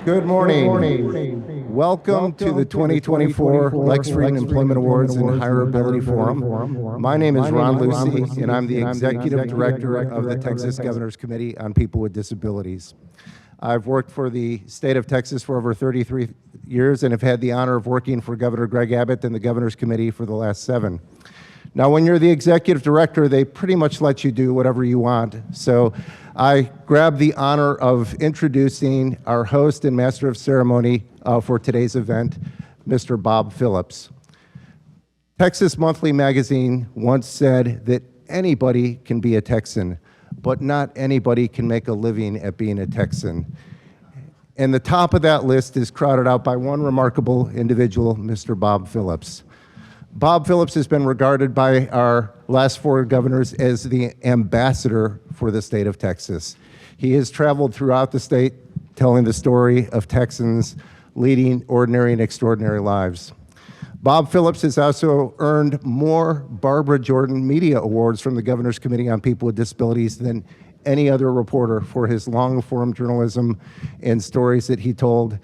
Good morning. Welcome to the 2024 Lex Frieden Employment Awards and HireAbility Forum. My name is Ron Lucy, and I'm the Executive Director of the Texas Governor's Committee on People with Disabilities. I've worked for the state of Texas for over 33 years and have had the honor of working for Governor Greg Abbott and the Governor's Committee for the last 7. Now, when you're the executive director, they pretty much let you do whatever you want. So I grab the honor of introducing our host and master of ceremony for today's event, Mr. Bob Phillips. Texas Monthly Magazine once said that anybody can be a Texan, but not anybody can make a living at being a Texan. And the top of that list is crowded out by one remarkable individual, Mr. Bob Phillips. Bob Phillips has been regarded by our last 4 governors as the ambassador for the state of Texas. He has traveled throughout the state telling the story of Texans leading ordinary and extraordinary lives. Bob Phillips has also earned more Barbara Jordan Media Awards from the Governor's Committee on People with Disabilities than any other reporter for his long-form journalism and stories that he told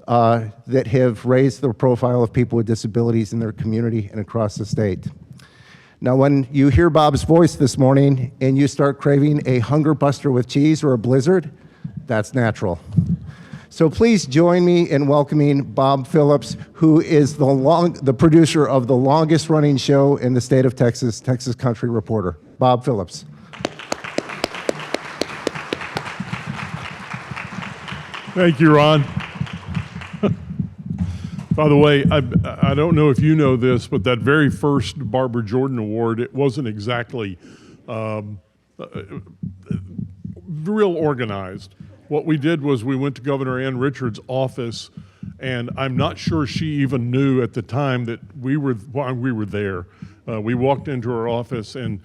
that have raised the profile of people with disabilities in their community and across the state. Now, when you hear Bob's voice this morning and you start craving a Hunger Buster with cheese or a Blizzard, that's natural. So please join me in welcoming Bob Phillips, who is the producer of the longest running show in the state of Texas, Texas Country Reporter. Bob Phillips. Thank you, Ron. By the way, I don't know if you know this, but that very first Barbara Jordan Award, it wasn't exactly real organized. What we did was we went to Governor Ann Richards' office, and I'm not sure she even knew at the time that we were there. We walked into her office, and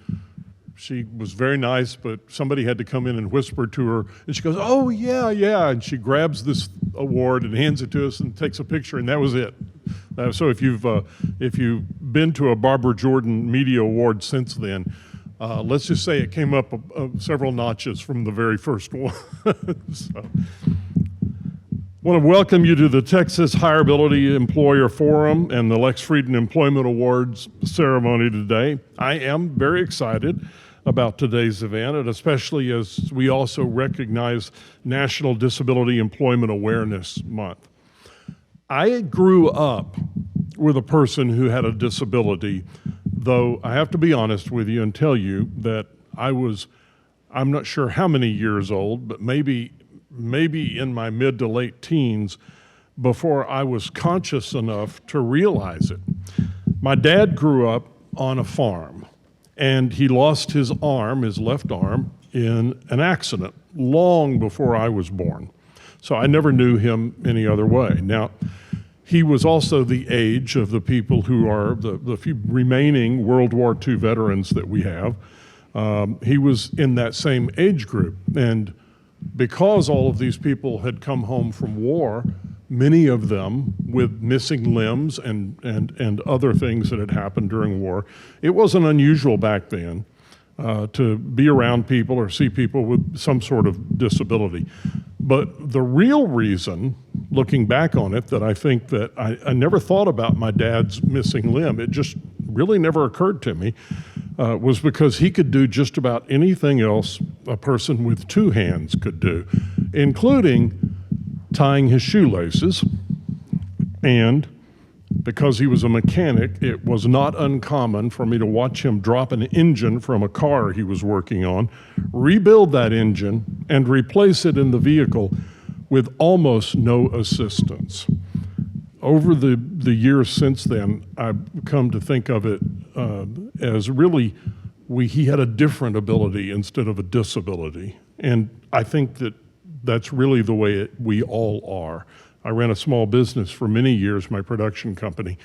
she was very nice, but somebody had to come in and whisper to her, and she goes, "Oh, yeah, yeah," and she grabs this award and hands it to us and takes a picture, and that was it. So if you've been to a Barbara Jordan Media Award since then, let's just say it came up several notches from the very first one. So, want to welcome you to the Texas HireAbility Employer Forum and the Lex Frieden Employment Awards ceremony today. I am very excited about today's event, and especially as we also recognize National Disability Employment Awareness Month. I grew up with a person who had a disability, though I have to be honest with you and tell you that I'm not sure how many years old, but maybe in my mid to late teens before I was conscious enough to realize it. My dad grew up on a farm, and he lost his left arm, in an accident long before I was born. So I never knew him any other way. Now, he was also the age of the people who are the few remaining World War II veterans that we have. He was in that same age group, and because all of these people had come home from war, many of them with missing limbs and other things that had happened during war, it wasn't unusual back then to be around people or see people with some sort of disability. But the real reason, looking back on it, that I think that I never thought about my dad's missing limb, it just really never occurred to me, was because he could do just about anything else a person with 2 hands could do, including tying his shoelaces. And because he was a mechanic, it was not uncommon for me to watch him drop an engine from a car he was working on, rebuild that engine, and replace it in the vehicle with almost no assistance. Over the years since then, I've come to think of it as really he had a different ability instead of a disability. And I think that that's really the way we all are. I ran a small business for many years, my production company,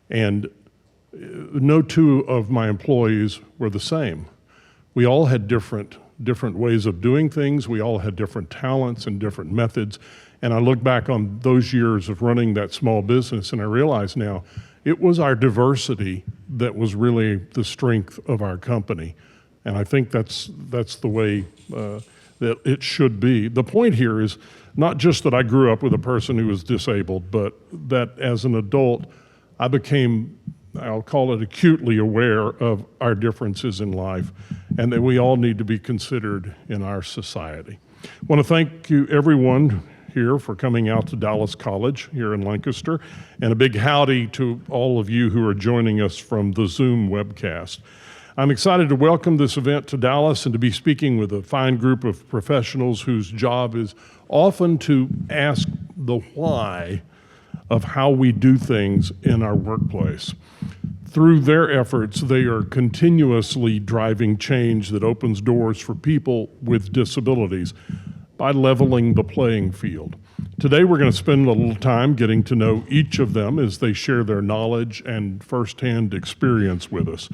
and no 2 of my employees were the same. We all had different ways of doing things. We all had different talents and different methods. And I look back on those years of running that small business, and I realize now it was our diversity that was really the strength of our company. And I think that's the way that it should be. The point here is not just that I grew up with a person who was disabled, but that as an adult, I became, I'll call it, acutely aware of our differences in life and that we all need to be considered in our society. I want to thank you, everyone here, for coming out to Dallas College here in Lancaster, and a big howdy to all of you who are joining us from the Zoom webcast. I'm excited to welcome this event to Dallas and to be speaking with a fine group of professionals whose job is often to ask the why of how we do things in our workplace. Through their efforts, they are continuously driving change that opens doors for people with disabilities by leveling the playing field. Today, we're going to spend a little time getting to know each of them as they share their knowledge and firsthand experience with us.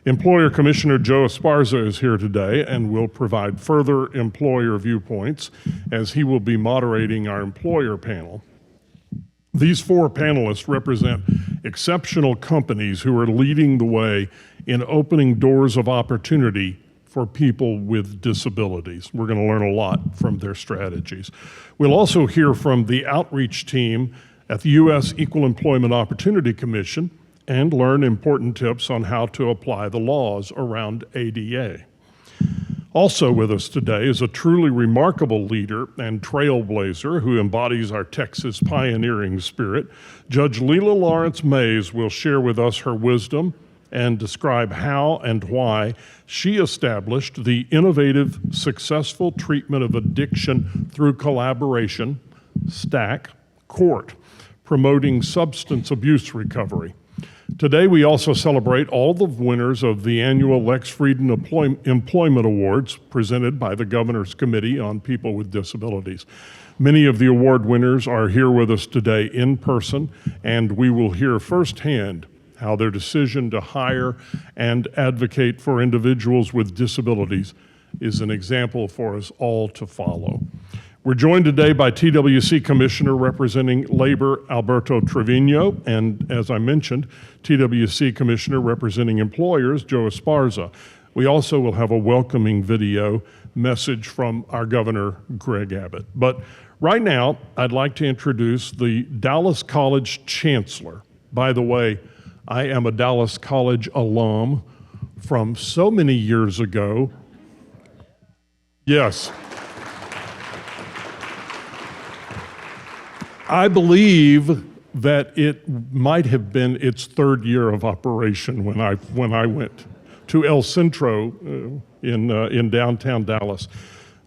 Employer Commissioner Joe Esparza is here today and will provide further employer viewpoints as he will be moderating our employer panel. These four panelists represent exceptional companies who are leading the way in opening doors of opportunity for people with disabilities. We're going to learn a lot from their strategies. We'll also hear from the outreach team at the U.S. Equal Employment Opportunity Commission and learn important tips on how to apply the laws around ADA. Also with us today is a truly remarkable leader and trailblazer who embodies our Texas pioneering spirit. Judge Leila Lawrence Mays will share with us her wisdom and describe how and why she established the innovative, successful treatment of addiction through collaboration, STACK, court, promoting substance abuse recovery. Today, we also celebrate all the winners of the annual Lex Frieden Employment Awards presented by the Governor's Committee on People with Disabilities. Many of the award winners are here with us today in person, and we will hear firsthand how their decision to hire and advocate for individuals with disabilities is an example for us all to follow. We're joined today by TWC Commissioner representing Labor Alberto Trevino, and as I mentioned, TWC Commissioner representing employers Joe Esparza. We also will have a welcoming video message from our Governor Greg Abbott. But right now, I'd like to introduce the Dallas College Chancellor. By the way, I am a Dallas College alum from so many years ago. Yes. I believe that it might have been its third year of operation when I went to El Centro in downtown Dallas.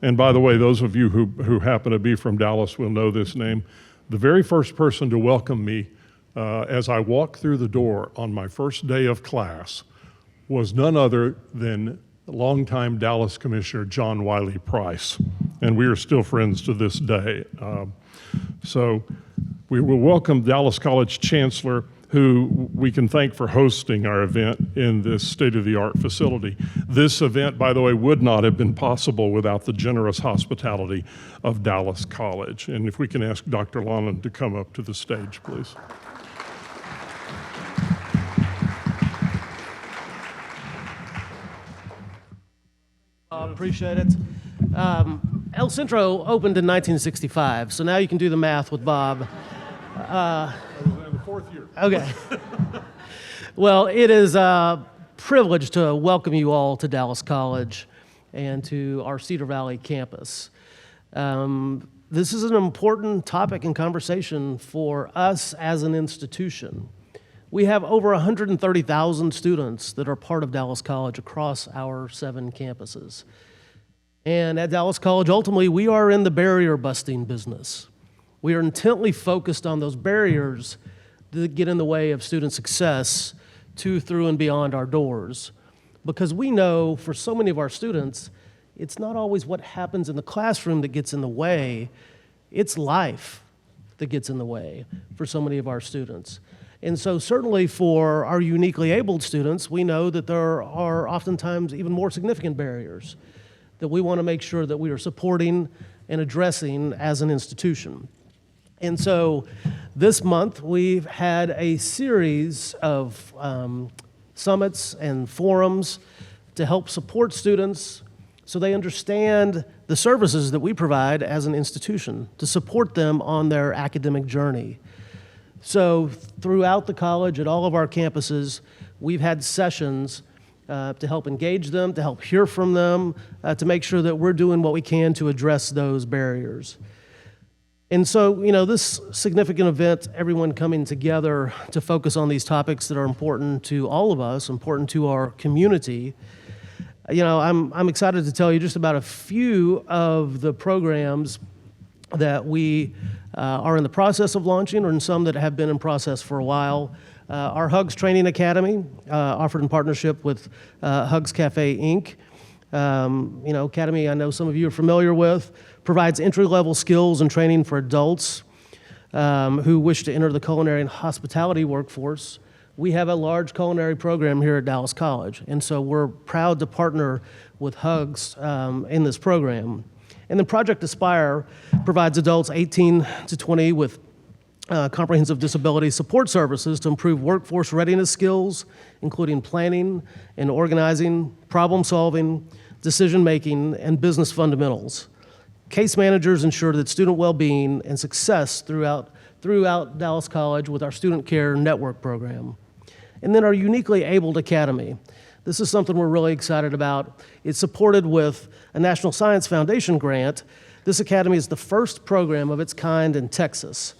And by the way, those of you who happen to be from Dallas will know this name. The very first person to welcome me as I walked through the door on my first day of class was none other than longtime Dallas Commissioner John Wiley Price. And we are still friends to this day. So we will welcome Dallas College Chancellor, who we can thank for hosting our event in this state-of-the-art facility. This event, by the way, would not have been possible without the generous hospitality of Dallas College. And if we can ask Dr. Lannen to come up to the stage, please. Appreciate it. El Centro opened in 1965, so now you can do the math with Bob. I was in the fourth year. Okay. Well, it is a privilege to welcome you all to Dallas College and to our Cedar Valley campus. This is an important topic and conversation for us as an institution. We have over 130,000 students that are part of Dallas College across our 7 campuses. And at Dallas College, ultimately, we are in the barrier busting business. We are intently focused on those barriers that get in the way of student success to, through, and beyond our doors. Because we know for so many of our students, it's not always what happens in the classroom that gets in the way, it's life that gets in the way for so many of our students. And so certainly for our uniquely abled students, we know that there are oftentimes even more significant barriers that we want to make sure that we are supporting and addressing as an institution. And so this month, we've had a series of summits and forums to help support students so they understand the services that we provide as an institution to support them on their academic journey. So throughout the college, at all of our campuses, we've had sessions to help engage them, to help hear from them, to make sure that we're doing what we can to address those barriers. And so, this significant event, everyone coming together to focus on these topics that are important to all of us, important to our community, I'm excited to tell you just about a few of the programs that we are in the process of launching, or some that have been in process for a while. Our Hugs Training Academy, offered in partnership with Hugs Cafe, Inc. Academy, I know some of you are familiar with, provides entry-level skills and training for adults who wish to enter the culinary and hospitality workforce. We have a large culinary program here at Dallas College, and so we're proud to partner with Hugs in this program. And then Project Aspire provides adults 18 to 20 with comprehensive disability support services to improve workforce readiness skills, including planning and organizing, problem solving, decision making, and business fundamentals. Case managers ensure that student well-being and success throughout Dallas College with our Student Care Network program. And then our Uniquely Abled Academy. This is something we're really excited about. It's supported with a National Science Foundation grant. This academy is the first program of its kind in Texas.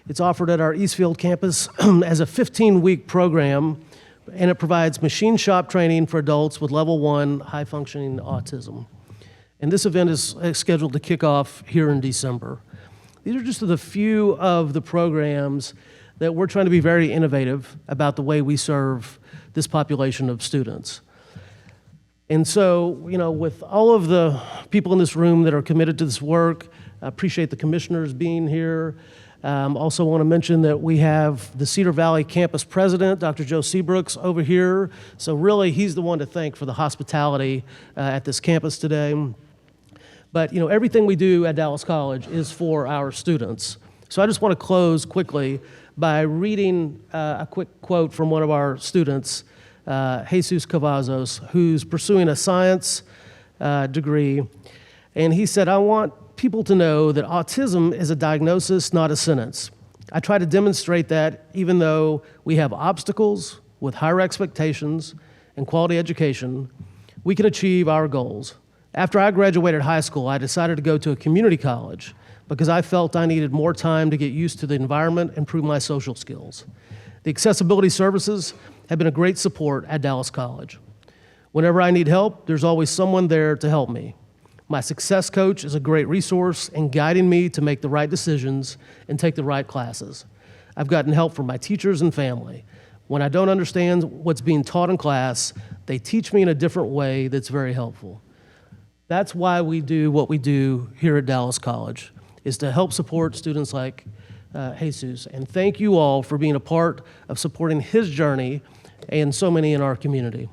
It's offered at our Eastfield campus as a 15-week program, and it provides machine shop training for adults with level 1 high-functioning autism. And this event is scheduled to kick off here in December. These are just the few of the programs that we're trying to be very innovative about the way we serve this population of students. And so, with all of the people in this room that are committed to this work, I appreciate the commissioners being here. Also want to mention that we have the Cedar Valley campus president, Dr. Joe Seabrooks, over here. So really, he's the one to thank for the hospitality at this campus today. But everything we do at Dallas College is for our students. So I just want to close quickly by reading a quick quote from one of our students, Jesus Cavazos, who's pursuing a science degree. And he said, "I want people to know that autism is a diagnosis, not a sentence. I try to demonstrate that even though we have obstacles with higher expectations and quality education, we can achieve our goals. After I graduated high school, I decided to go to a community college because I felt I needed more time to get used to the environment and improve my social skills. The accessibility services have been a great support at Dallas College. Whenever I need help, there's always someone there to help me. My success coach is a great resource in guiding me to make the right decisions and take the right classes. I've gotten help from my teachers and family. When I don't understand what's being taught in class, they teach me in a different way that's very helpful." That's why we do what we do here at Dallas College, is to help support students like Jesus. And thank you all for being a part of supporting his journey and so many in our community.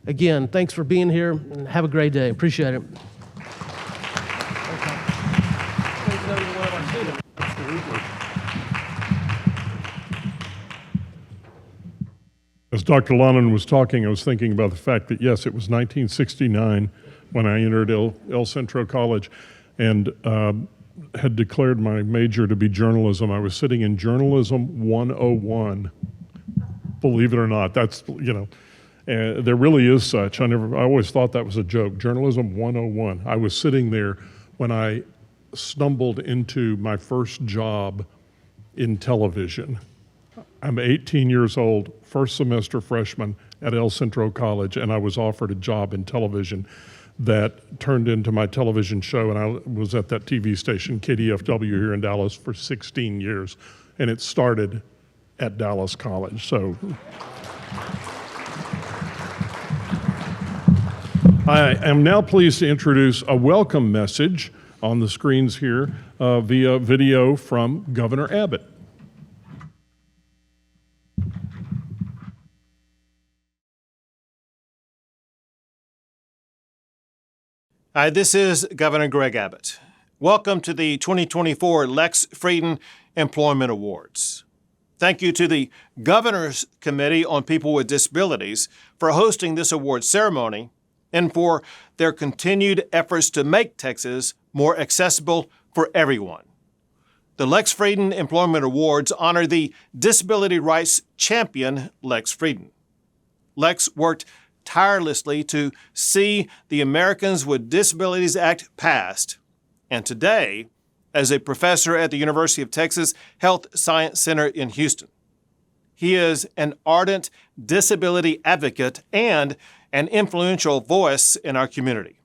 Again, thanks for being here, and have a great day. Appreciate it. As Dr. Lonan was talking, I was thinking about the fact that, yes, it was 1969 when I entered El Centro College and had declared my major to be journalism. I was sitting in Journalism 101. Believe it or not, that's, there really is such. I always thought that was a joke. Journalism 101. I was sitting there when I stumbled into my first job in television. I'm 18 years old, first semester freshman at El Centro College, and I was offered a job in television that turned into my television show, and I was at that TV station, KDFW, here in Dallas for 16 years, and it started at Dallas College. So I am now pleased to introduce a welcome message on the screens here via video from Governor Abbott. Hi, this is Governor Greg Abbott. Welcome to the 2024 Lex Frieden Employment Awards. Thank you to the Governor's Committee on People with Disabilities for hosting this award ceremony and for their continued efforts to make Texas more accessible for everyone. The Lex Frieden Employment Awards honor the disability rights champion, Lex Frieden. Lex worked tirelessly to see the Americans with Disabilities Act passed, and today, as a professor at the University of Texas Health Science Center in Houston. He is an ardent disability advocate and an influential voice in our community.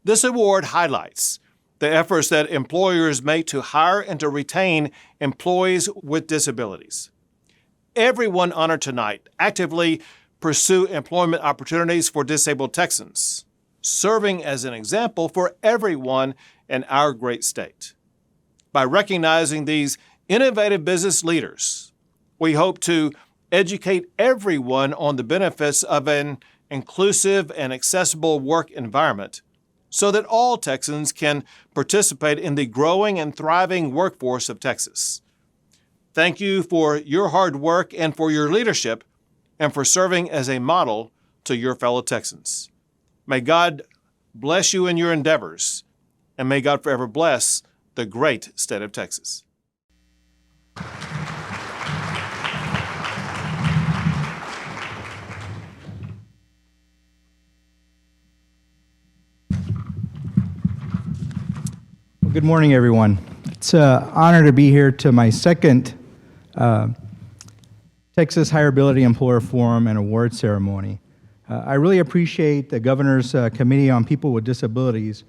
This award highlights the efforts that employers make to hire and to retain employees with disabilities. Everyone honored tonight actively pursue employment opportunities for disabled Texans, serving as an example for everyone in our great state. By recognizing these innovative business leaders, we hope to educate everyone on the benefits of an inclusive and accessible work environment so that all Texans can participate in the growing and thriving workforce of Texas. Thank you for your hard work and for your leadership and for serving as a model to your fellow Texans. May God bless you in your endeavors, and may God forever bless the great state of Texas. Good morning, everyone. It's an honor to be here to my second Texas HireAbility Employer Forum and Award Ceremony. I really appreciate the Governor's Committee on People with Disabilities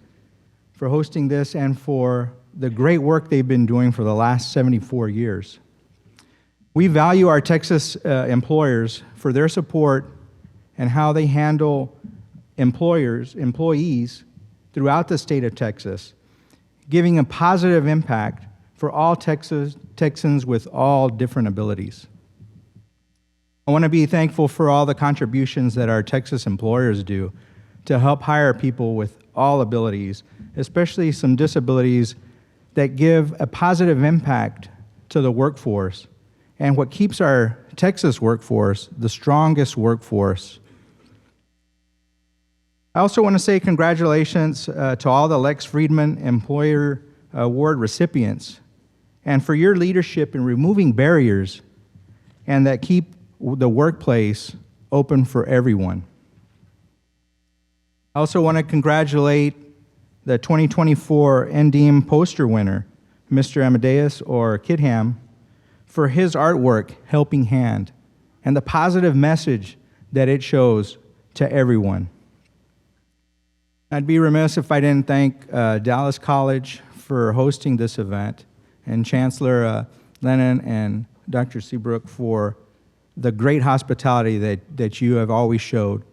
for hosting this and for the great work they've been doing for the last 74 years. We value our Texas employers for their support and how they handle employees throughout the state of Texas, giving a positive impact for all Texans with all different abilities. I want to be thankful for all the contributions that our Texas employers do to help hire people with all abilities, especially some disabilities that give a positive impact to the workforce and what keeps our Texas workforce the strongest workforce. I also want to say congratulations to all the Lex Frieden Employer Award recipients and for your leadership in removing barriers and that keep the workplace open for everyone. I also want to congratulate the 2024 NDM poster winner, Mr. Amadeus or Kidham, for his artwork, Helping Hand, and the positive message that it shows to everyone. I'd be remiss if I didn't thank Dallas College for hosting this event, and Chancellor Lennon and Dr. Seabrook for the great hospitality that you have always showed.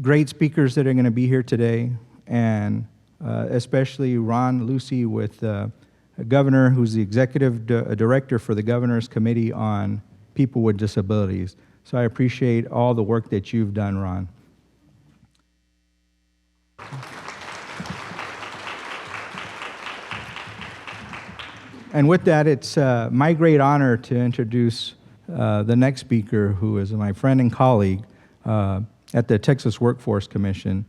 Great speakers that are going to be here today, and especially Ron Lucy with a governor who's the executive director for the Governor's Committee on People with Disabilities. So I appreciate all the work that you've done, Ron. And with that, it's my great honor to introduce the next speaker, who is my friend and colleague at the Texas Workforce Commission,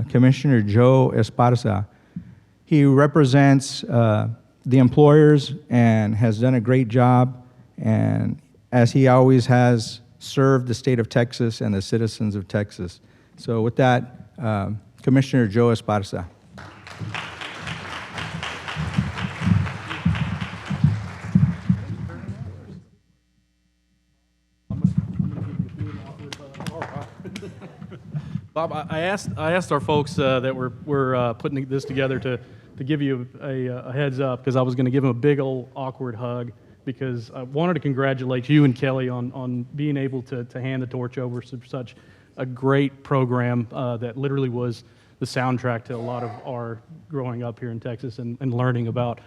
Commissioner Joe Esparza. He represents the employers and has done a great job, and as he always has, served the state of Texas and the citizens of Texas. So with that, Commissioner Joe Esparza. Bob, I asked our folks that were putting this together to give you a heads up, because I was going to give them a big old awkward hug, because I wanted to congratulate you and Kelly on being able to hand the torch over to such a great program that literally was the soundtrack to a lot of our growing up here in Texas and learning about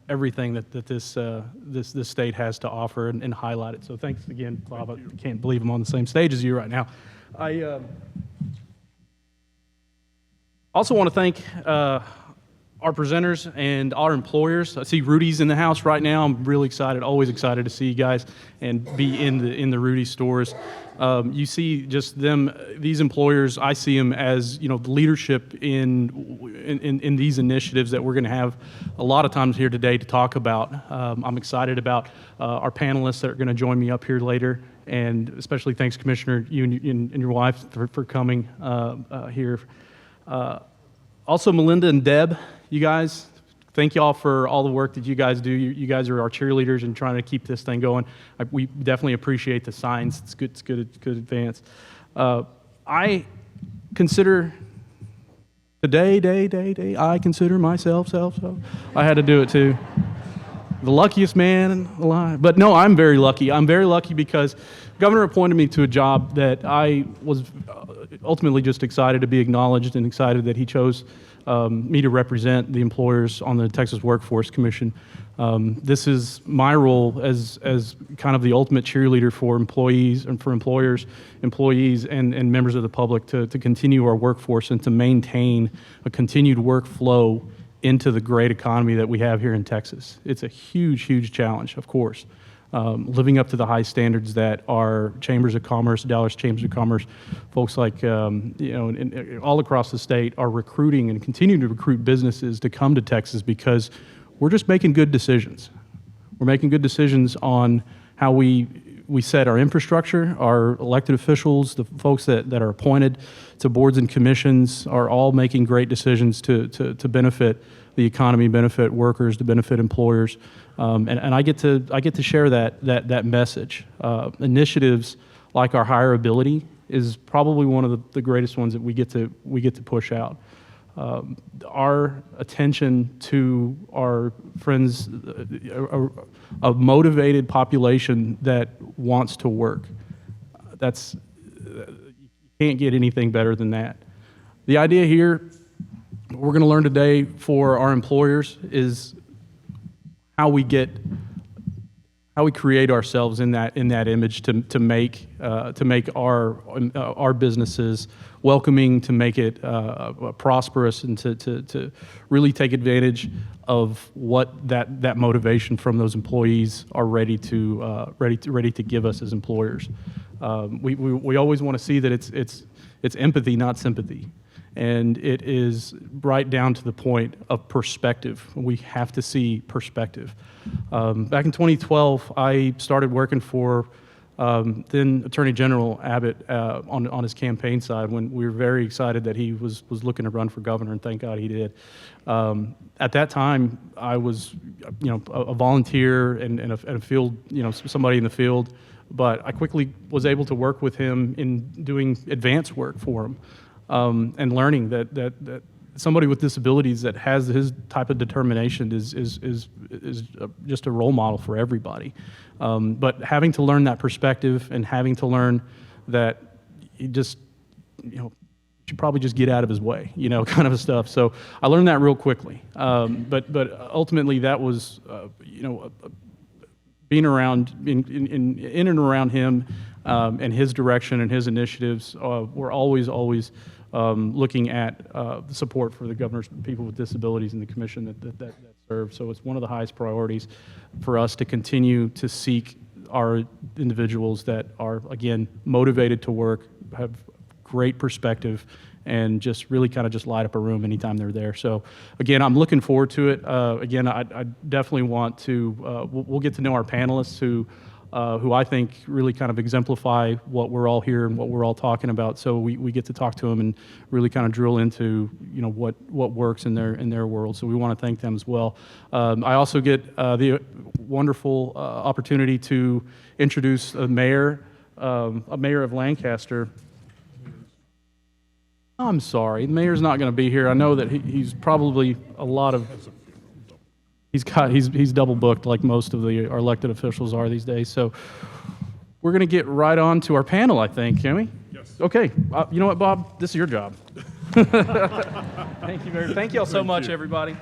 everything that this state has to offer and highlight it. So thanks again, Bob. I can't believe I'm on the same stage as you right now. I also want to thank our presenters and our employers. I see Rudy's in the house right now. I'm really excited, always excited to see you guys and be in the Rudy stores. You see just them, these employers, I see them as, the leadership in these initiatives that we're going to have a lot of times here today to talk about. I'm excited about our panelists that are going to join me up here later, and especially thanks, Commissioner, you and your wife for coming here. Also, Melinda and Deb, you guys, thank y'all for all the work that you guys do. You guys are our cheerleaders in trying to keep this thing going. We definitely appreciate the signs. It's good. It's good advance. I consider today. I consider myself. So I had to do it too. The luckiest man alive. But no, I'm very lucky. I'm very lucky because Governor appointed me to a job that I was ultimately just excited to be acknowledged and excited that he chose me to represent the employers on the Texas Workforce Commission. This is my role as kind of the ultimate cheerleader for employees and for employers, employees, and members of the public to continue our workforce and to maintain a continued workflow into the great economy that we have here in Texas. It's a huge, huge challenge, of course. Living up to the high standards that our chambers of commerce, Dallas Chambers of Commerce, folks like, all across the state are recruiting and continuing to recruit businesses to come to Texas because we're just making good decisions. We're making good decisions on how we set our infrastructure, our elected officials, the folks that are appointed to boards and commissions are all making great decisions to benefit the economy, benefit workers, to benefit employers. And I get to share that message. Initiatives like our HireAbility is probably one of the greatest ones that we get to push out. Our attention to our friends, a motivated population that wants to work. You can't get anything better than that. The idea here, we're going to learn today for our employers is how we create ourselves in that image to make our businesses welcoming, to make it prosperous, and to really take advantage of what that motivation from those employees are ready to give us as employers. We always want to see that it's empathy, not sympathy. And it is right down to the point of perspective. We have to see perspective. Back in 2012, I started working for then Attorney General Abbott on his campaign side when we were very excited that he was looking to run for governor, and thank God he did. At that time, I was a volunteer and a field, somebody in the field, but I quickly was able to work with him in doing advanced work for him. And learning that somebody with disabilities that has his type of determination is just a role model for everybody. But having to learn that perspective and having to learn that he just, should probably just get out of his way, kind of stuff. So I learned that real quickly. But ultimately that was, being around in and around him and his direction and his initiatives, we're always looking at the support for the governor's people with disabilities and the commission that serve. So it's one of the highest priorities for us to continue to seek our individuals that are, again, motivated to work, have great perspective, and just really kind of just light up a room anytime they're there. So again, I'm looking forward to it. Again, I definitely want to, we'll get to know our panelists who I think really kind of exemplify what we're all here and what we're all talking about. So we get to talk to them and really kind of drill into what works in their world. So we want to thank them as well. I also get the wonderful opportunity to introduce a mayor of Lancaster. I'm sorry, the mayor's not going to be here. I know that he's probably he's double booked like most of our elected officials are these days. So we're going to get right on to our panel, I think, can we? Yes. Okay. You know what, Bob? This is your job. Thank you all so much, everybody.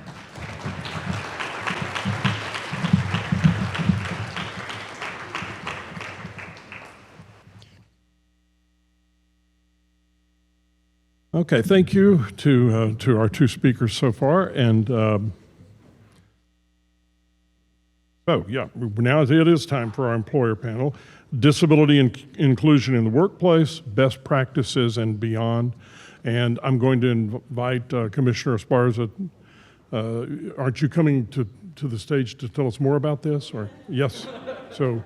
Okay, thank you to our two speakers so far. And now it is time for our employer panel. Disability inclusion in the workplace, best practices and beyond. And I'm going to invite Commissioner Esparza. Aren't you coming to the stage to tell us more about this? Or yes. So.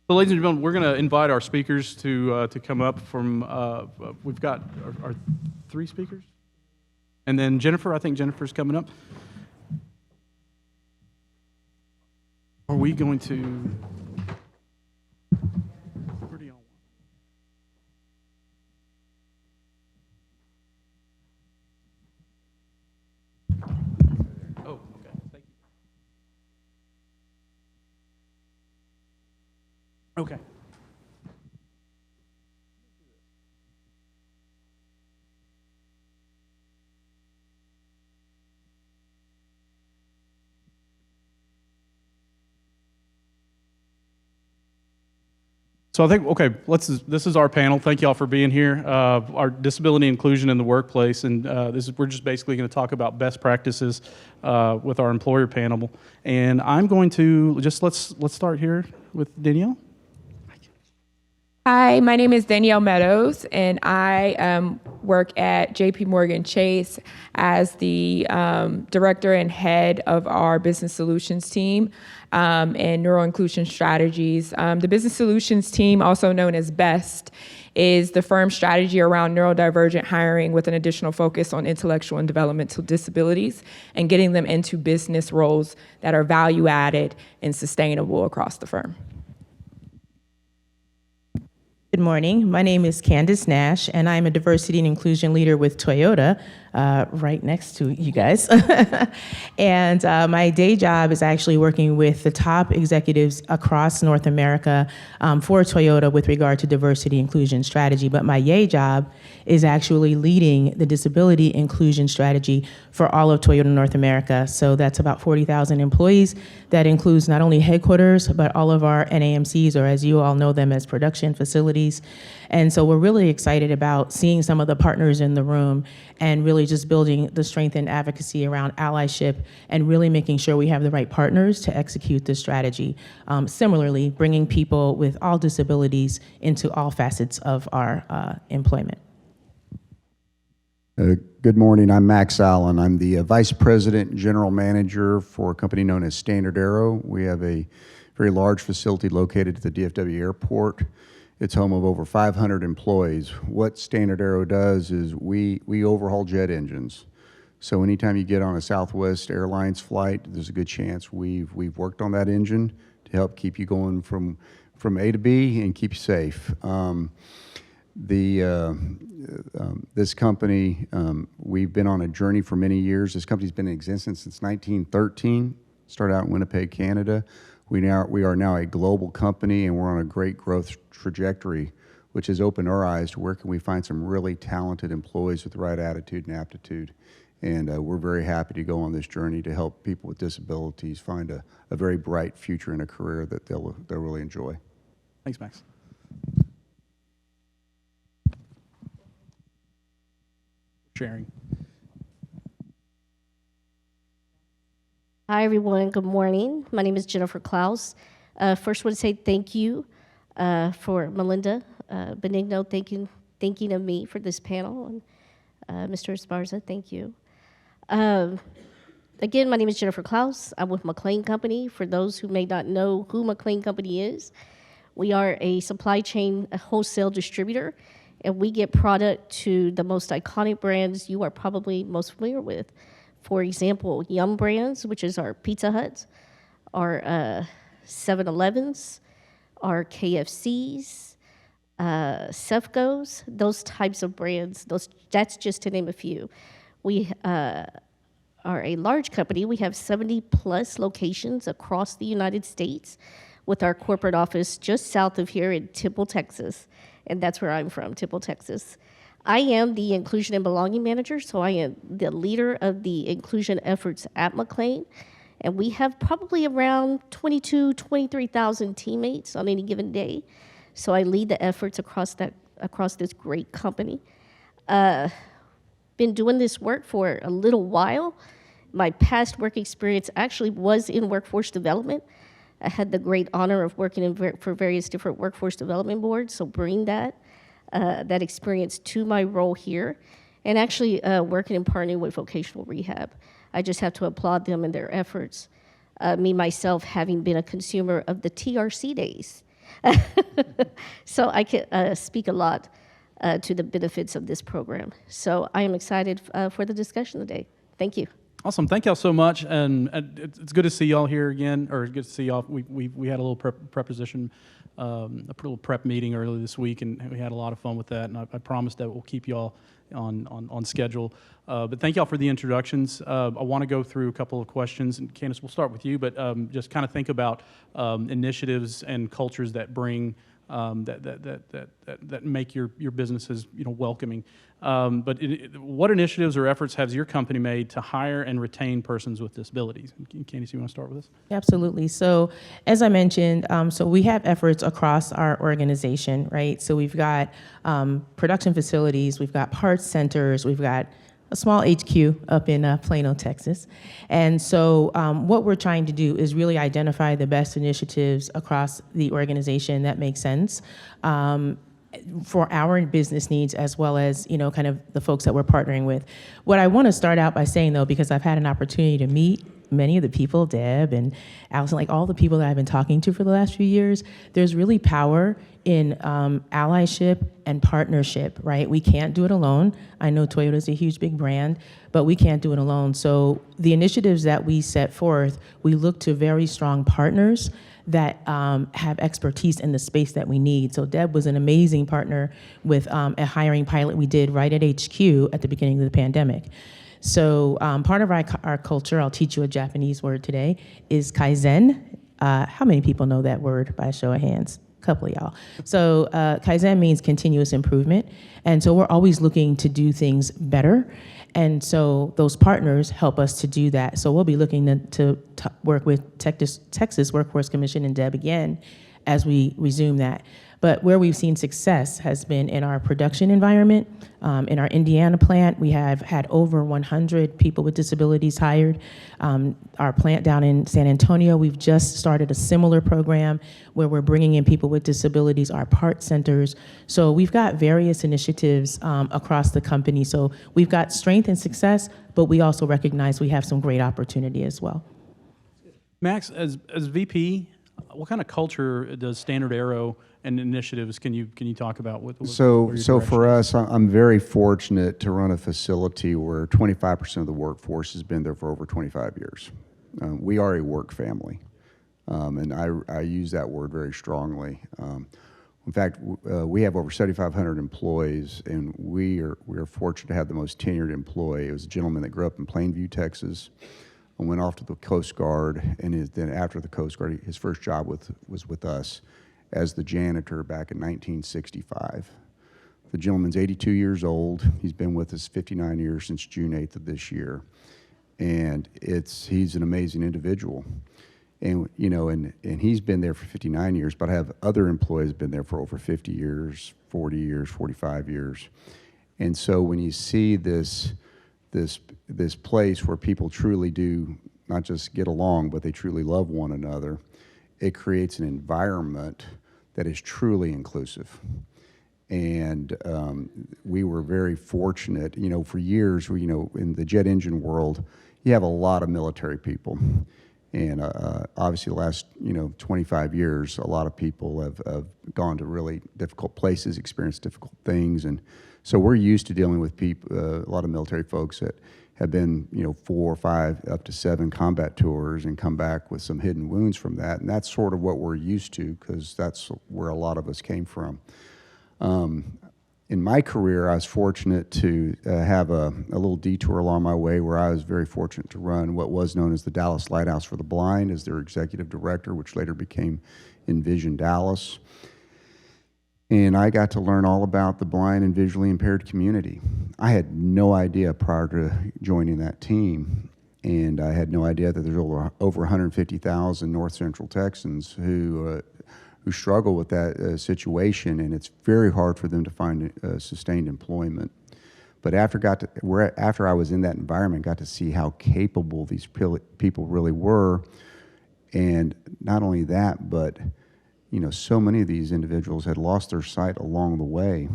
So, ladies and gentlemen, we're going to invite our speakers to come up from, we've got our three speakers. And then Jennifer, I think Jennifer's coming up. Are we going to, where do y'all want? Oh, okay, thank you. Okay. So I think, okay, this is our panel. Thank you all for being here. Our disability inclusion in the workplace, and we're just basically going to talk about best practices with our employer panel. And I'm going to let's start here with Danielle. Hi, my name is Danielle Meadows, and I work at JP Morgan Chase as the director and head of our business solutions team and neuro inclusion strategies. The business solutions team, also known as BEST, is the firm's strategy around neurodivergent hiring with an additional focus on intellectual and developmental disabilities and getting them into business roles that are value added and sustainable across the firm. Good morning. My name is Candace Nash, and I'm a diversity and inclusion leader with Toyota, right next to you guys. And my day job is actually working with the top executives across North America for Toyota with regard to diversity inclusion strategy. But my yay job is actually leading the disability inclusion strategy for all of Toyota North America. So that's about 40,000 employees. That includes not only headquarters, but all of our NAMCs, or as you all know them as production facilities. And so we're really excited about seeing some of the partners in the room and really just building the strength and advocacy around allyship and really making sure we have the right partners to execute this strategy. Similarly, bringing people with all disabilities into all facets of our employment. Good morning, I'm Max Allen. I'm the Vice President and General Manager for a company known as Standard Aero. We have a very large facility located at the DFW airport. It's home of over 500 employees. What Standard Aero does is we overhaul jet engines. So anytime you get on a Southwest Airlines flight, there's a good chance we've worked on that engine to help keep you going from A to B and keep you safe. This company, we've been on a journey for many years. This company's been in existence since 1913, started out in Winnipeg, Canada. We are now a global company, and we're on a great growth trajectory, which has opened our eyes to where can we find some really talented employees with the right attitude and aptitude. And we're very happy to go on this journey to help people with disabilities find a very bright future and a career that they'll really enjoy. Thanks, Max. Sharing. Hi, everyone. Good morning. My name is Jennifer Klaus. First, I want to say thank you for Melinda Benigno thinking of me for this panel. And Mr. Esparza, thank you. Again, my name is Jennifer Klaus. I'm with McLean Company. For those who may not know who McLean Company is, we are a supply chain wholesale distributor, and we get product to the most iconic brands you are probably most familiar with. For example, Yum Brands, which is our Pizza Hut, our 7-Elevens, our KFCs, Cefcos, those types of brands. That's just to name a few. We are a large company. We have 70+ locations across the United States, with our corporate office just south of here in Temple, Texas. And that's where I'm from, Temple, Texas. I am the Inclusion and Belonging Manager, so I am the leader of the inclusion efforts at McLean. And we have probably around 23,000 teammates on any given day. So I lead the efforts across this great company. Been doing this work for a little while. My past work experience actually was in workforce development. I had the great honor of working for various different workforce development boards, so bring that experience to my role here, and actually working and partnering with vocational rehab. I just have to applaud them and their efforts. Me, myself, having been a consumer of the TRC days. So I can speak a lot to the benefits of this program. So I am excited for the discussion today. Thank you. Awesome. Thank y'all so much, and it's good to see y'all here again, or good to see y'all. We had a little preposition, a little prep meeting earlier this week, and we had a lot of fun with that. And I promise that we'll keep y'all on schedule. But thank y'all for the introductions. I want to go through a couple of questions, and Candace, we'll start with you. But just kind of think about initiatives and cultures that bring that make your businesses welcoming. But what initiatives or efforts has your company made to hire and retain persons with disabilities? Candace, you want to start with this? Absolutely. So as I mentioned, so we have efforts across our organization, right? So we've got production facilities, we've got parts centers, we've got a small HQ up in Plano, Texas. And so what we're trying to do is really identify the best initiatives across the organization that make sense for our business needs, as well as, kind of the folks that we're partnering with. What I want to start out by saying, though, because I've had an opportunity to meet many of the people, Deb and Allison, like all the people that I've been talking to for the last few years, there's really power in allyship and partnership, right? We can't do it alone. I know Toyota's a huge, big brand, but we can't do it alone. So the initiatives that we set forth, we look to very strong partners that have expertise in the space that we need. So Deb was an amazing partner with a hiring pilot we did right at HQ at the beginning of the pandemic. So part of our culture, I'll teach you a Japanese word today, is Kaizen. How many people know that word by a show of hands? A couple of y'all. So Kaizen means continuous improvement. And so we're always looking to do things better. And so those partners help us to do that. So we'll be looking to work with Texas Workforce Commission and Deb again as we resume that. But where we've seen success has been in our production environment. In our Indiana plant, we have had over 100 people with disabilities hired. Our plant down in San Antonio, we've just started a similar program where we're bringing in people with disabilities, our part centers. So we've got various initiatives across the company. So we've got strength and success, but we also recognize we have some great opportunity as well. Max, as VP, what kind of culture does Standard Aero and initiatives can you talk about? So for us, I'm very fortunate to run a facility where 25% of the workforce has been there for over 25 years. We are a work family, and I use that word very strongly. In fact, we have over 7,500 employees, and we are fortunate to have the most tenured employee. It was a gentleman that grew up in Plainview, Texas, and went off to the Coast Guard, and then after the Coast Guard, his first job was with us as the janitor back in 1965. The gentleman's 82 years old. He's been with us 59 years since June 8th of this year. And he's an amazing individual. And, and he's been there for 59 years, but I have other employees been there for over 50 years, 40 years, 45 years. And so when you see this place where people truly do not just get along, but they truly love one another, it creates an environment that is truly inclusive. And we were very fortunate, for years, in the jet engine world, you have a lot of military people. And obviously the last, 25 years, a lot of people have gone to really difficult places, experienced difficult things. And so we're used to dealing with people, a lot of military folks that have been, 4 or 5, up to 7 combat tours and come back with some hidden wounds from that. And that's sort of what we're used to, because that's where a lot of us came from. In my career, I was fortunate to have a little detour along my way where I was very fortunate to run what was known as the Dallas Lighthouse for the Blind as their executive director, which later became Envision Dallas. And I got to learn all about the blind and visually impaired community. I had no idea prior to joining that team, and I had no idea that there's over 150,000 North Central Texans who struggle with that situation, and it's very hard for them to find sustained employment. But after I was in that environment, got to see how capable these people really were, and not only that, but so many of these individuals had lost their sight along the way.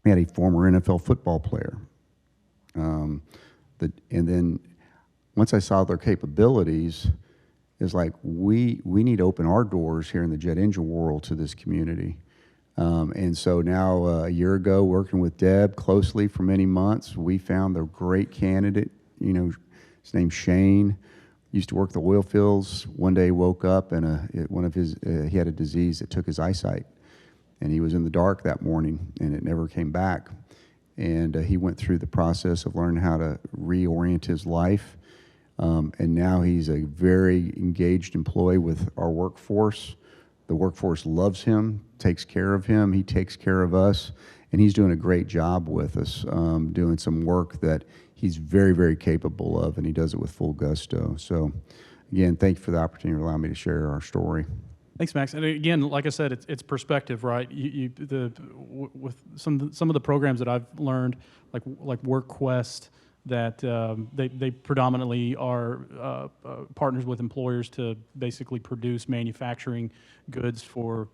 We had a former NFL football player. And then once I saw their capabilities, it's like we need to open our doors here in the jet engine world to this community. And so now, a year ago, working with Deb closely for many months, we found a great candidate. His name's Shane. Used to work the oil fields. One day woke up and he had a disease that took his eyesight, and he was in the dark that morning, and it never came back. And he went through the process of learning how to reorient his life, and now he's a very engaged employee with our workforce. The workforce loves him, takes care of him, he takes care of us, and he's doing a great job with us, doing some work that he's very, very capable of, and he does it with full gusto. So, again, thank you for the opportunity to allow me to share our story. Thanks, Max. And again, like I said, it's perspective, right? With some of the programs that I've learned, like WorkQuest, that they predominantly are partners with employers to basically produce manufacturing goods for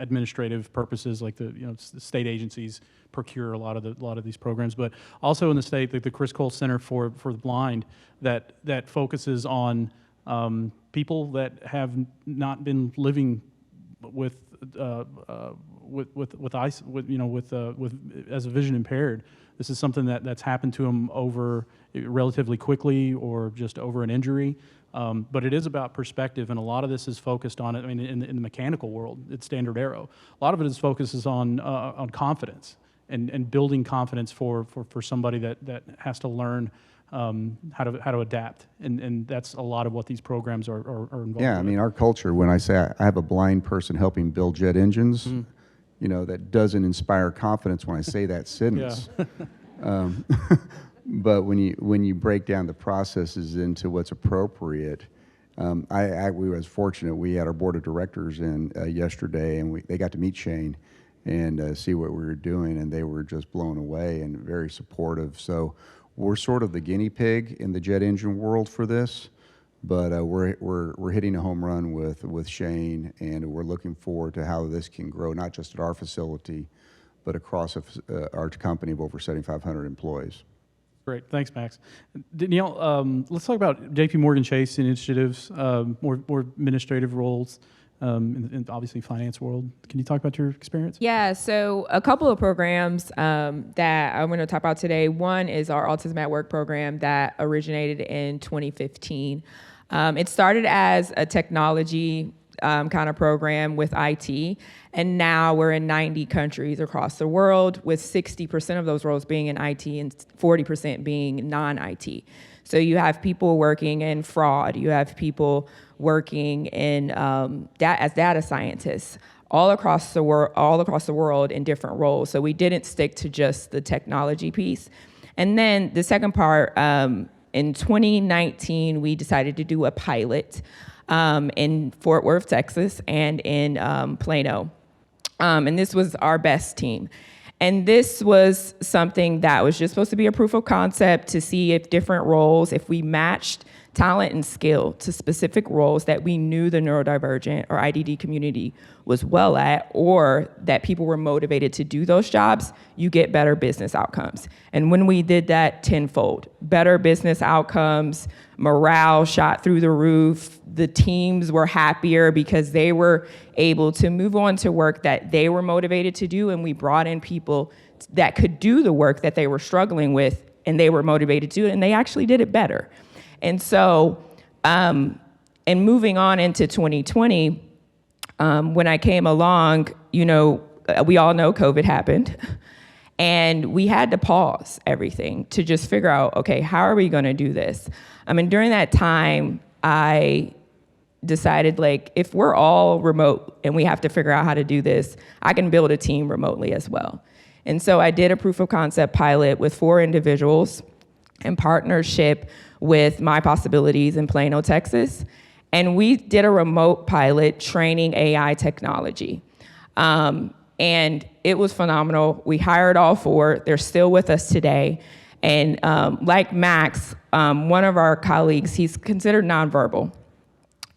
administrative purposes, like the state agencies procure a lot of these programs, but also in the state, the Chris Cole Center for the Blind that focuses on people that have not been living with as a vision impaired. This is something that's happened to them over relatively quickly or just over an injury. But it is about perspective, and a lot of this is focused on it. I mean, in the mechanical world, it's standard aero. A lot of it focuses on confidence and building confidence for somebody that has to learn how to adapt, and that's a lot of what these programs are involved. Yeah, I mean, our culture. When I say I have a blind person helping build jet engines, that doesn't inspire confidence when I say that sentence. Yeah. But when you break down the processes into what's appropriate, we was fortunate. We had our board of directors in yesterday, and they got to meet Shane and see what we were doing, and they were just blown away and very supportive. So we're sort of the guinea pig in the jet engine world for this, but we're hitting a home run with Shane, and we're looking forward to how this can grow, not just at our facility, but across our company of over 7,500 employees. Great, thanks, Max. Danielle, let's talk about J.P. Morgan Chase initiatives, more administrative roles, and obviously finance world. Can you talk about your experience? Yeah, so a couple of programs that I'm going to talk about today. One is our Autism at Work program that originated in 2015. It started as a technology kind of program with IT, and now we're in 90 countries across the world, with 60% of those roles being in IT and 40% being non-IT. So you have people working in fraud, you have people working in as data scientists, all across the world in different roles. So we didn't stick to just the technology piece. And then the second part, in 2019, we decided to do a pilot in Fort Worth, Texas, and in Plano. And this was our best team. And this was something that was just supposed to be a proof of concept to see if different roles, if we matched talent and skill to specific roles that we knew the neurodivergent or IDD community was well at, or that people were motivated to do those jobs, you get better business outcomes. And when we did that, tenfold. Better business outcomes, morale shot through the roof, the teams were happier because they were able to move on to work that they were motivated to do, and we brought in people that could do the work that they were struggling with, and they were motivated to do it, and they actually did it better. And so, and moving on into 2020, when I came along, we all know COVID happened, and we had to pause everything to just figure out, okay, how are we going to do this? I mean, during that time, I decided, like, if we're all remote and we have to figure out how to do this, I can build a team remotely as well. And so I did a proof of concept pilot with 4 individuals in partnership with My Possibilities in Plano, Texas. And we did a remote pilot training AI technology. And it was phenomenal. We hired all 4. They're still with us today. And like Max, one of our colleagues, he's considered nonverbal.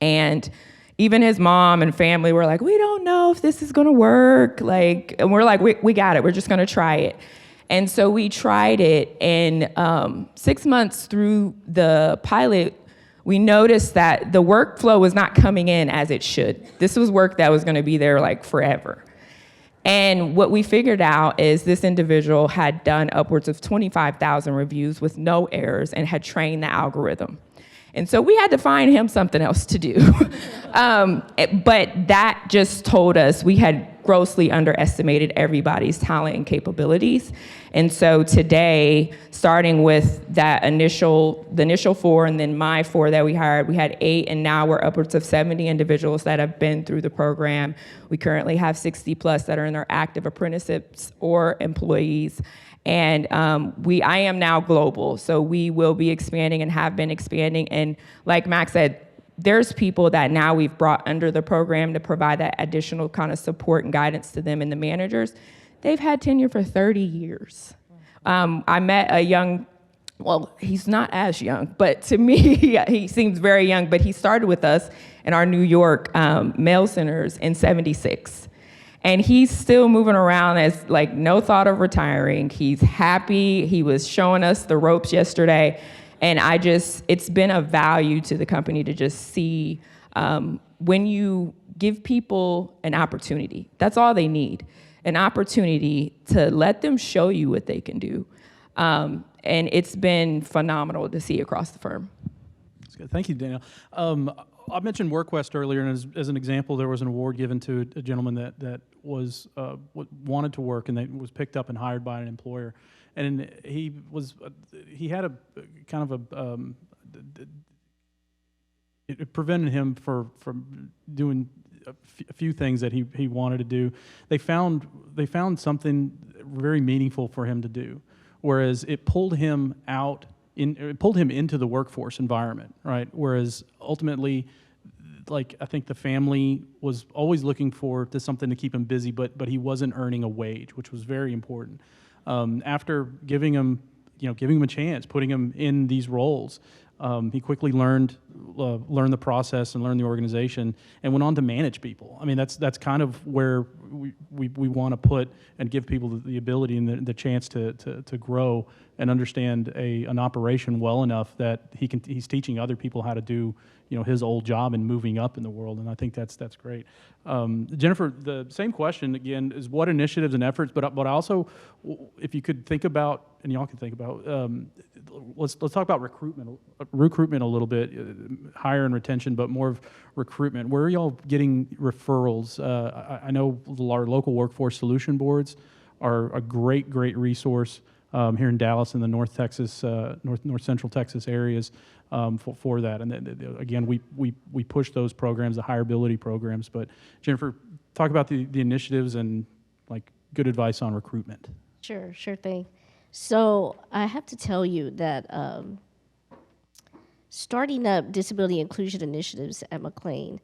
And even his mom and family were like, we don't know if this is gonna work. Like, and we're like, we got it, we're just gonna try it. And so we tried it, and 6 months through the pilot, we noticed that the workflow was not coming in as it should. This was work that was gonna be there like forever. And what we figured out is this individual had done upwards of 25,000 reviews with no errors and had trained the algorithm. And so we had to find him something else to do. But that just told us we had grossly underestimated everybody's talent and capabilities. And so today, starting with the initial 4 and then my 4 that we hired, we had 8, and now we're upwards of 70 individuals that have been through the program. We currently have 60 plus that are in their active apprenticeships or employees. And I am now global, so we will be expanding and have been expanding. And like Max said, there's people that now we've brought under the program to provide that additional kind of support and guidance to them and the managers. They've had tenure for 30 years. I met a young, well, he's not as young, but to me, he seems very young, but he started with us in our New York mail centers in '76. And he's still moving around as like no thought of retiring. He's happy. He was showing us the ropes yesterday. And it's been a value to the company to just see when you give people an opportunity, that's all they need, an opportunity to let them show you what they can do. And it's been phenomenal to see across the firm. That's good. Thank you, Danielle. I mentioned WorkQuest earlier, and as an example, there was an award given to a gentleman that was wanted to work and was picked up and hired by an employer, and he had a kind of it prevented him from doing a few things that he wanted to do. They found something very meaningful for him to do, whereas it pulled him out. It pulled him into the workforce environment, right? Whereas ultimately, like, I think the family was always looking for something to keep him busy, but he wasn't earning a wage, which was very important. After giving him a chance, putting him in these roles, he quickly learned the process and learned the organization, and went on to manage people. I mean, that's kind of where we want to put and give people the ability and the chance to grow and understand an operation well enough that he's teaching other people how to do his old job and moving up in the world. And I think that's great. Jennifer, the same question again is what initiatives and efforts, but also if you could think about, and y'all can think about, let's talk about recruitment a little bit, hire and retention, but more of recruitment. Where are y'all getting referrals? I know our local workforce solution boards are a great resource here in Dallas and the North Central Texas areas for that. And then, again, we push those programs, the HireAbility programs. But Jennifer, talk about the initiatives and like good advice on recruitment. Sure thing. So I have to tell you that starting up disability inclusion initiatives at McLean,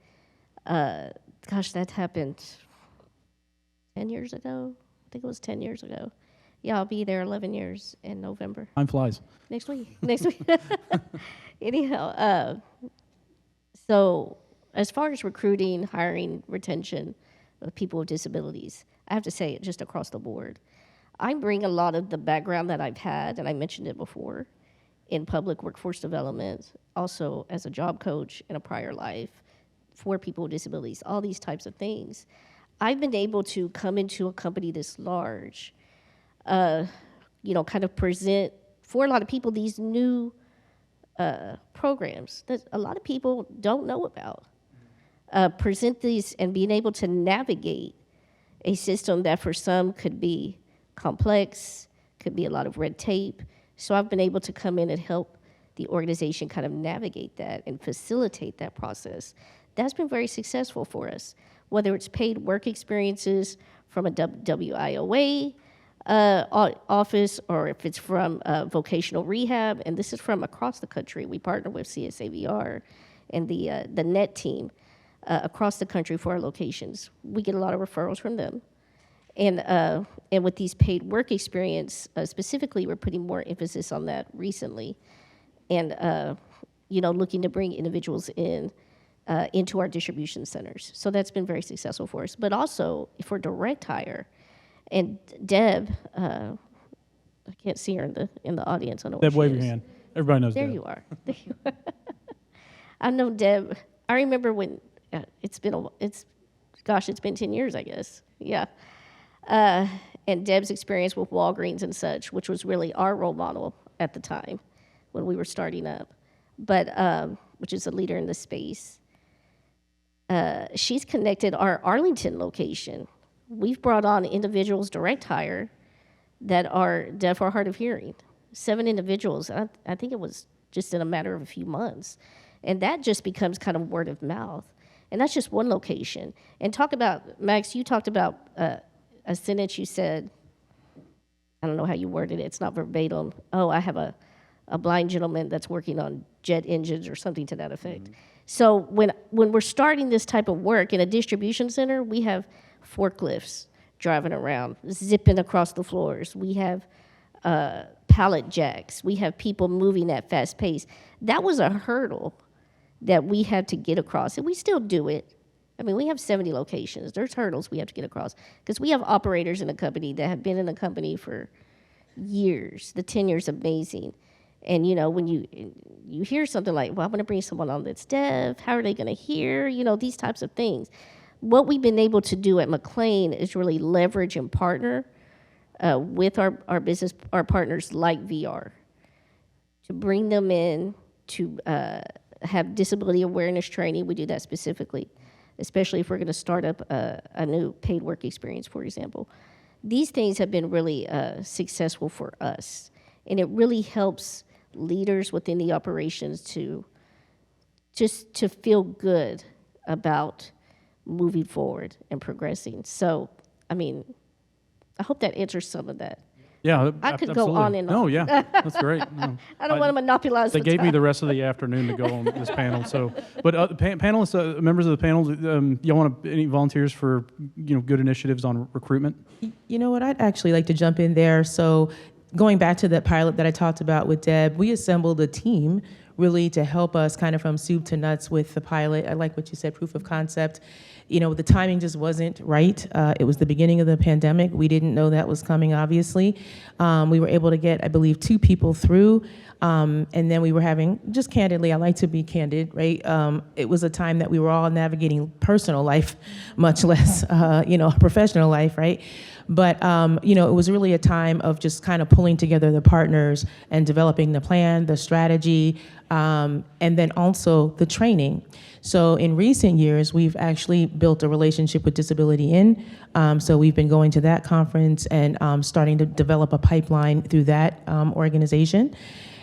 that happened 10 years ago. I think it was 10 years ago. Yeah, I'll be there 11 years in November. Time flies. Next week. Anyhow, so as far as recruiting, hiring, retention of people with disabilities, I have to say it just across the board. I bring a lot of the background that I've had, and I mentioned it before, in public workforce development, also as a job coach in a prior life for people with disabilities, all these types of things. I've been able to come into a company this large, kind of present for a lot of people these new programs that a lot of people don't know about. Present these and being able to navigate a system that for some could be complex, could be a lot of red tape. So I've been able to come in and help the organization kind of navigate that and facilitate that process that's been very successful for us, whether it's paid work experiences from a WIOA office, or if it's from vocational rehab, and this is from across the country. We partner with CSAVR and the NET team across the country for our locations. We get a lot of referrals from them. And with these paid work experience, specifically, we're putting more emphasis on that recently, and looking to bring individuals into our distribution centers. So that's been very successful for us. But also for direct hire, and Deb, I can't see her in the audience. I don't know. Deb, wave your hand. Everybody knows There Deb. you are. There you are. I know Deb. I remember when it's been 10 years, I guess. Yeah. And Deb's experience with Walgreens and such, which was really our role model at the time when we were starting up, but which is a leader in the space. She's connected our Arlington location. We've brought on individuals direct hire that are deaf or hard of hearing. 7 individuals. I think it was just in a matter of a few months. And that just becomes kind of word of mouth. And that's just one location. And talk about, Max, you talked about a sentence you said, I don't know how you worded it, it's not verbatim. Oh, I have a blind gentleman that's working on jet engines or something to that effect. Mm-hmm. So when we're starting this type of work in a distribution center, we have forklifts driving around, zipping across the floors. We have pallet jacks. We have people moving at fast pace. That was a hurdle that we had to get across, and we still do it. I mean, we have 70 locations. There's hurdles we have to get across because we have operators in the company that have been in the company for years. The tenure's amazing. And, when you hear something like, well, I'm going to bring someone on that's deaf, how are they going to hear? These types of things. What we've been able to do at McLean is really leverage and partner with our partners like VR to bring them in to have disability awareness training. We do that specifically, especially if we're going to start up a new paid work experience, for example. These things have been really successful for us, and it really helps leaders within the operations to feel good about moving forward and progressing. So, I mean, I hope that answers some of that. Yeah, I could absolutely. go on and on. No, yeah, that's great. No. I don't want to monopolize They the gave time. me the rest of the afternoon to go on this panel. So, but panelists, members of the panel, y'all want any volunteers for good initiatives on recruitment? You know what? I'd actually like to jump in there. So, going back to that pilot that I talked about with Deb, we assembled a team really to help us kind of from soup to nuts with the pilot. I like what you said, proof of concept. The timing just wasn't right. It was the beginning of the pandemic. We didn't know that was coming, obviously. We were able to get, I believe, 2 people through. And then we were having, just candidly, I like to be candid, right? It was a time that we were all navigating personal life, much less, professional life, right? But, it was really a time of just kind of pulling together the partners and developing the plan, the strategy, and then also the training. So in recent years, we've actually built a relationship with Disability In. So we've been going to that conference and starting to develop a pipeline through that organization.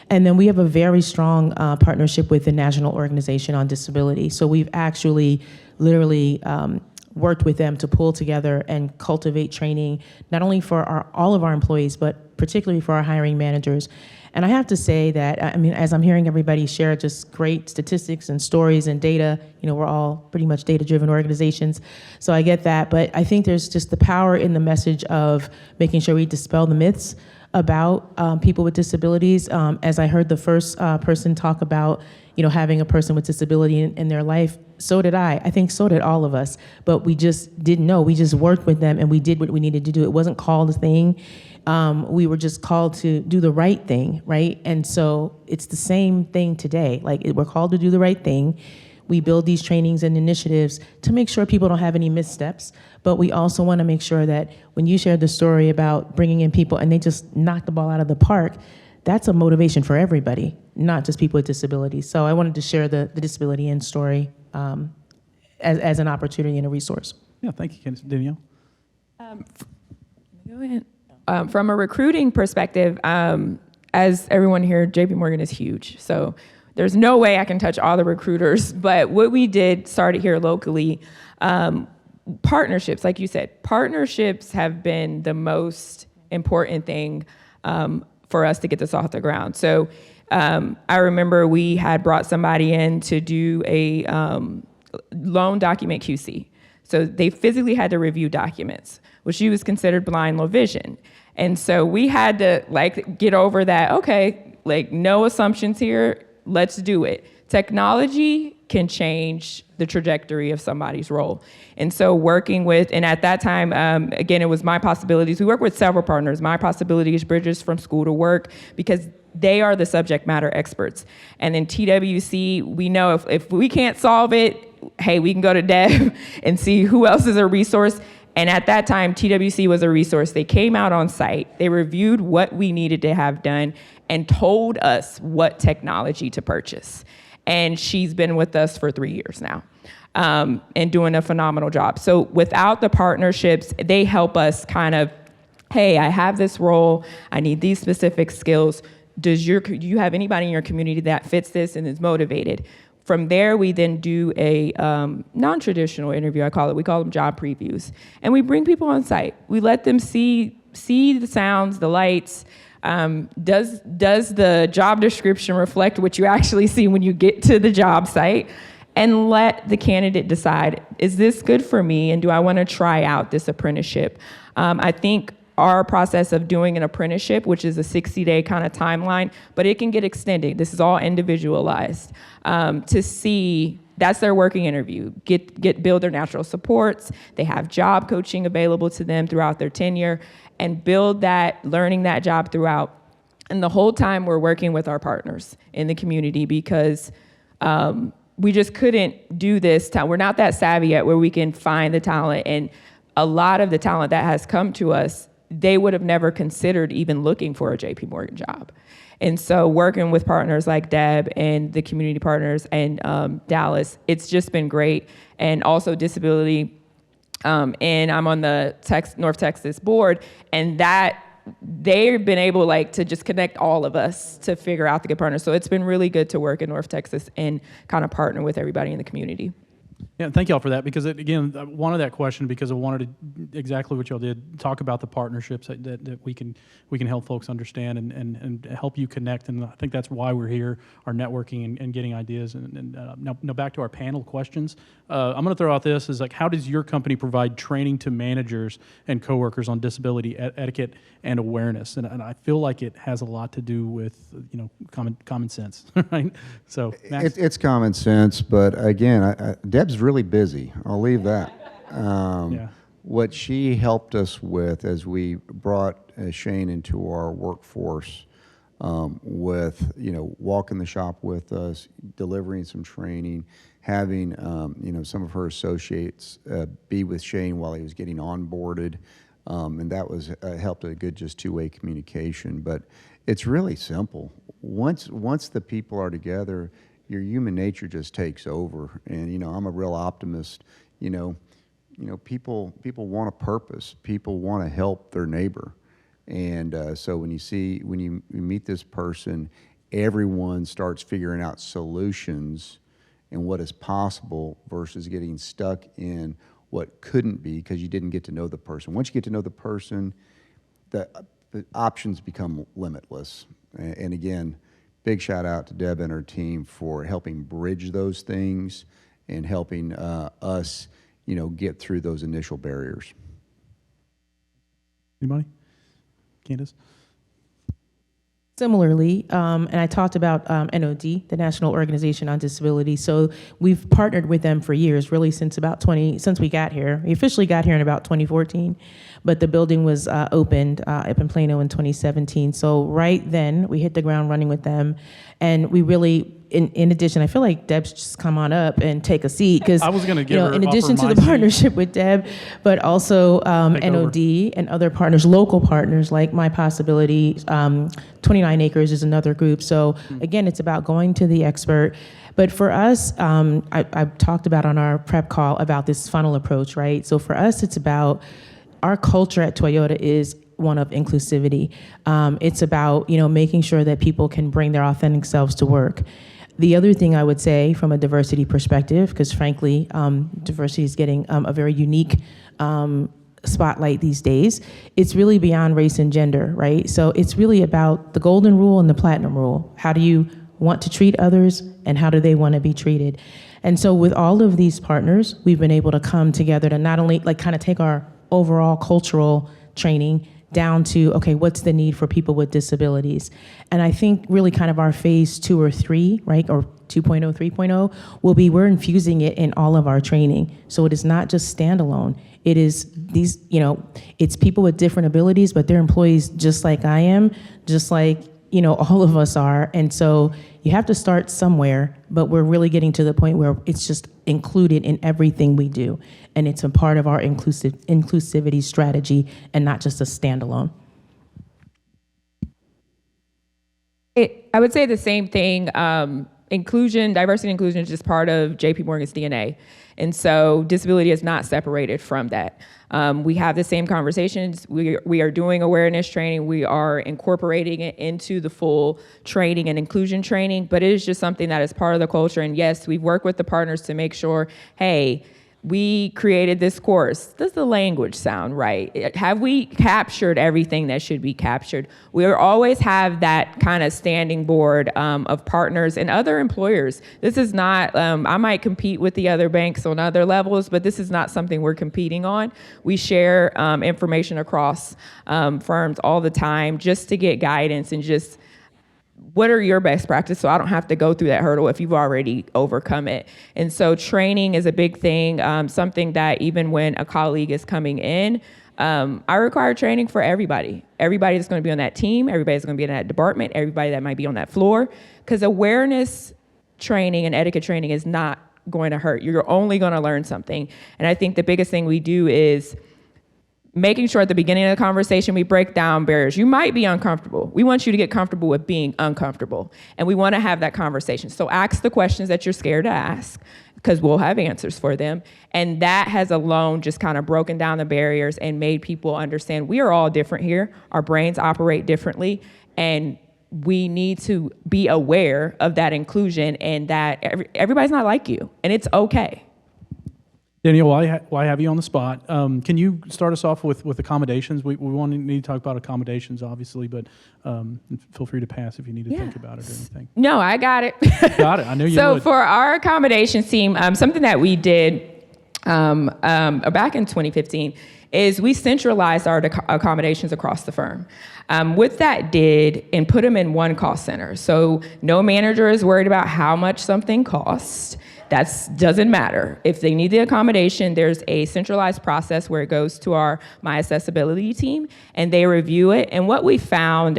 And then we have a very strong partnership with the National Organization on Disability. So we've actually literally worked with them to pull together and cultivate training, not only for all of our employees, but particularly for our hiring managers. And I have to say that, as I'm hearing everybody share just great statistics and stories and data, we're all pretty much data-driven organizations, so I get that. But I think there's just the power in the message of making sure we dispel the myths about people with disabilities. As I heard the first person talk about, having a person with disability in their life, so did I. I think so did all of us. But we just didn't know. We just worked with them and we did what we needed to do. It wasn't called a thing. We were just called to do the right thing, right? And so it's the same thing today. Like, we're called to do the right thing. We build these trainings and initiatives to make sure people don't have any missteps, but we also want to make sure that when you shared the story about bringing in people and they just knock the ball out of the park, that's a motivation for everybody, not just people with disabilities. So I wanted to share the Disability In story as an opportunity and a resource. Yeah, thank you, Candace. Danielle? Go ahead. From a recruiting perspective, as everyone here, JP Morgan is huge. So there's no way I can touch all the recruiters, but what we did started here locally, partnerships, like you said, partnerships have been the most important thing for us to get this off the ground. So I remember we had brought somebody in to do a loan document QC. So they physically had to review documents. Well, she was considered blind, low vision. And so we had to get over that, okay, no assumptions here, let's do it. Technology can change the trajectory of somebody's role. And so working with, and at that time, again, it was My Possibilities. We work with several partners. My Possibilities bridges from school to work because they are the subject matter experts. And then TWC, we know if we can't solve it, hey, we can go to Deb and see who else is a resource. And at that time, TWC was a resource. They came out on site, they reviewed what we needed to have done and told us what technology to purchase. And she's been with us for 3 years now and doing a phenomenal job. So without the partnerships, they help us kind of, hey, I have this role, I need these specific skills. Do you have anybody in your community that fits this and is motivated? From there, we then do a non-traditional interview, I call it. We call them job previews. And we bring people on site. We let them see the sounds, the lights. Does the job description reflect what you actually see when you get to the job site? And let the candidate decide, is this good for me? And do I want to try out this apprenticeship? I think our process of doing an apprenticeship, which is a 60-day kind of timeline, but it can get extended. This is all individualized. To see, that's their working interview. Build their natural supports. They have job coaching available to them throughout their tenure, and build that, learning that job throughout. And the whole time we're working with our partners in the community because we just couldn't do this. We're not that savvy yet where we can find the talent. And a lot of the talent that has come to us, they would have never considered even looking for a JP Morgan job. And so working with partners like Deb and the community partners and Dallas, it's just been great. And also Disability, and I'm on the North Texas board, and that they've been able to just connect all of us to figure out the good partners. So it's been really good to work in North Texas and kind of partner with everybody in the community. Yeah, thank y'all for that, because again, I wanted that question because I wanted to, exactly what y'all did, talk about the partnerships that we can help folks understand and help you connect, and I think that's why we're here, our networking and getting ideas. And now back to our panel questions. I'm going to throw out this is how does your company provide training to managers and coworkers on disability etiquette and awareness? And I feel like it has a lot to do with common sense, right? So Max? It's common sense, but again, Deb's really busy. I'll leave that. Yeah. What she helped us with as we brought Shane into our workforce, with walking the shop with us, delivering some training, having some of her associates be with Shane while he was getting onboarded, and that was helped a good just two-way communication. But it's really simple. Once the people are together, your human nature just takes over. And I'm a real optimist. People want a purpose. People want to help their neighbor. And so when you meet this person, everyone starts figuring out solutions and what is possible versus getting stuck in what couldn't be because you didn't get to know the person. Once you get to know the person, the options become limitless. And again, big shout out to Deb and her team for helping bridge those things and helping us, get through those initial barriers. Anybody? Candace? Similarly, and I talked about NOD, the National Organization on Disability. So we've partnered with them for years, really since we got here. We officially got here in about 2014, but the building was opened up in Plano in 2017. So right then, we hit the ground running with them, and we really, in addition, I feel like Deb's just come on up and take a seat because I was going to give her in addition offer to my the seat. partnership with Deb, but also NOD and other partners, local partners like My Possibility. 29 Acres is another group. So again, it's about going to the expert. But for us, I talked about on our prep call about this funnel approach, right? So for us, it's about our culture at Toyota is one of inclusivity. It's about making sure that people can bring their authentic selves to work. The other thing I would say from a diversity perspective, because frankly, diversity is getting a very unique spotlight these days, it's really beyond race and gender, right? So it's really about the golden rule and the platinum rule. How do you want to treat others, and how do they want to be treated? And so with all of these partners, we've been able to come together to not only like kind of take our overall cultural training down to, okay, what's the need for people with disabilities? And I think really kind of our phase 2 or 3, right, or 2.0, 3.0, will be we're infusing it in all of our training. So it is not just standalone. It is these, it's people with different abilities, but they're employees just like I am, just like, all of us are. And so you have to start somewhere, but we're really getting to the point where it's just included in everything we do. And it's a part of our inclusivity strategy and not just a standalone. I would say the same thing. Diversity and inclusion is just part of JP Morgan's DNA. And so disability is not separated from that. We have the same conversations. We are doing awareness training. We are incorporating it into the full training and inclusion training, but it is just something that is part of the culture. And yes, we've worked with the partners to make sure, hey, we created this course. Does the language sound right? Have we captured everything that should be captured? We always have that kind of standing board of partners and other employers. This is not, I might compete with the other banks on other levels, but this is not something we're competing on. We share information across firms all the time just to get guidance and just what are your best practices so I don't have to go through that hurdle if you've already overcome it. And so training is a big thing, something that even when a colleague is coming in, I require training for everybody. Everybody that's going to be on that team, everybody that's going to be in that department, everybody that might be on that floor, because awareness training and etiquette training is not going to hurt. You're only going to learn something. And I think the biggest thing we do is making sure at the beginning of the conversation we break down barriers. You might be uncomfortable. We want you to get comfortable with being uncomfortable. And we want to have that conversation. So ask the questions that you're scared to ask, because we'll have answers for them. And that has alone just kind of broken down the barriers and made people understand we are all different here. Our brains operate differently. And we need to be aware of that inclusion and that everybody's not like you. And it's okay. Danielle, why have you on the spot? Can you start us off with accommodations? We need to talk about accommodations, obviously, but feel free to pass if you need to think about it or anything. No, I got it. Got it. I knew you so would. For our accommodations team, something that we did back in 2015 is we centralized our accommodations across the firm. What that did, and put them in one cost center. So no manager is worried about how much something costs. That doesn't matter. If they need the accommodation, there's a centralized process where it goes to our My Accessibility team, and they review it. And what we found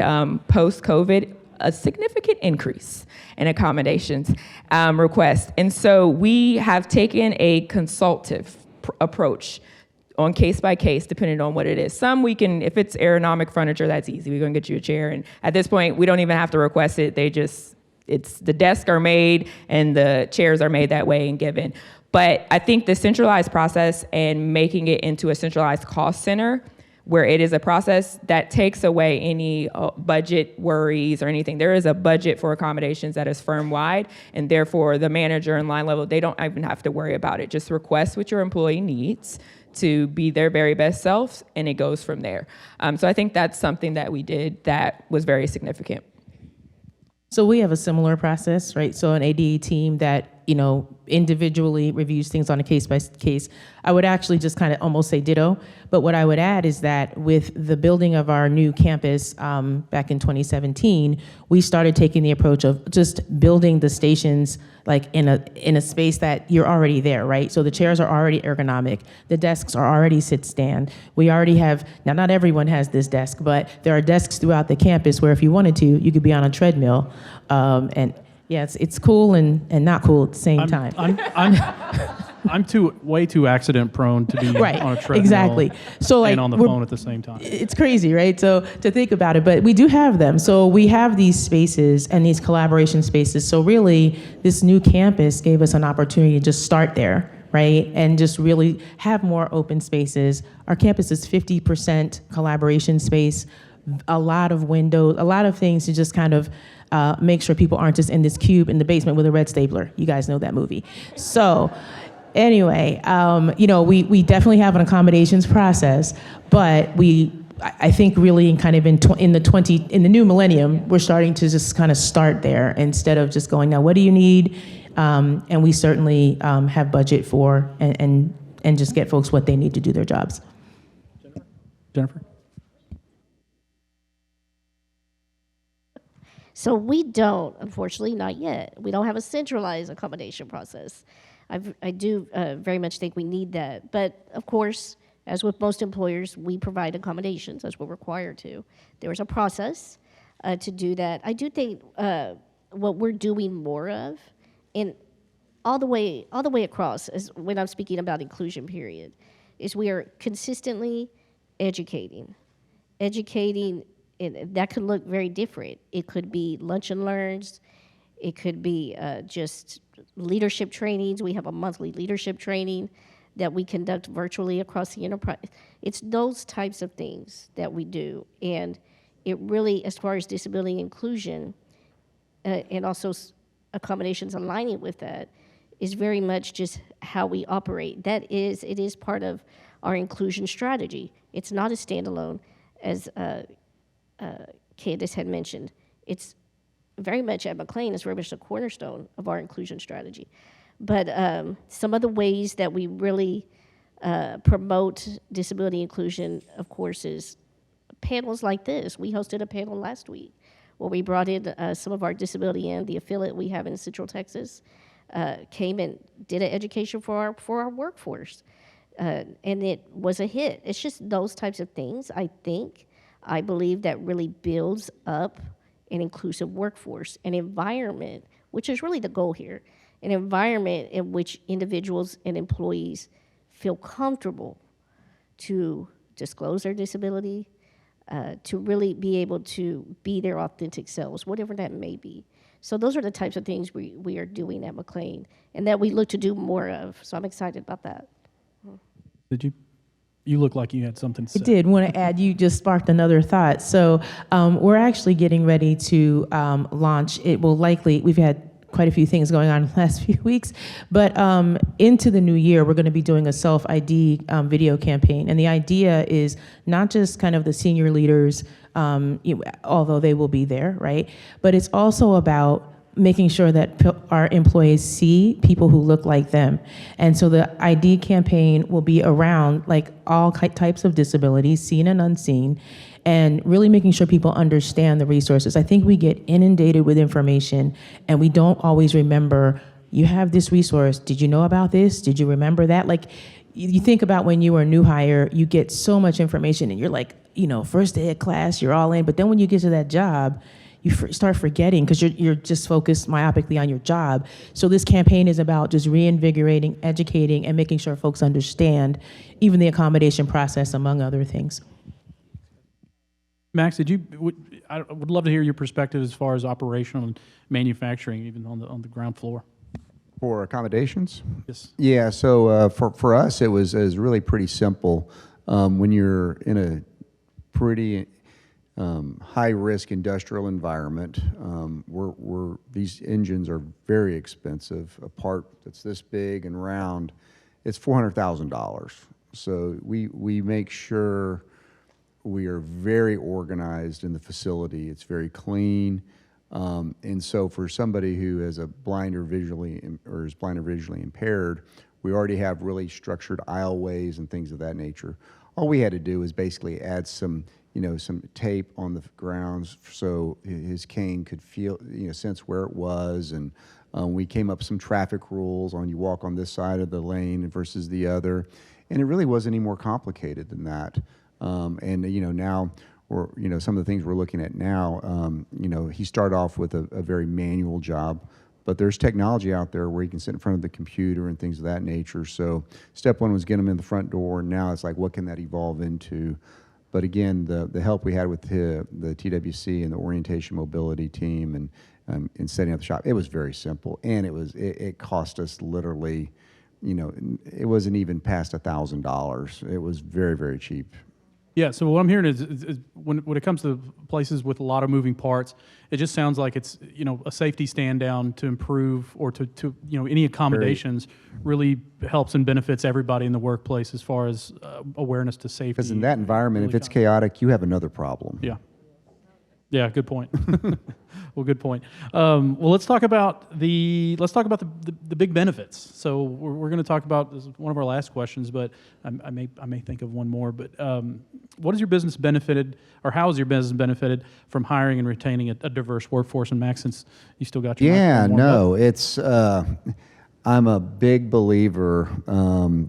post-COVID, a significant increase in accommodations requests. And so we have taken a consultative approach on case by case, depending on what it is. Some we can, if it's ergonomic furniture, that's easy. We're gonna get you a chair. And at this point, we don't even have to request it. It's the desks are made and the chairs are made that way and given. But I think the centralized process and making it into a centralized cost center where it is a process that takes away any budget worries or anything. There is a budget for accommodations that is firm-wide, and therefore the manager and line level, they don't even have to worry about it. Just request what your employee needs to be their very best selves, and it goes from there. So I think that's something that we did that was very significant. So we have a similar process, right? So an ADA team that, individually reviews things on a case by case. I would actually just kind of almost say ditto. But what I would add is that with the building of our new campus back in 2017, we started taking the approach of just building the stations like in a space that you're already there, right? So the chairs are already ergonomic. The desks are already sit-stand. We already have, now not everyone has this desk, but there are desks throughout the campus where if you wanted to, you could be on a treadmill. And yeah, it's cool and not cool at the same time. I'm way too accident prone to be right, on a treadmill exactly. So like and on the phone at the same time. It's crazy, right? So to think about it, but we do have them. So we have these spaces and these collaboration spaces. So really, this new campus gave us an opportunity to just start there, right? And just really have more open spaces. Our campus is 50% collaboration space. a lot of windows, a lot of things to just kind of make sure people aren't just in this cube in the basement with a red stapler. You guys know that movie. So anyway, we definitely have an accommodations process, but I think really in the new millennium, we're starting to just kind of start there instead of just going, now what do you need? And we certainly have budget for and just get folks what they need to do their jobs. Jennifer? So we don't, unfortunately, not yet. We don't have a centralized accommodation process. I do very much think we need that. But of course, as with most employers, we provide accommodations as we're required to. There is a process to do that. I do think what we're doing more of, and all the way across, is when I'm speaking about inclusion, period, is we are consistently educating, and that could look very different. It could be lunch and learns. It could be just leadership trainings. We have a monthly leadership training that we conduct virtually across the enterprise. It's those types of things that we do. And it really, as far as disability inclusion, and also accommodations aligning with that, is very much just how we operate. It is part of our inclusion strategy. It's not a standalone, as Candace had mentioned. It's very much at McLean, is very much the cornerstone of our inclusion strategy. But some of the ways that we really promote disability inclusion, of course, is panels like this. We hosted a panel last week where we brought in some of our disability and the affiliate we have in Central Texas, came and did an education for our workforce. And it was a hit. It's just those types of things, I believe, that really builds up an inclusive workforce, an environment, which is really the goal here, an environment in which individuals and employees feel comfortable to disclose their disability, to really be able to be their authentic selves, whatever that may be. So those are the types of things we are doing at McLean and that we look to do more of. So I'm excited about that. Did you look like you had something to say. I did want to add, you just sparked another thought. So we're actually getting ready to launch, we've had quite a few things going on in the last few weeks, but into the new year, we're going to be doing a self-ID video campaign. And the idea is not just kind of the senior leaders, although they will be there, right? But it's also about making sure that our employees see people who look like them. And so the ID campaign will be around like all types of disabilities, seen and unseen, and really making sure people understand the resources. I think we get inundated with information and we don't always remember, you have this resource, did you know about this? Did you remember that? Like, you think about when you were a new hire, you get so much information and you're like, first day of class, you're all in, but then when you get to that job, you start forgetting because you're just focused myopically on your job. So this campaign is about just reinvigorating, educating, and making sure folks understand even the accommodation process, among other things. Max, I would love to hear your perspective as far as operational and manufacturing, even on the ground floor. For accommodations? Yes. Yeah, so for us, it was really pretty simple. When you're in a pretty high-risk industrial environment, these engines are very expensive. A part that's this big and round, it's $400,000. So we make sure we are very organized in the facility. It's very clean. And so for somebody who is blind or visually impaired, we already have really structured aisleways and things of that nature. All we had to do was basically add some tape on the grounds so his cane could sense where it was. And we came up with some traffic rules on you walk on this side of the lane versus the other. And it really wasn't any more complicated than that. Now, some of the things we're looking at now, he started off with a very manual job, but there's technology out there where he can sit in front of the computer and things of that nature. So step one was get him in the front door, and now it's like, what can that evolve into? But again, the help we had with the TWC and the orientation mobility team and in setting up the shop, it was very simple, and it cost us literally, it wasn't even past $1,000. It was very, very cheap. Yeah, so what I'm hearing is when it comes to places with a lot of moving parts, it just sounds like it's, a safety stand down to improve or to any accommodations really helps and benefits everybody in the workplace as far as awareness to safety. Because in that environment, really if it's kind chaotic, you have another problem. Yeah. Yeah, good point. Well, good point. Well, let's talk about the big benefits. So we're going to talk about, this is one of our last questions, but I may think of one more. But what has your business benefited, or how has your business benefited from hiring and retaining a diverse workforce? And Max, since you still got your microphone warmed up. It's I'm a big believer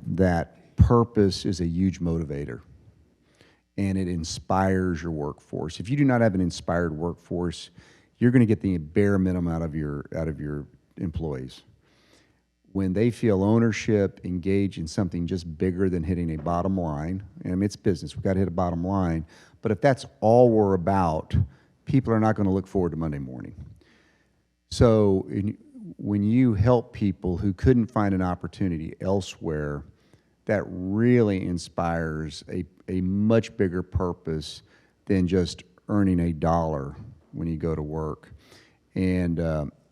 that purpose is a huge motivator, and it inspires your workforce. If you do not have an inspired workforce, you're going to get the bare minimum out of your employees. When they feel ownership, engaged in something just bigger than hitting a bottom line, and I mean, it's business, we've got to hit a bottom line, but if that's all we're about, people are not going to look forward to Monday morning. So when you help people who couldn't find an opportunity elsewhere, that really inspires a much bigger purpose than just earning a dollar when you go to work, and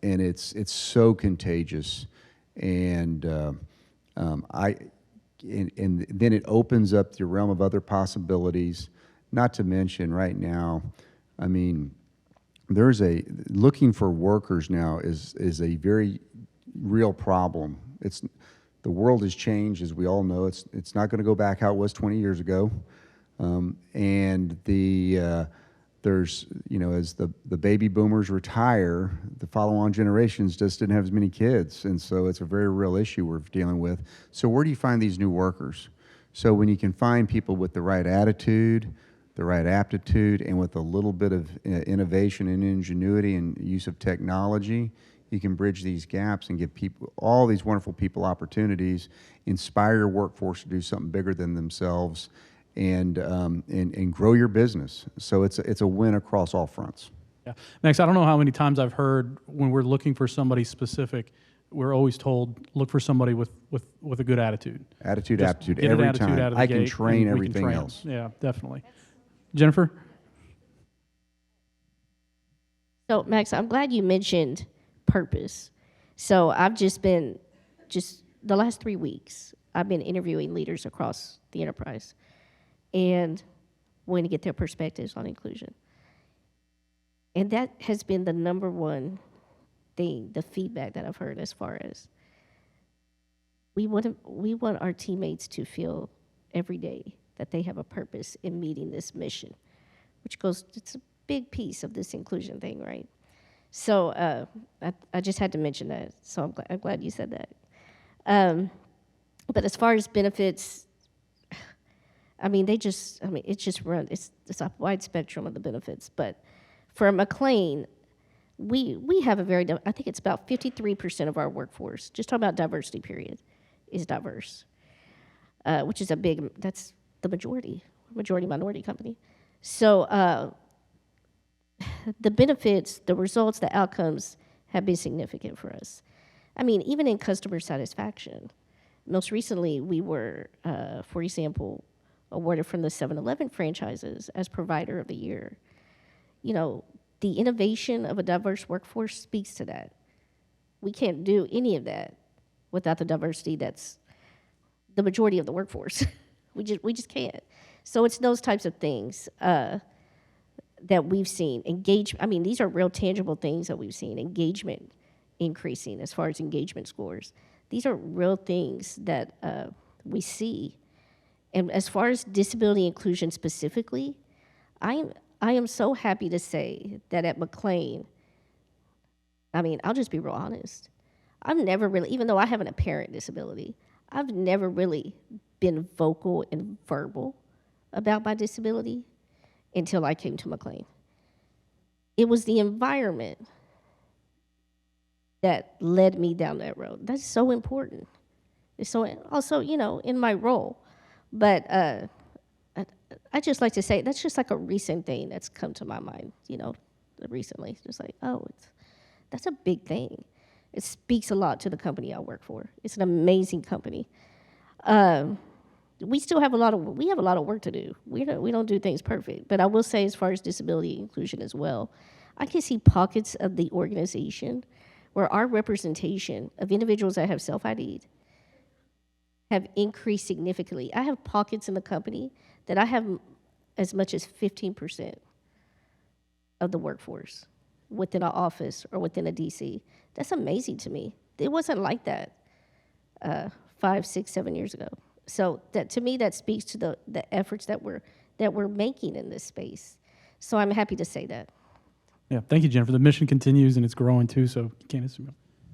it's so contagious, and then it opens up the realm of other possibilities. Not to mention, right now, I mean, looking for workers now is a very real problem. The world has changed, as we all know. It's not going to go back how it was 20 years ago, and there's as the baby boomers retire, the follow-on generations just didn't have as many kids, and so it's a very real issue we're dealing with. So where do you find these new workers? So when you can find people with the right attitude, the right aptitude, and with a little bit of innovation and ingenuity and use of technology, you can bridge these gaps and give people, all these wonderful people, opportunities, inspire your workforce to do something bigger than themselves, and grow your business. So it's a win across all fronts. Yeah, Max, I don't know how many times I've heard when we're looking for somebody specific, we're always told, look for somebody with a good attitude. Attitude, Just aptitude, get an every attitude time. out of the I can gate, train and we everything train 'em. else. Yeah, definitely. Jennifer? So, Max, I'm glad you mentioned purpose. So I've just the last 3 weeks, I've been interviewing leaders across the enterprise and wanting to get their perspectives on inclusion. And that has been the number one thing, the feedback that I've heard, as far as we want our teammates to feel every day that they have a purpose in meeting this mission, which it's a big piece of this inclusion thing, right? So I just had to mention that. So I'm glad you said that. But as far as benefits, I mean, it's a wide spectrum of the benefits. But for McLean, we have I think it's about 53% of our workforce, just talking about diversity period, is diverse, which is that's the majority minority company. So the benefits, the results, the outcomes have been significant for us. I mean, even in customer satisfaction. Most recently, we were, for example, awarded from the 7-Eleven franchises as provider of the year. The innovation of a diverse workforce speaks to that. We can't do any of that without the diversity that's the majority of the workforce. we just can't. So it's those types of things that we've seen. These are real tangible things that we've seen. Engagement increasing as far as engagement scores. These are real things that we see. And as far as disability inclusion specifically, I am so happy to say that at McLean, I'll just be real honest. I've never really, even though I have an apparent disability, I've never really been vocal and verbal about my disability until I came to McLean. It was the environment that led me down that road. That's so important. It's so also, in my role. But I just like to say that's just like a recent thing that's come to my mind, recently. It's just like, that's a big thing. It speaks a lot to the company I work for. It's an amazing company. we still have a lot of work to do. We don't do things perfect. But I will say, as far as disability inclusion as well, I can see pockets of the organization where our representation of individuals that have self-ID'd have increased significantly. I have pockets in the company that I have as much as 15% of the workforce within an office or within a DC. That's amazing to me. It wasn't like that 5, 6, 7 years ago. So that, to me, that speaks to the efforts that we're making in this space. So I'm happy to say that. Yeah, thank you, Jennifer. The mission continues and it's growing too, so Candace.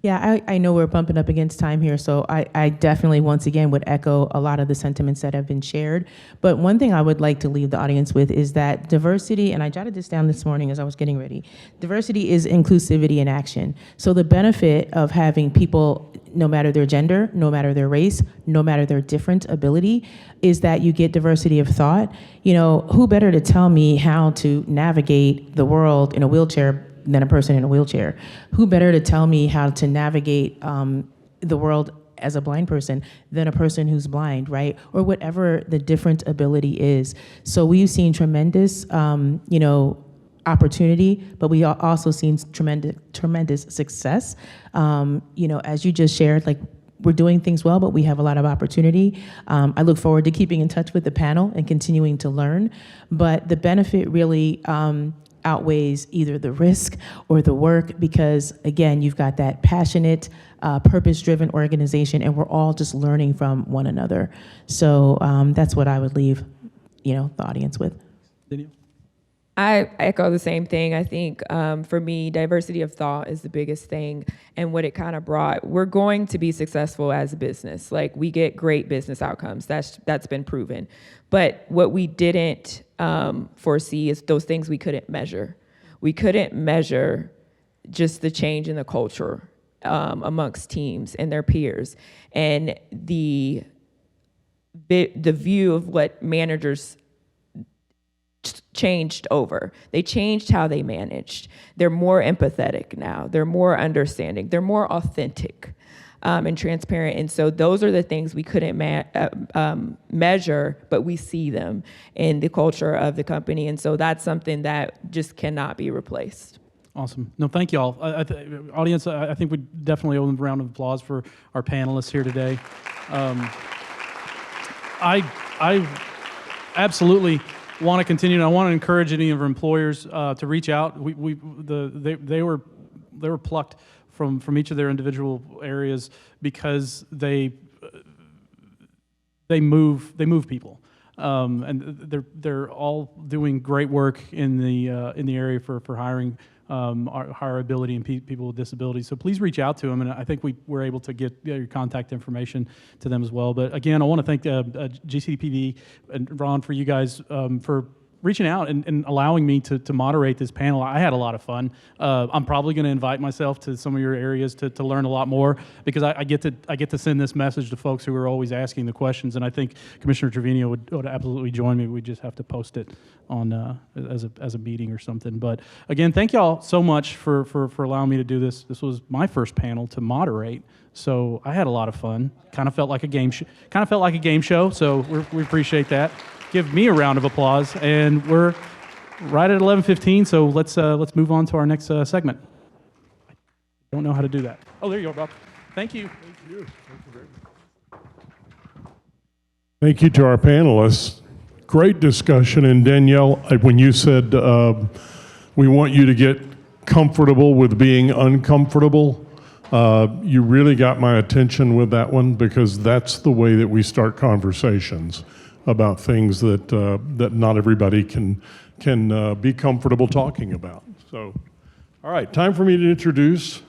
Yeah, I know we're bumping up against time here, so I definitely, once again, would echo a lot of the sentiments that have been shared. But one thing I would like to leave the audience with is that diversity, and I jotted this down this morning as I was getting ready, diversity is inclusivity in action. So the benefit of having people, no matter their gender, no matter their race, no matter their different ability, is that you get diversity of thought. You know, who better to tell me how to navigate the world in a wheelchair than a person in a wheelchair? Who better to tell me how to navigate the world as a blind person than a person who's blind, right? Or whatever the different ability is. So we've seen tremendous, opportunity, but we also seen tremendous success. As you just shared, like, we're doing things well, but we have a lot of opportunity. I look forward to keeping in touch with the panel and continuing to learn. But the benefit really outweighs either the risk or the work, because again, you've got that passionate, purpose-driven organization, and we're all just learning from one another. So that's what I would leave, the audience with. Danielle? I echo the same thing. I think for me, diversity of thought is the biggest thing, and what it kind of brought. We're going to be successful as a business. Like, we get great business outcomes. That's been proven. But what we didn't foresee is those things we couldn't measure. We couldn't measure just the change in the culture amongst teams and their peers, and the view of what managers changed over. They changed how they managed. They're more empathetic now. They're more understanding. They're more authentic and transparent. And so those are the things we couldn't measure, but we see them in the culture of the company. And so that's something that just cannot be replaced. Awesome. No, thank you all. Audience, I think we definitely owe them a round of applause for our panelists here today. I absolutely want to continue, and I want to encourage any of our employers to reach out. They were plucked from each of their individual areas because they move people, and they're all doing great work in the area for hiring HireAbility and people with disabilities. So please reach out to them, and I think we were able to get your contact information to them as well. But again, I want to thank GCPD and Ron for you guys for reaching out and allowing me to moderate this panel. I had a lot of fun. I'm probably going to invite myself to some of your areas to learn a lot more, because I get to send this message to folks who are always asking the questions, and I think Commissioner Trevino would absolutely join me. We just have to post it on as a meeting or something. But again, thank y'all so much for allowing me to do this. This was my first panel to moderate, so I had a lot of fun. Kind of felt like a game show. So we appreciate that. Give me a round of applause, and we're right at 11:15. So let's move on to our next segment. I don't know how to do that. Oh, there you are, Bob. Thank you. Thank you. Thank you very much. Thank you to our panelists. Great discussion. And Danielle, when you said we want you to get comfortable with being uncomfortable, you really got my attention with that one, because that's the way that we start conversations about things that not everybody can be comfortable talking about. So, all right, time for me to introduce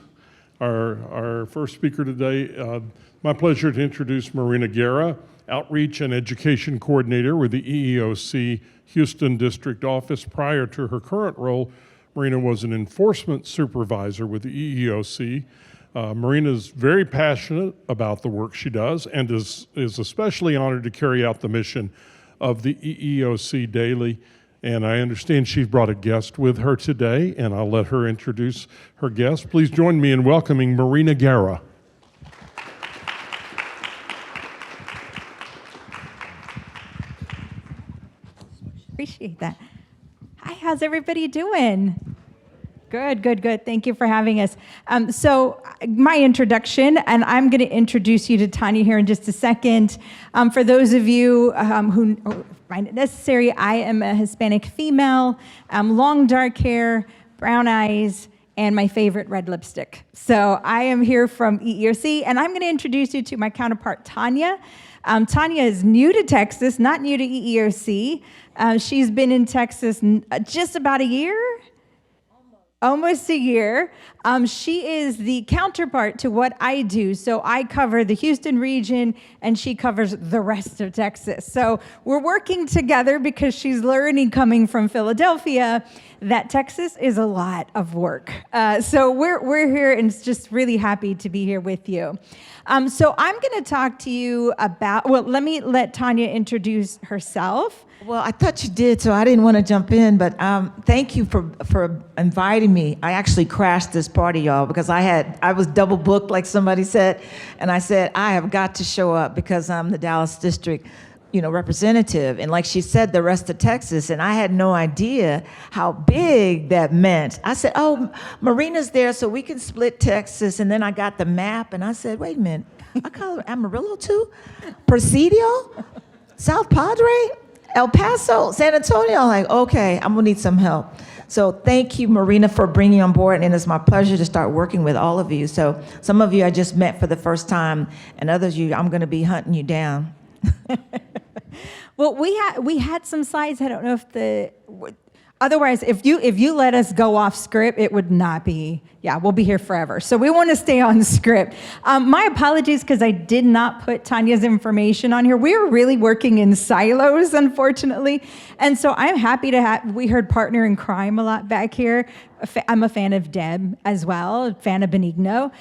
our first speaker today. My pleasure to introduce Marina Guerra, Outreach and Education Coordinator with the EEOC Houston District Office. Prior to her current role, Marina was an enforcement supervisor with the EEOC. Marina is very passionate about the work she does, and is especially honored to carry out the mission of the EEOC daily. And I understand she's brought a guest with her today, and I'll let her introduce her guest. Please join me in welcoming Marina Guerra. appreciate that. Hi, how's everybody doing? Good, good, good. Thank you for having us. So my introduction, and I'm going to introduce you to Tanya here in just a second. For those of you who find it necessary, I am a Hispanic female, long dark hair, brown eyes, and my favorite red lipstick. So I am here from EEOC, and I'm going to introduce you to my counterpart, Tanya. Tanya is new to Texas, not new to EEOC. She's been in Texas just about a year. Almost a year. She is the counterpart to what I do. So I cover the Houston region and she covers the rest of Texas. So we're working together because she's learning, coming from Philadelphia, that Texas is a lot of work. So we're here and just really happy to be here with you. So I'm going to talk to you about, well, let Tanya introduce herself. Well, I thought you did, so I didn't want to jump in, but thank you for inviting me. I actually crashed this party, y'all, because I was double booked, like somebody said, and I said, I have got to show up because I'm the Dallas District, representative, and like she said, the rest of Texas, and I had no idea how big that meant. I said, oh, Marina's there, so we can split Texas, and then I got the map, and I said, wait a minute, I call it Amarillo too? Presidio? South Padre? El Paso, San Antonio, like, okay, I'm gonna need some help. So thank you, Marina, for bringing on board, and it's my pleasure to start working with all of you. So some of you I just met for the first time, and others of you, I'm gonna be hunting you down. Well, we had some slides. I don't know if otherwise, if you let us go off script, it would not be. Yeah, we'll be here forever. So we want to stay on script. My apologies because I did not put Tanya's information on here. We were really working in silos, unfortunately. And so I'm happy to have, we heard partner in crime a lot back here. I'm a fan of Deb as well, a fan of Benigno.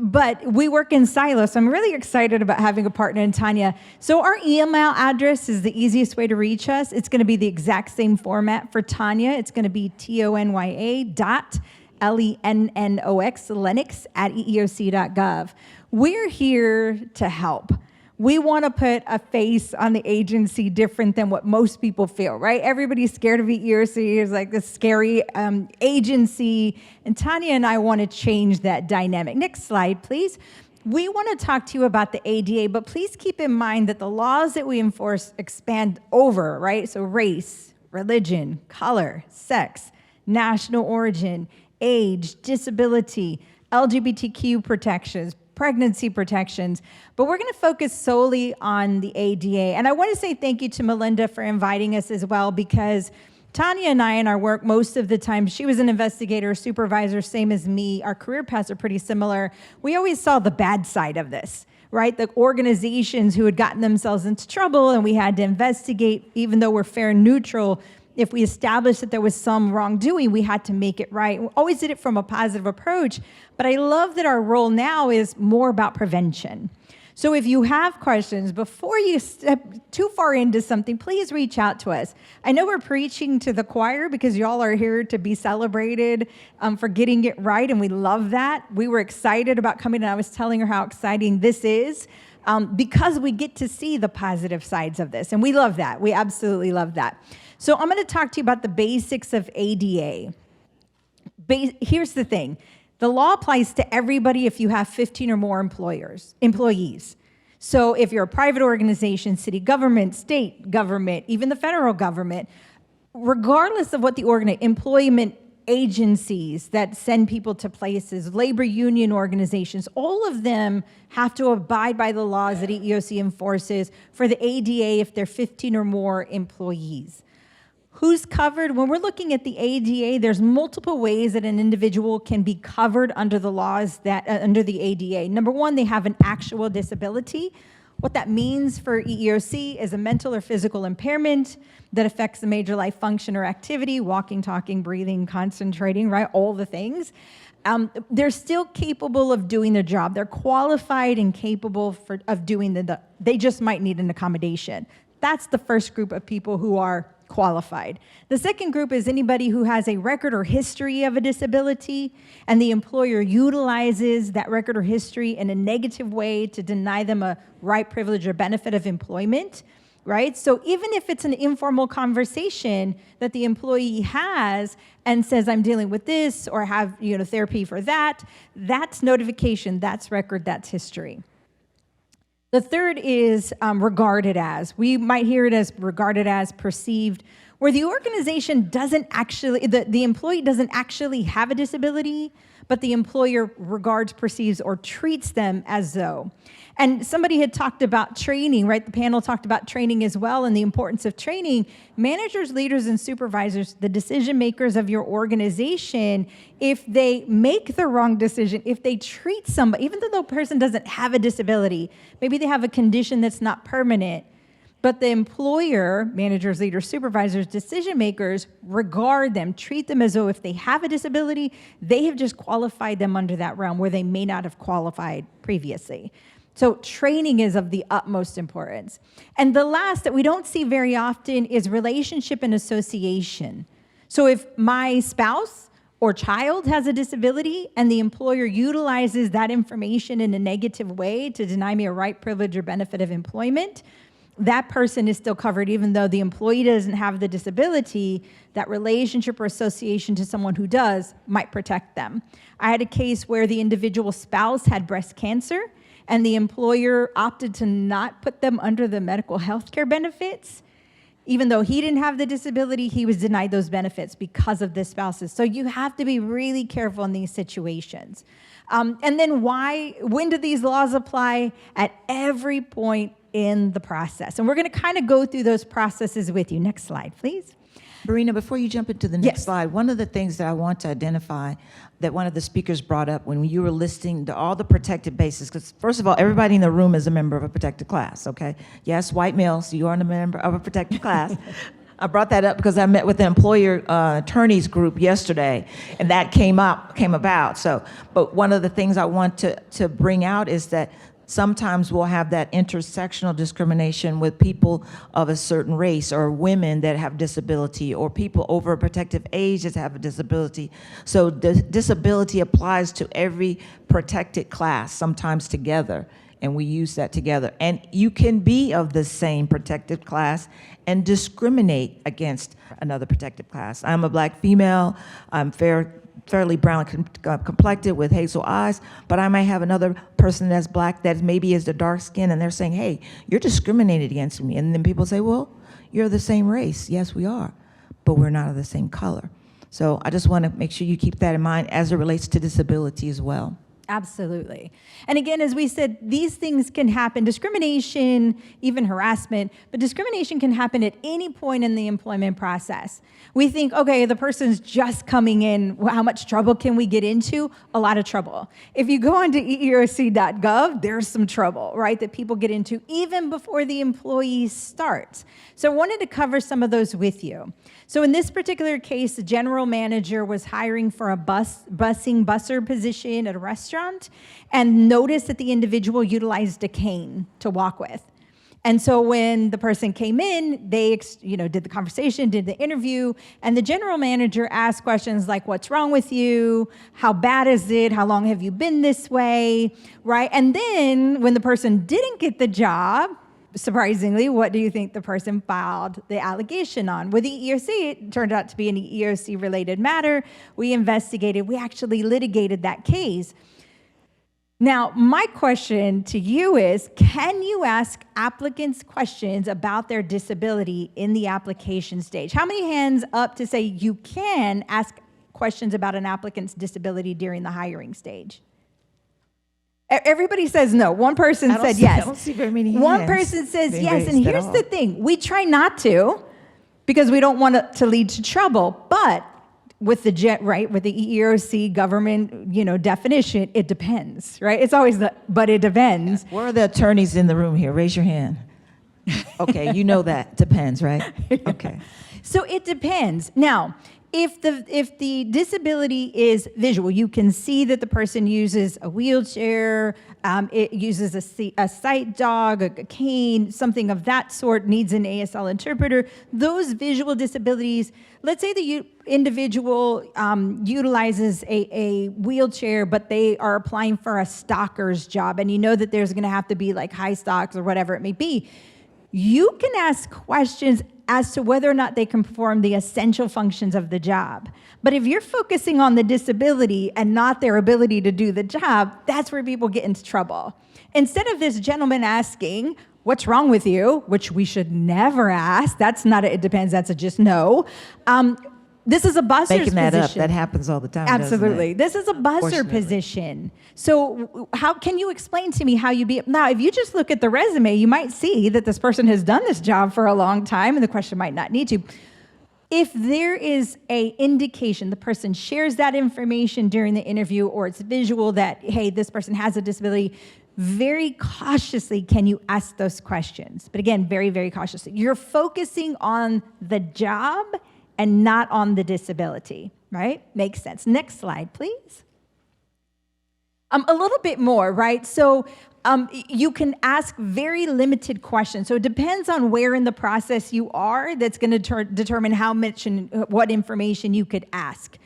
But we work in silos, so I'm really excited about having a partner in Tanya. So our email address is the easiest way to reach us. It's going to be the exact same format for Tanya. It's going to be tanya.lennox@eeoc.gov. We're here to help. We want to put a face on the agency different than what most people feel, right? Everybody's scared of EEOC. It's like this scary agency. And Tanya and I want to change that dynamic. Next slide, please. We want to talk to you about the ADA, but please keep in mind that the laws that we enforce expand over, right? So race, religion, color, sex, national origin, age, disability, LGBTQ protections, pregnancy protections, but we're going to focus solely on the ADA. And I want to say thank you to Melinda for inviting us as well, because Tanya and I in our work, most of the time, she was an investigator, supervisor, same as me. Our career paths are pretty similar. We always saw the bad side of this, right? The organizations who had gotten themselves into trouble and we had to investigate, even though we're fair and neutral. If we established that there was some wrongdoing, we had to make it right. We always did it from a positive approach, but I love that our role now is more about prevention. So if you have questions, before you step too far into something, please reach out to us. I know we're preaching to the choir because y'all are here to be celebrated for getting it right, and we love that. We were excited about coming, and I was telling her how exciting this is. Because we get to see the positive sides of this, and we love that. We absolutely love that. So I'm going to talk to you about the basics of ADA. Here's the thing. The law applies to everybody if you have 15 or more employees. So if you're a private organization, city government, state government, even the federal government, regardless of what the employment agencies that send people to places, labor union organizations, all of them have to abide by the laws that EEOC enforces for the ADA if they're 15 or more employees. Who's covered? When we're looking at the ADA, there's multiple ways that an individual can be covered under the laws that under the ADA. Number one, they have an actual disability. What that means for EEOC is a mental or physical impairment that affects a major life function or activity, walking, talking, breathing, concentrating, right? All the things. They're still capable of doing their job. They're qualified and capable of doing they just might need an accommodation. That's the first group of people who are qualified. The second group is anybody who has a record or history of a disability, and the employer utilizes that record or history in a negative way to deny them a right, privilege, or benefit of employment. right? So even if it's an informal conversation that the employee has and says, I'm dealing with this or have therapy for that, that's notification, that's record, that's history. The third is regarded as. We might hear it as regarded as, perceived, where the organization doesn't actually, the employee doesn't actually have a disability, but the employer regards, perceives, or treats them as though. And somebody had talked about training, right? The panel talked about training as well and the importance of training. Managers, leaders, and supervisors, the decision makers of your organization, if they make the wrong decision, if they treat somebody, even though the person doesn't have a disability, maybe they have a condition that's not permanent, but the employer, managers, leaders, supervisors, decision makers regard them, treat them as though if they have a disability, they have just qualified them under that realm where they may not have qualified previously. So training is of the utmost importance. And the last that we don't see very often is relationship and association. So if my spouse or child has a disability and the employer utilizes that information in a negative way to deny me a right, privilege, or benefit of employment, that person is still covered even though the employee doesn't have the disability. That relationship or association to someone who does might protect them. I had a case where the individual spouse had breast cancer and the employer opted to not put them under the medical health care benefits. Even though he didn't have the disability, he was denied those benefits because of the spouses. So you have to be really careful in these situations. And then when do these laws apply? At every point in the process. And we're going to kind of go through those processes with you. Next slide, please. Marina, before you jump into the next slide, one of the things that I want to identify that one of the speakers brought up when you were listing all the protected bases, because first of all, everybody in the room is a member of a protected class, okay? Yes, white males, you are a member of a protected class. I brought that up because I met with the employer attorneys group yesterday, and that came about. So, but one of the things I want to bring out is that sometimes we'll have that intersectional discrimination with people of a certain race or women that have disability or people over a protective age that have a disability. So the disability applies to every protected class, sometimes together, and we use that together. And you can be of the same protected class and discriminate against another protected class. I'm a Black female, I'm fairly brown complected with hazel eyes, but I might have another person that's Black that maybe is the dark skin, and they're saying, hey, you're discriminated against me. And then people say, well, you're the same race. Yes, we are, but we're not of the same color. So I just want to make sure you keep that in mind as it relates to disability as well. Absolutely. And again, as we said, these things can happen, discrimination, even harassment, but discrimination can happen at any point in the employment process. We think, okay, the person's just coming in, how much trouble can we get into? A lot of trouble. If you go onto eeoc.gov, there's some trouble, right, that people get into even before the employee starts. So I wanted to cover some of those with you. So in this particular case, the general manager was hiring for a busser position at a restaurant and noticed that the individual utilized a cane to walk with. And so when the person came in, they did the conversation, did the interview, and the general manager asked questions like, what's wrong with you? How bad is it? How long have you been this way? Right? And then when the person didn't get the job, surprisingly, what do you think the person filed the allegation on? With the EEOC, it turned out to be an EEOC-related matter. We investigated. We actually litigated that case. Now, my question to you is, can you ask applicants questions about their disability in the application stage? How many hands up to say you can ask questions about an applicant's disability during the hiring stage? Everybody says no. One person said yes. I don't see very many hands. One person says yes. And here's the thing. We try not to because we don't want it to lead to trouble. But with the EEOC government, definition, it depends, right? It's always but it depends. Where are the attorneys in the room here? Raise your hand. Okay, you know that depends, right? Okay. So it depends. Now, if the disability is visual, you can see that the person uses a wheelchair, it uses a sight dog, a cane, something of that sort, needs an ASL interpreter. Those visual disabilities, let's say the individual utilizes a wheelchair, but they are applying for a stocker's job, and you know that there's going to have to be like high stocks or whatever it may be. You can ask questions as to whether or not they can perform the essential functions of the job. But if you're focusing on the disability and not their ability to do the job, that's where people get into trouble. Instead of this gentleman asking, what's wrong with you, which we should never ask, that's not a, it depends, that's a just no. This is a buzzer's Making that position. up, that happens all the time. Absolutely. Doesn't it? This is a buzzer Fortunately. position. So how can you explain to me how you be, now if you just look at the resume, you might see that this person has done this job for a long time and the question might not need to. If there is a indication, the person shares that information during the interview or it's visual that, hey, this person has a disability, very cautiously can you ask those questions. But again, very, very cautiously. You're focusing on the job and not on the disability, right? Makes sense. Next slide, please. A little bit more, right? So you can ask very limited questions. So it depends on where in the process you are that's going to determine how much and what information you could ask.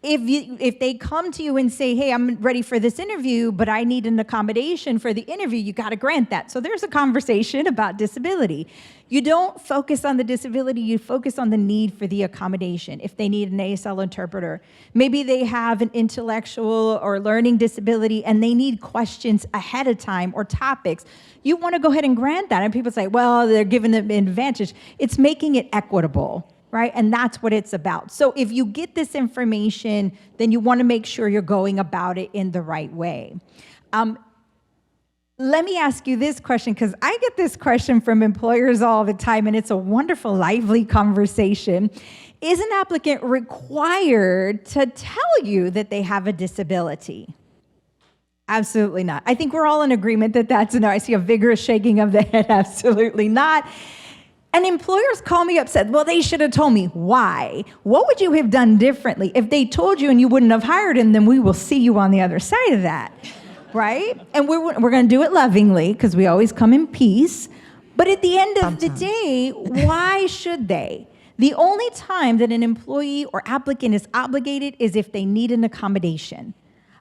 If they come to you and say, hey, I'm ready for this interview, but I need an accommodation for the interview, you got to grant that. So there's a conversation about disability. You don't focus on the disability, you focus on the need for the accommodation. If they need an ASL interpreter, maybe they have an intellectual or learning disability and they need questions ahead of time or topics. You want to go ahead and grant that. And people say, well, they're giving them an advantage. It's making it equitable. Right? And that's what it's about. So if you get this information, then you want to make sure you're going about it in the right way. Let me ask you this question, because I get this question from employers all the time, and it's a wonderful, lively conversation. Is an applicant required to tell you that they have a disability? Absolutely not. I think we're all in agreement that that's a no. I see a vigorous shaking of the head. Absolutely not. And employers call me up, said, well, they should have told me. Why? What would you have done differently? If they told you and you wouldn't have hired him, then we will see you on the other side of that, right? And we're going to do it lovingly because we always come in peace. But at the end of the day, why should they? The only time that an employee or applicant is obligated is if they need an accommodation.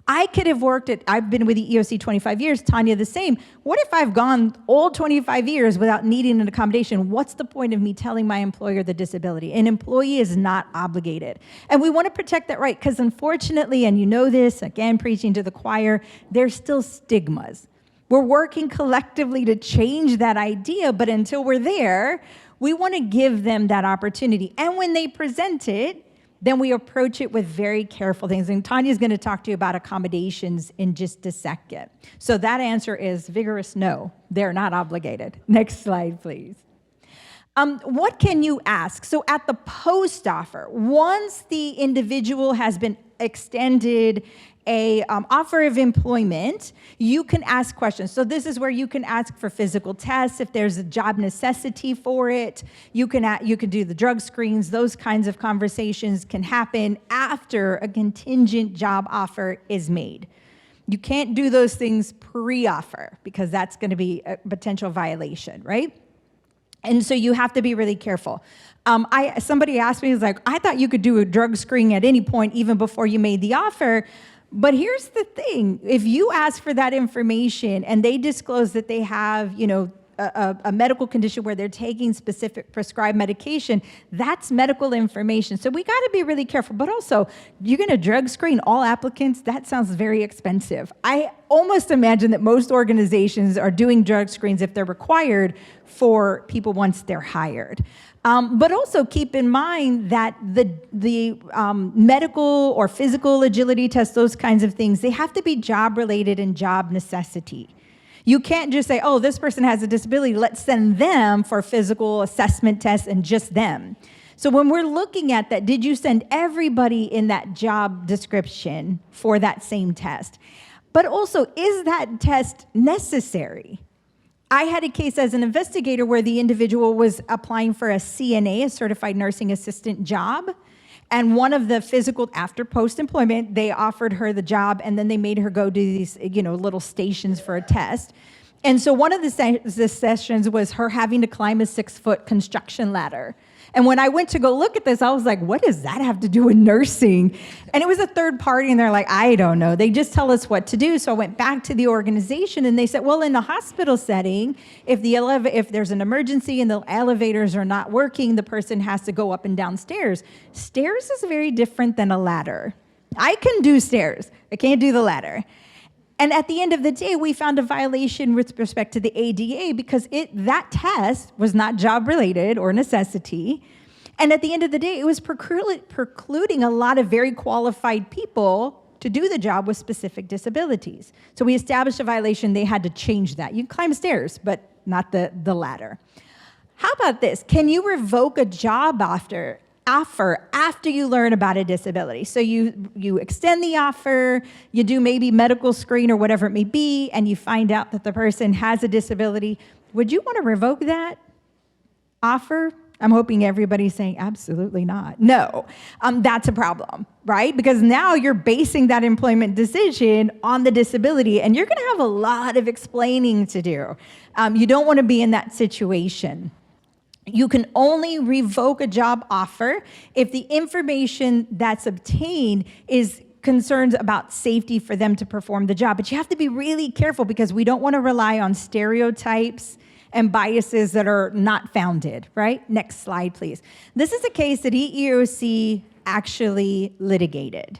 I could have I've been with the EOC 25 years, Tanya the same. What if I've gone all 25 years without needing an accommodation? What's the point of me telling my employer the disability? An employee is not obligated. And we want to protect that right, because unfortunately, and you know this, again, preaching to the choir, there's still stigmas. We're working collectively to change that idea, but until we're there, we want to give them that opportunity. And when they present it, then we approach it with very careful things. And Tanya's going to talk to you about accommodations in just a second. So that answer is vigorous no. They're not obligated. Next slide, please. What can you ask? So at the post offer, once the individual has been extended a offer of employment, you can ask questions. So this is where you can ask for physical tests if there's a job necessity for it. You can do the drug screens. Those kinds of conversations can happen after a contingent job offer is made. You can't do those things pre-offer because that's going to be a potential violation, right? And so you have to be really careful. Somebody asked me, I thought you could do a drug screen at any point, even before you made the offer. But here's the thing. If you ask for that information and they disclose that they have, a medical condition where they're taking specific prescribed medication, that's medical information. So we got to be really careful. But also, you're going to drug screen all applicants? That sounds very expensive. I almost imagine that most organizations are doing drug screens if they're required for people once they're hired. But also keep in mind that the medical or physical agility tests, those kinds of things, they have to be job-related and job necessity. You can't just say, oh, this person has a disability, let's send them for physical assessment tests and just them. So when we're looking at that, did you send everybody in that job description for that same test? But also, is that test necessary? I had a case as an investigator where the individual was applying for a CNA, a certified nursing assistant job. And one of the physical, after post-employment, they offered her the job and then they made her go do these, little stations for a test. And so one of the sessions was her having to climb a 6-foot construction ladder. And when I went to go look at this, I was like, what does that have to do with nursing? And it was a third party, and they're like, I don't know. They just tell us what to do. So I went back to the organization, and they said, well, in a hospital setting, if there's an emergency and the elevators are not working, the person has to go up and down stairs. Stairs is very different than a ladder. I can do stairs. I can't do the ladder. And at the end of the day, we found a violation with respect to the ADA because that test was not job-related or necessity. And at the end of the day, it was precluding a lot of very qualified people to do the job with specific disabilities. So we established a violation. They had to change that. You can climb stairs, but not the ladder. How about this? Can you revoke a job offer after you learn about a disability? So you extend the offer, you do maybe medical screen or whatever it may be, and you find out that the person has a disability. Would you want to revoke that offer? I'm hoping everybody's saying absolutely not. No, that's a problem, right? Because now you're basing that employment decision on the disability, and you're going to have a lot of explaining to do. You don't want to be in that situation. You can only revoke a job offer if the information that's obtained is concerns about safety for them to perform the job. But you have to be really careful because we don't want to rely on stereotypes and biases that are not founded, right? Next slide, please. This is a case that EEOC actually litigated.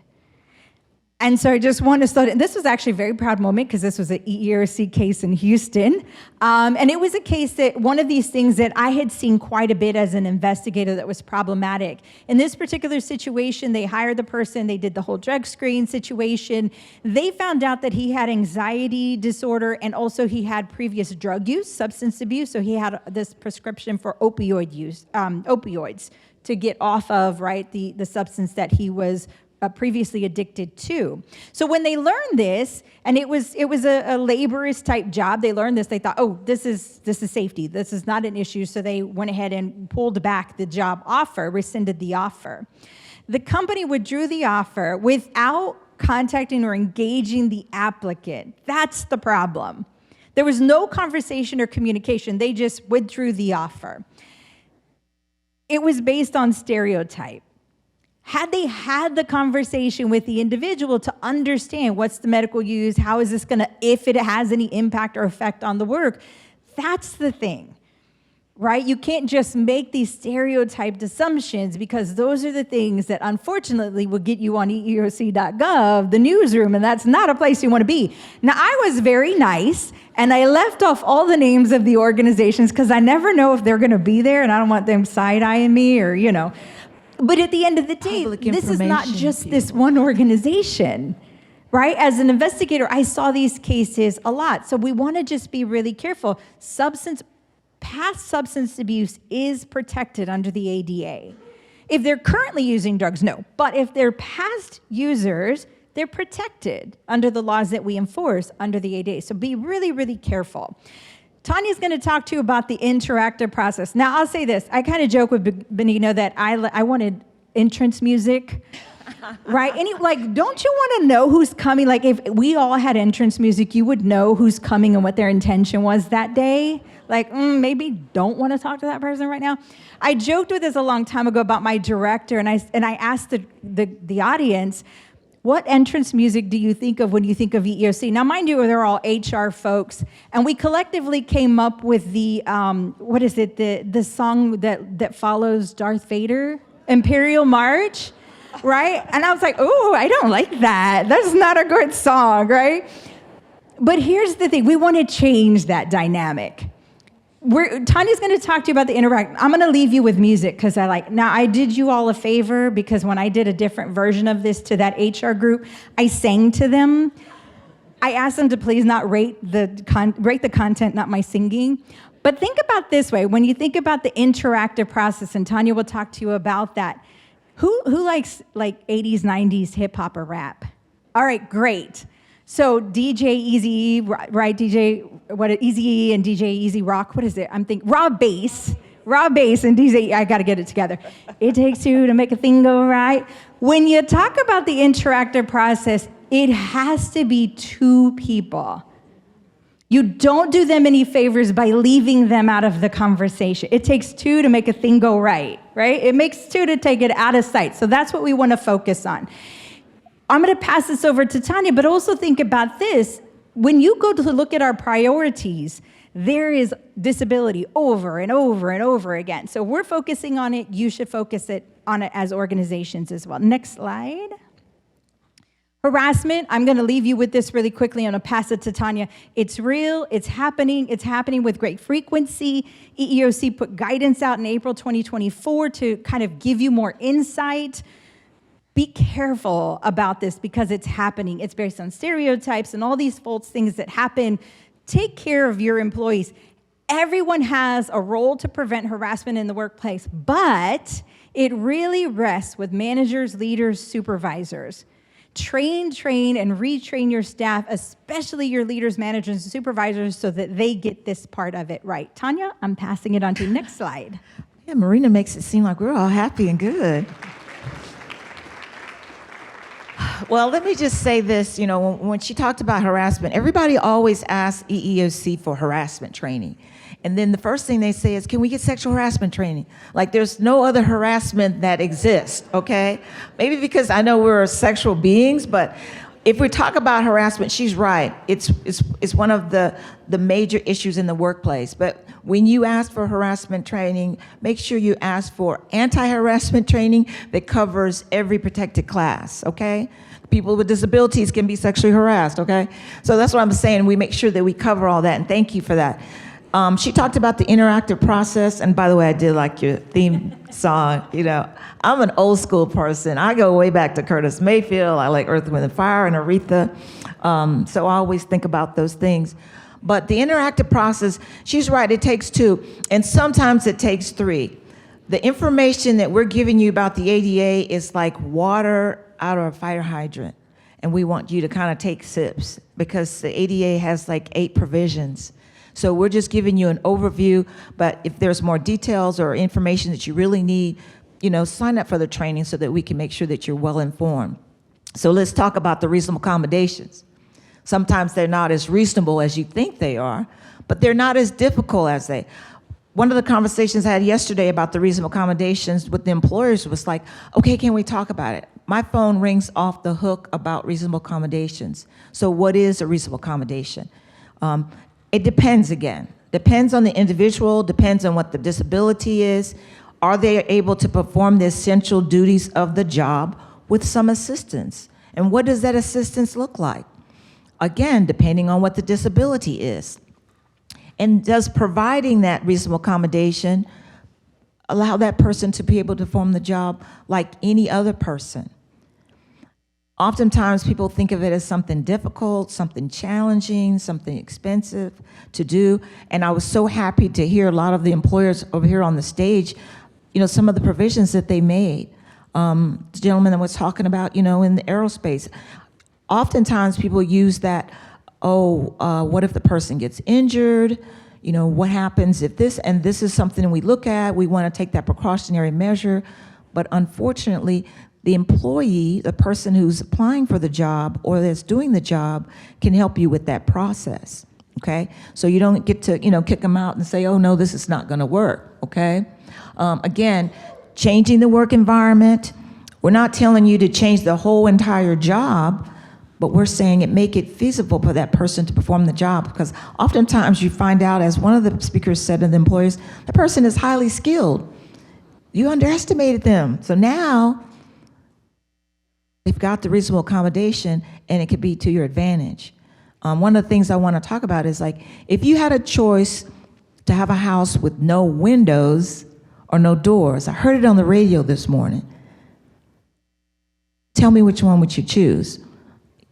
And so I just want to start, and this was actually a very proud moment because this was an EEOC case in Houston. And it was a case that one of these things that I had seen quite a bit as an investigator that was problematic. In this particular situation, they hired the person, they did the whole drug screen situation. They found out that he had anxiety disorder and also he had previous drug use, substance abuse. So he had this prescription for opioids to get off of, right, the substance that he was previously addicted to. So when they learned this, and it was a laborious type job, they learned this, they thought, oh, this is safety. This is not an issue. So they went ahead and pulled back the job offer, rescinded the offer. The company withdrew the offer without contacting or engaging the applicant. That's the problem. There was no conversation or communication. They just withdrew the offer. It was based on stereotype. Had they had the conversation with the individual to understand what's the medical use, how is this gonna, if it has any impact or effect on the work, that's the thing, right? You can't just make these stereotyped assumptions because those are the things that unfortunately will get you on EEOC.gov, the newsroom, and that's not a place you wanna be. Now, I was very nice, and I left off all the names of the organizations because I never know if they're gonna be there, and I don't want them side-eyeing me or, you know. But at the end of the day, this is not just this one organization, right? As an investigator, I saw these cases a lot. So we want to just be really careful. Past substance abuse is protected under the ADA. If they're currently using drugs, no. But if they're past users, they're protected under the laws that we enforce under the ADA. So be really, really careful. Tanya's going to talk to you about the interactive process. Now, I'll say this. I kind of joke with Benino that I wanted entrance music, right? Don't you want to know who's coming? Like, if we all had entrance music, you would know who's coming and what their intention was that day. Like, maybe don't want to talk to that person right now. I joked with this a long time ago about my director, and I asked the audience, what entrance music do you think of when you think of EEOC? Now, mind you, they're all HR folks, and we collectively came up with the, the song that follows Darth Vader, Imperial March, right? And I was like, oh, I don't like that. That's not a good song, right? But here's the thing, we want to change that dynamic. Tanya's going to talk to you about the interact. I'm going to leave you with music because now I did you all a favor because when I did a different version of this to that HR group, I sang to them. I asked them to please not rate the content, not my singing. But think about this way, when you think about the interactive process, and Tanya will talk to you about that, who likes 80s, 90s hip hop or rap? All right, great. So DJ Easy, right? Easy and DJ Easy Rock. What is it? I'm thinking Raw Bass and DJ. I got to get it together. It takes two to make a thing go right. When you talk about the interactive process, it has to be two people. You don't do them any favors by leaving them out of the conversation. It takes two to make a thing go right? It makes two to take it out of sight. So that's what we want to focus on. I'm going to pass this over to Tanya, but also think about this. When you go to look at our priorities, there is disability over and over and over again. So we're focusing on it. You should focus on it as organizations as well. Next slide. Harassment, I'm going to leave you with this really quickly. I'm going to pass it to Tanya. It's real. It's happening with great frequency. EEOC put guidance out in April 2024 to kind of give you more insight. Be careful about this because it's happening. It's based on stereotypes and all these false things that happen. Take care of your employees. Everyone has a role to prevent harassment in the workplace, but it really rests with managers, leaders, supervisors. Train, and retrain your staff, especially your leaders, managers, and supervisors, so that they get this part of it right. Tanya, I'm passing it on to you. Next slide. Yeah, Marina makes it seem like we're all happy and good. Well, let me just say this, when she talked about harassment, everybody always asks EEOC for harassment training. And then the first thing they say is, can we get sexual harassment training? Like there's no other harassment that exists, okay? Maybe because I know we're sexual beings, but if we talk about harassment, she's right. It's one of the major issues in the workplace. But when you ask for harassment training, make sure you ask for anti-harassment training that covers every protected class, okay? People with disabilities can be sexually harassed, okay? So that's what I'm saying. We make sure that we cover all that, and thank you for that. She talked about the interactive process, and by the way, I did like your theme song. I'm an old school person. I go way back to Curtis Mayfield. I like Earth, Wind, and Fire and Aretha. So I always think about those things. But the interactive process, she's right, it takes two, and sometimes it takes three. The information that we're giving you about the ADA is like water out of a fire hydrant, and we want you to kind of take sips because the ADA has like 8 provisions. So we're just giving you an overview, but if there's more details or information that you really need, sign up for the training so that we can make sure that you're well informed. So let's talk about the reasonable accommodations. Sometimes they're not as reasonable as you think they are, but they're not as difficult as they. One of the conversations I had yesterday about the reasonable accommodations with the employers was like, okay, can we talk about it? My phone rings off the hook about reasonable accommodations. So what is a reasonable accommodation? It depends again. Depends on the individual, depends on what the disability is. Are they able to perform the essential duties of the job with some assistance? And what does that assistance look like? Again, depending on what the disability is. And does providing that reasonable accommodation allow that person to be able to perform the job like any other person? Oftentimes people think of it as something difficult, something challenging, something expensive to do. And I was so happy to hear a lot of the employers over here on the stage, some of the provisions that they made. The gentleman that was talking about, in the aerospace. Oftentimes people use that, what if the person gets injured? What happens if this, and this is something we look at, we want to take that precautionary measure. But unfortunately, the employee, the person who's applying for the job or that's doing the job, can help you with that process, okay? So you don't get to, kick them out and say, oh no, this is not gonna work, okay? Again, changing the work environment. We're not telling you to change the whole entire job, but we're saying make it feasible for that person to perform the job, because oftentimes you find out, as one of the speakers said to the employers, the person is highly skilled. You underestimated them. So now, they've got the reasonable accommodation, and it could be to your advantage. One of the things I want to talk about is like, if you had a choice to have a house with no windows or no doors, I heard it on the radio this morning. Tell me which one would you choose?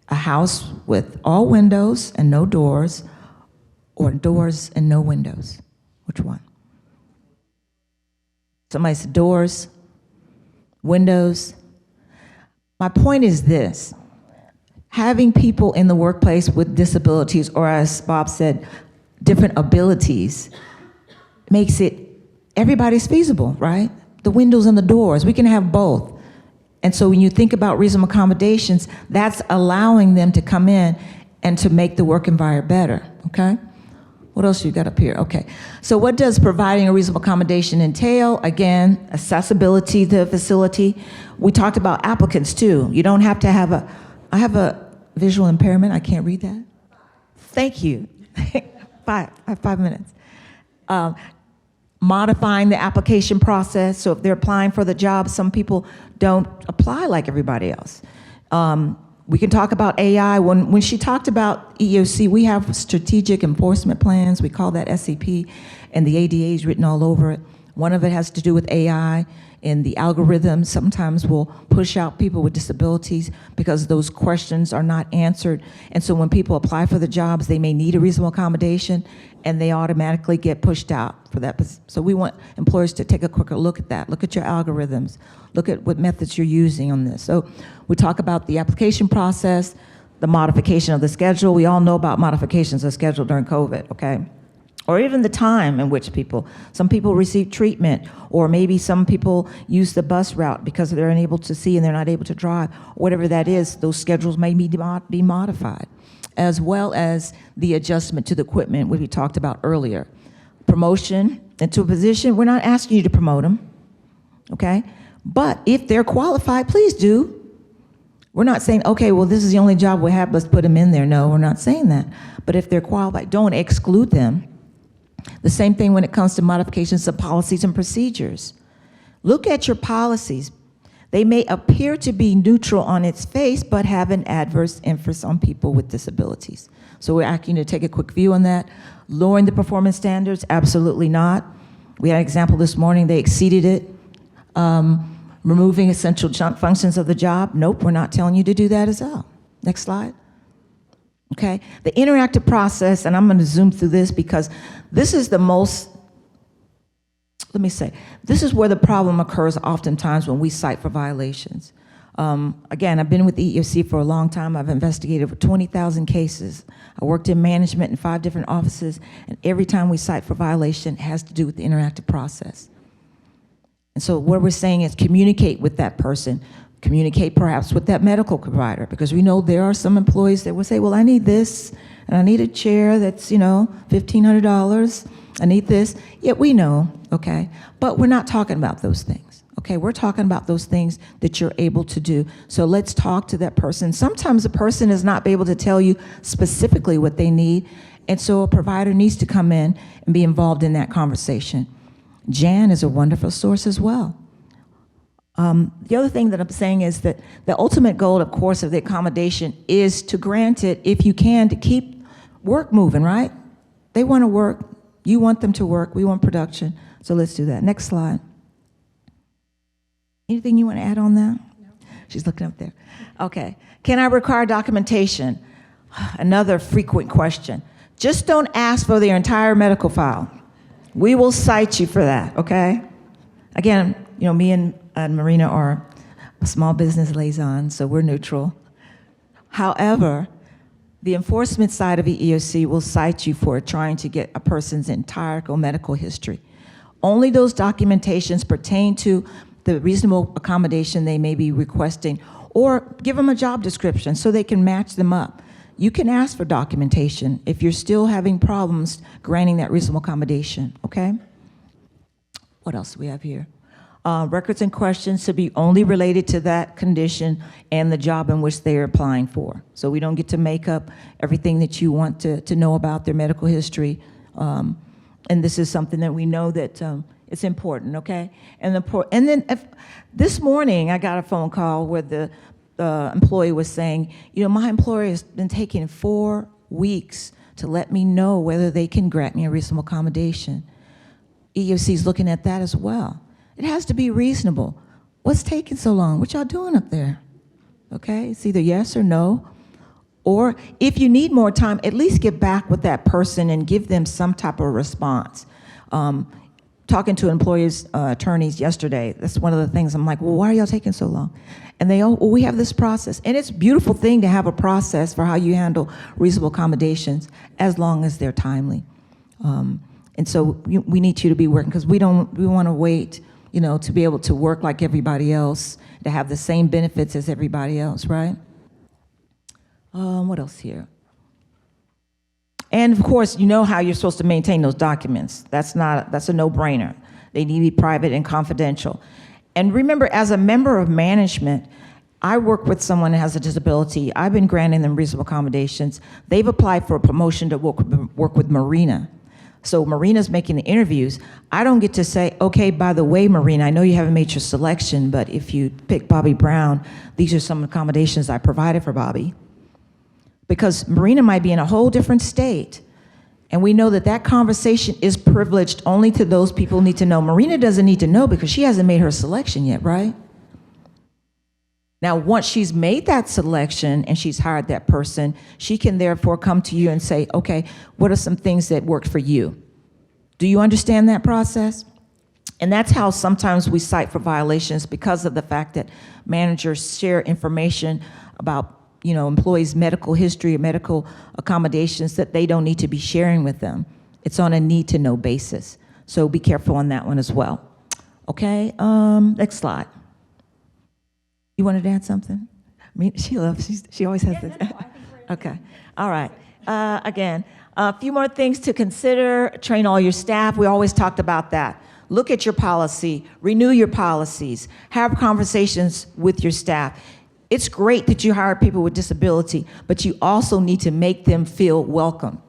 A house with all windows and no doors, or doors and no windows? Which one? Somebody said doors, windows. My point is this: having people in the workplace with disabilities, or as Bob said, different abilities, makes it, everybody's feasible, right? The windows and the doors, we can have both. And so when you think about reasonable accommodations, that's allowing them to come in and to make the work environment better, okay? What else you got up here? Okay. So what does providing a reasonable accommodation entail? Again, accessibility to the facility. We talked about applicants too. You don't have to have I have a visual impairment. I can't read that. Thank you. I have 5 minutes. Modifying the application process. So if they're applying for the job, some people don't apply like everybody else. We can talk about AI. When she talked about EEOC, we have strategic enforcement plans. We call that SEP, and the ADA is written all over it. One of it has to do with AI, and the algorithms sometimes will push out people with disabilities because those questions are not answered. And so when people apply for the jobs, they may need a reasonable accommodation, and they automatically get pushed out for that. So we want employers to take a quicker look at that. Look at your algorithms. Look at what methods you're using on this. So we talk about the application process, the modification of the schedule. We all know about modifications of schedule during COVID, okay? Or even the time in which some people receive treatment, or maybe some people use the bus route because they're unable to see and they're not able to drive. Whatever that is, those schedules may be modified, as well as the adjustment to the equipment, which we talked about earlier. Promotion into a position, we're not asking you to promote them, okay? But if they're qualified, please do. We're not saying, okay, well, this is the only job we have, let's put them in there. No, we're not saying that. But if they're qualified, don't exclude them. The same thing when it comes to modifications of policies and procedures. Look at your policies. They may appear to be neutral on its face, but have an adverse inference on people with disabilities. So we're asking you to take a quick view on that. Lowering the performance standards, absolutely not. We had an example this morning, they exceeded it. Removing essential functions of the job, nope, we're not telling you to do that as well. Next slide. Okay, the interactive process, and I'm going to zoom through this because this is the most, this is where the problem occurs oftentimes when we cite for violations. Again, I've been with the EEOC for a long time. I've investigated over 20,000 cases. I worked in management in 5 different offices, and every time we cite for violation, it has to do with the interactive process. And so what we're saying is communicate with that person. Communicate perhaps with that medical provider, because we know there are some employees that will say, well, I need this, and I need a chair that's, $1,500. I need this. Yeah, we know, okay? But we're not talking about those things, okay? We're talking about those things that you're able to do. So let's talk to that person. Sometimes a person is not able to tell you specifically what they need, and so a provider needs to come in and be involved in that conversation. Jan is a wonderful source as well. The other thing that I'm saying is that the ultimate goal, of course, of the accommodation is to grant it, if you can, to keep work moving, right? They want to work. You want them to work. We want production. So let's do that. Next slide. Anything you want to add on that? No. She's looking up there. Okay. Can I require documentation? Another frequent question. Just don't ask for their entire medical file. We will cite you for that, okay? Again, me and Marina are a small business liaison, so we're neutral. However, the enforcement side of the EEOC will cite you for trying to get a person's entire medical history. Only those documentations pertain to the reasonable accommodation they may be requesting, or give them a job description so they can match them up. You can ask for documentation if you're still having problems granting that reasonable accommodation, okay? What else do we have here? Records and questions to be only related to that condition and the job in which they are applying for. So we don't get to make up everything that you want to know about their medical history. And this is something that we know that it's important, okay? And then this morning I got a phone call where the employee was saying, my employer has been taking 4 weeks to let me know whether they can grant me a reasonable accommodation. EEOC is looking at that as well. It has to be reasonable. What's taking so long? What y'all doing up there? Okay, it's either yes or no. Or if you need more time, at least get back with that person and give them some type of response. Talking to employers' attorneys yesterday, that's one of the things I'm like, well, why are y'all taking so long? And they, well, we have this process. And it's a beautiful thing to have a process for how you handle reasonable accommodations as long as they're timely. And so we need you to be working, because we want to wait, to be able to work like everybody else, to have the same benefits as everybody else, right? What else here? And of course, you know how you're supposed to maintain those documents. That's a no-brainer. They need to be private and confidential. And remember, as a member of management, I work with someone that has a disability. I've been granting them reasonable accommodations. They've applied for a promotion to work with Marina. So Marina's making the interviews. I don't get to say, okay, by the way, Marina, I know you haven't made your selection, but if you pick Bobby Brown, these are some accommodations I provided for Bobby. Because Marina might be in a whole different state. And we know that that conversation is privileged only to those people who need to know. Marina doesn't need to know because she hasn't made her selection yet, right? Now, once she's made that selection and she's hired that person, she can therefore come to you and say, okay, what are some things that worked for you? Do you understand that process? And that's how sometimes we cite for violations, because of the fact that managers share information about, you know, employees' medical history or medical accommodations that they don't need to be sharing with them. It's on a need-to-know basis. So be careful on that one as well. Okay, next slide. You wanted to add something? I mean, she always has this. Okay, all right. Again, a few more things to consider. Train all your staff. We always talked about that. Look at your policy, renew your policies, have conversations with your staff. It's great that you hire people with disability, but you also need to make them feel welcome.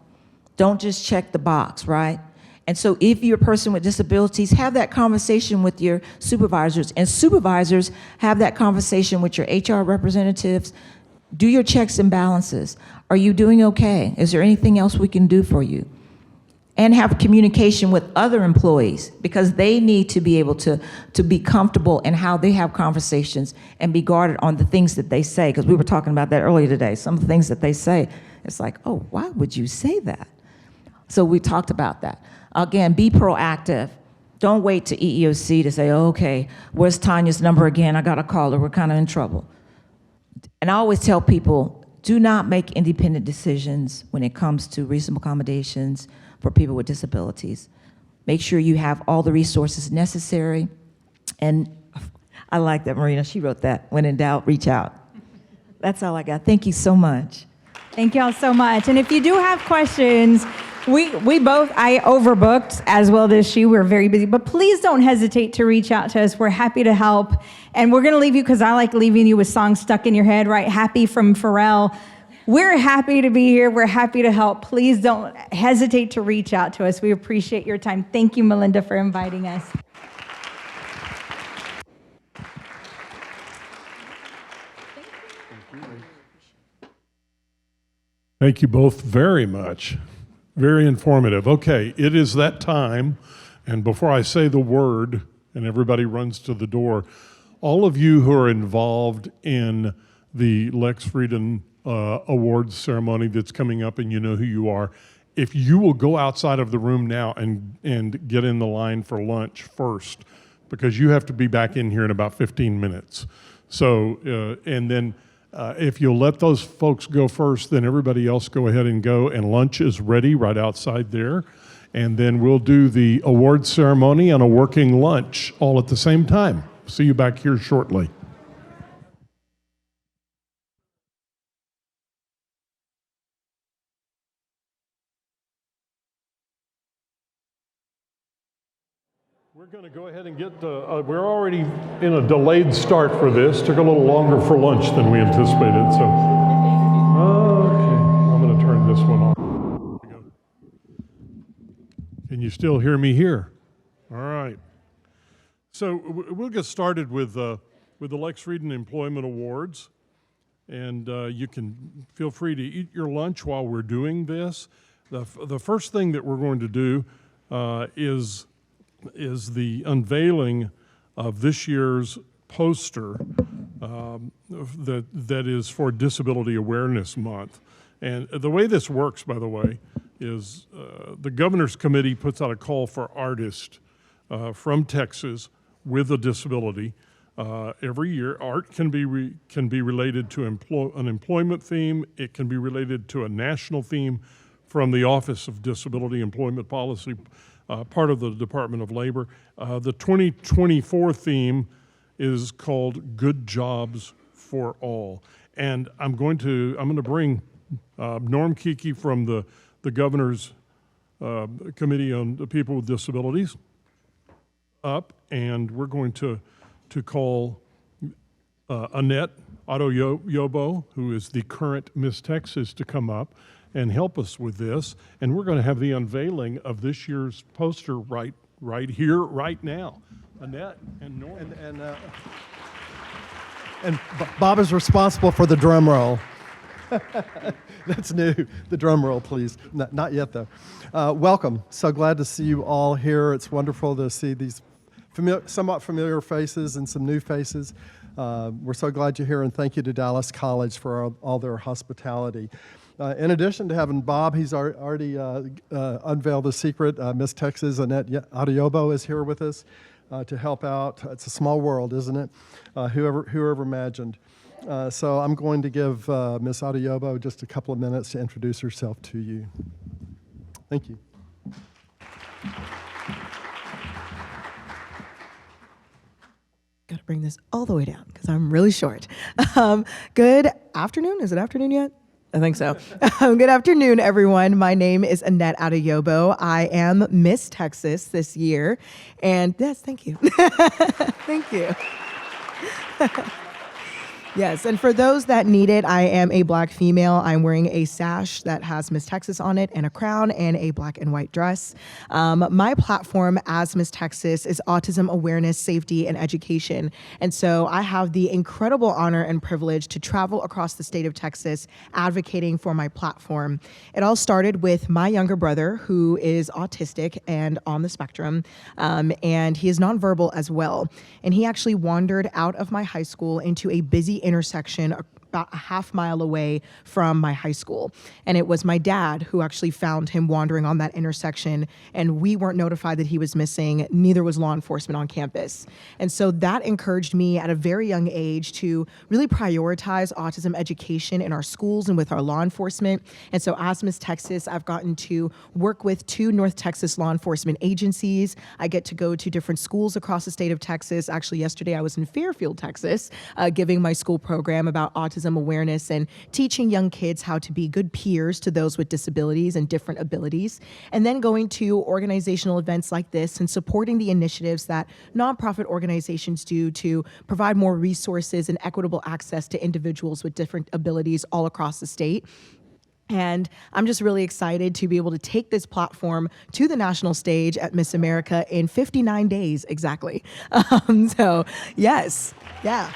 Don't just check the box, right? And so if you're a person with disabilities, have that conversation with your supervisors, and supervisors have that conversation with your HR representatives. Do your checks and balances. Are you doing okay? Is there anything else we can do for you? And have communication with other employees, because they need to be able to be comfortable in how they have conversations and be guarded on the things that they say, because we were talking about that earlier today. Some of the things that they say, it's like, oh, why would you say that? So we talked about that. Again, be proactive. Don't wait to EEOC to say, oh, okay, where's Tanya's number again? I got to call her. We're kind of in trouble. And I always tell people, do not make independent decisions when it comes to reasonable accommodations for people with disabilities. Make sure you have all the resources necessary. And I like that, Marina. She wrote that. When in doubt, reach out. That's all I got. Thank you so much. Thank y'all so much. And if you do have questions, I overbooked as well as she. We're very busy, but please don't hesitate to reach out to us. We're happy to help. And we're going to leave you, because I like leaving you with songs stuck in your head, right? Happy from Pharrell. We're happy to be here. We're happy to help. Please don't hesitate to reach out to us. We appreciate your time. Thank you, Melinda, for inviting us. Thank you both very much. Very informative. Okay, it is that time, and before I say the word and everybody runs to the door, all of you who are involved in the Lex Frieden awards ceremony that's coming up, and you know who you are, if you will go outside of the room now and get in the line for lunch first, because you have to be back in here in about 15 minutes. So, and then if you'll let those folks go first, then everybody else go ahead and go, and lunch is ready right outside there. And then we'll do the award ceremony and a working lunch all at the same time. See you back here shortly. We're going to go ahead and get, we're already in a delayed start for this. Took a little longer for lunch than we anticipated, so. Okay, I'm going to turn this one on. Can you still hear me here? All right. So we'll get started with the Lex Frieden Employment Awards. And you can feel free to eat your lunch while we're doing this. The first thing that we're going to do is the unveiling of this year's poster that is for Disability Awareness Month. And the way this works, by the way, is the Governor's Committee puts out a call for artists from Texas with a disability. Every year, art can be related to an employment theme. It can be related to a national theme from the Office of Disability Employment Policy, part of the Department of Labor. The 2024 theme is called Good Jobs for All. And I'm going to bring Norm Kiki from the the governor's Committee on the People with Disabilities up, and we're going to call Annette Adeyobo, who is the current Miss Texas, to come up and help us with this. And we're going to have the unveiling of this year's poster right here, right now. Annette and Norman. And Bob is responsible for the drum roll. That's new. The drum roll, please. Not yet, though. Welcome. So glad to see you all here. It's wonderful to see these somewhat familiar faces and some new faces. We're so glad you're here, and thank you to Dallas College for all their hospitality. In addition to having Bob, he's already unveiled the secret. Miss Texas, Annette Adeyobo, is here with us to help out. It's a small world, isn't it? Whoever imagined. So I'm going to give Miss Adeyobo just a couple of minutes to introduce herself to you. Thank you. Got to bring this all the way down because I'm really short. Good afternoon. Is it afternoon yet? I think so. Good afternoon, everyone. My name is Annette Adeyobo. I am Miss Texas this year. And yes, thank you. Thank you. Yes, and for those that need it, I am a Black female. I'm wearing a sash that has Miss Texas on it and a crown and a black and white dress. My platform as Miss Texas is autism awareness, safety, and education. And so I have the incredible honor and privilege to travel across the state of Texas advocating for my platform. It all started with my younger brother, who is autistic and on the spectrum, and he is nonverbal as well. And he actually wandered out of my high school into a busy intersection about a half mile away from my high school. And it was my dad who actually found him wandering on that intersection, and we weren't notified that he was missing, neither was law enforcement on campus. And so that encouraged me at a very young age to really prioritize autism education in our schools and with our law enforcement. And so as Miss Texas, I've gotten to work with 2 North Texas law enforcement agencies. I get to go to different schools across the state of Texas. Actually, yesterday I was in Fairfield, Texas, giving my school program about autism awareness and teaching young kids how to be good peers to those with disabilities and different abilities, and then going to organizational events like this and supporting the initiatives that nonprofit organizations do to provide more resources and equitable access to individuals with different abilities all across the state. And I'm just really excited to be able to take this platform to the national stage at Miss America in 59 days exactly. So yes, yeah.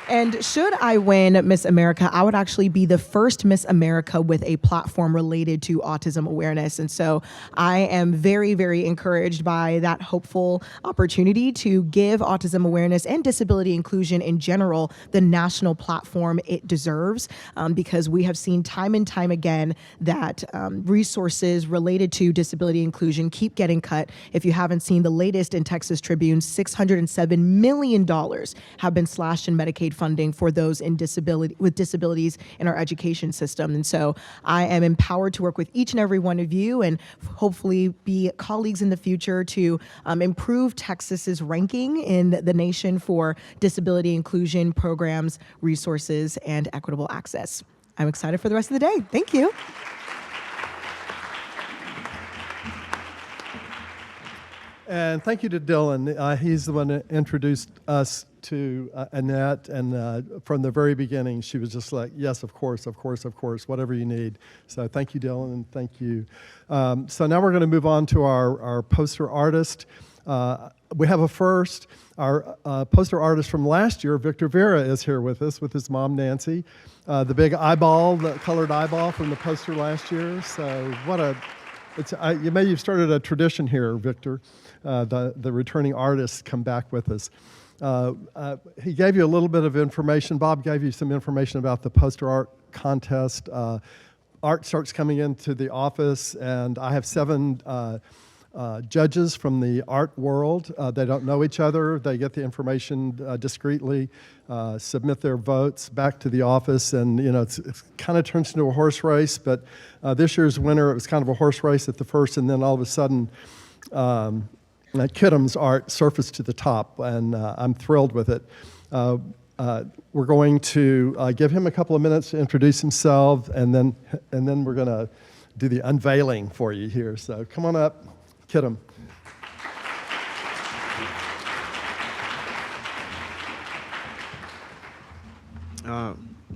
And should I win Miss America, I would actually be the first Miss America with a platform related to autism awareness. And so I am very, very encouraged by that hopeful opportunity to give autism awareness and disability inclusion in general the national platform it deserves, because we have seen time and time again that resources related to disability inclusion keep getting cut. If you haven't seen the latest in Texas Tribune, $607 million have been slashed in Medicaid funding for those with disabilities in our education system. And so I am empowered to work with each and every one of you and hopefully be colleagues in the future to improve Texas's ranking in the nation for disability inclusion programs, resources, and equitable access. I'm excited for the rest of the day. Thank you. And thank you to Dylan. He's the one that introduced us to Annette, and from the very beginning, she was just like, yes, of course, whatever you need. So thank you, Dylan, and thank you. So now we're going to move on to our poster artist. We have a first. Our poster artist from last year, Victor Vera, is here with us with his mom, Nancy. The big eyeball, the colored eyeball from the poster last year. So you may have started a tradition here, Victor. The returning artists come back with us. He gave you a little bit of information. Bob gave you some information about the poster art contest. Art starts coming into the office, and I have 7 judges from the art world. They don't know each other. They get the information discreetly, submit their votes back to the office, and it kind of turns into a horse race. But this year's winner, it was kind of a horse race at the first, and then all of a sudden, Kidham's art surfaced to the top, and I'm thrilled with it. we're going to give him a couple of minutes to introduce himself, and then we're going to do the unveiling for you here. So come on up, Kidham.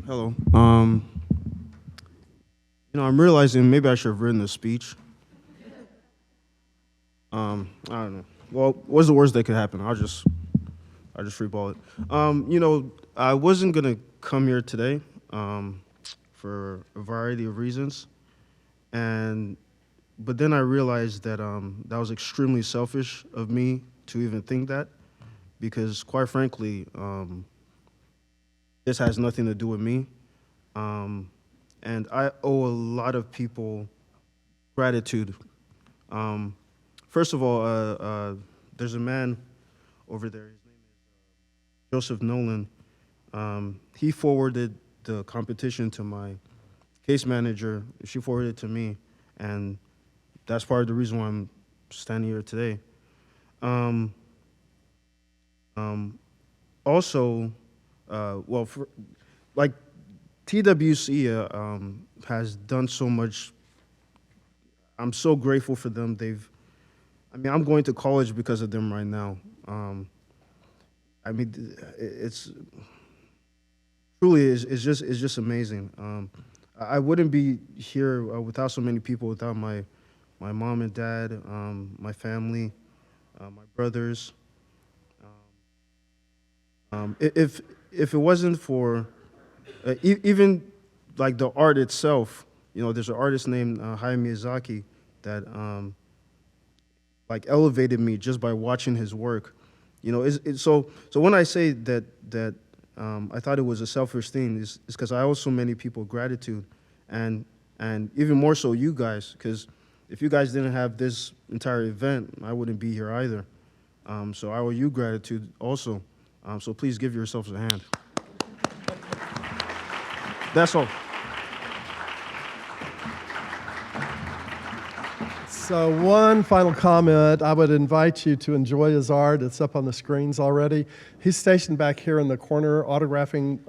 Hello. I'm realizing maybe I should have written a speech. I don't know. Well, what's the worst that could happen? I'll just freeball it. I wasn't gonna come here today for a variety of reasons, but then I realized that that was extremely selfish of me to even think that, because quite frankly, this has nothing to do with me, and I owe a lot of people gratitude. First of all, there's a man over there. His name is Joseph Nolan. He forwarded the competition to my case manager. She forwarded it to me, and that's part of the reason why I'm standing here today. Also, like TWC has done so much. I'm so grateful for them. I'm going to college because of them right now. It's truly is just amazing. I wouldn't be here without so many people, without my mom and dad, my family, my brothers. If it wasn't for even like the art itself, there's an artist named Hayao Miyazaki that like elevated me just by watching his work. So when I say that I thought it was a selfish thing, is because I owe so many people gratitude, and even more so you guys, because if you guys didn't have this entire event, I wouldn't be here either. So I owe you gratitude also. So please give yourselves a hand. That's all. So one final comment, I would invite you to enjoy his art. It's up on the screens already. He's stationed back here in the corner autographing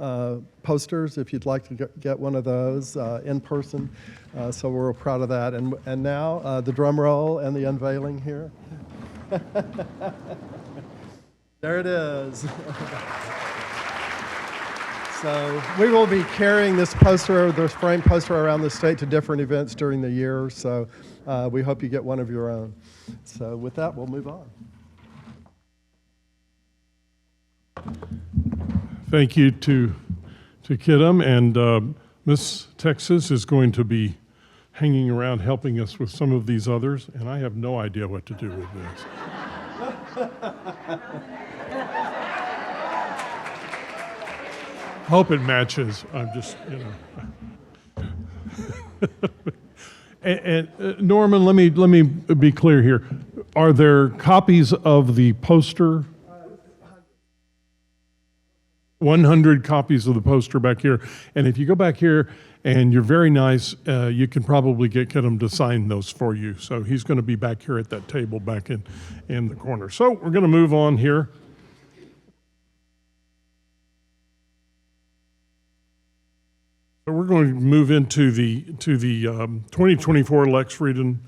posters, if you'd like to get one of those in person. So we're real proud of that. And now the drum roll and the unveiling here. There it is. So we will be carrying this poster, this framed poster, around the state to different events during the year. So we hope you get one of your own. So with that, we'll move on. Thank you to Kidham, and Miss Texas is going to be hanging around helping us with some of these others, and I have no idea what to do with this. Hope it matches. I'm just, and Norman, let me be clear here. Are there copies of the poster? 100 copies of the poster back here. And if you go back here and you're very nice, you can probably get him to sign those for you. So he's going to be back here at that table back in the corner. So we're going to move on here. So we're going to move into the 2024 Lex Frieden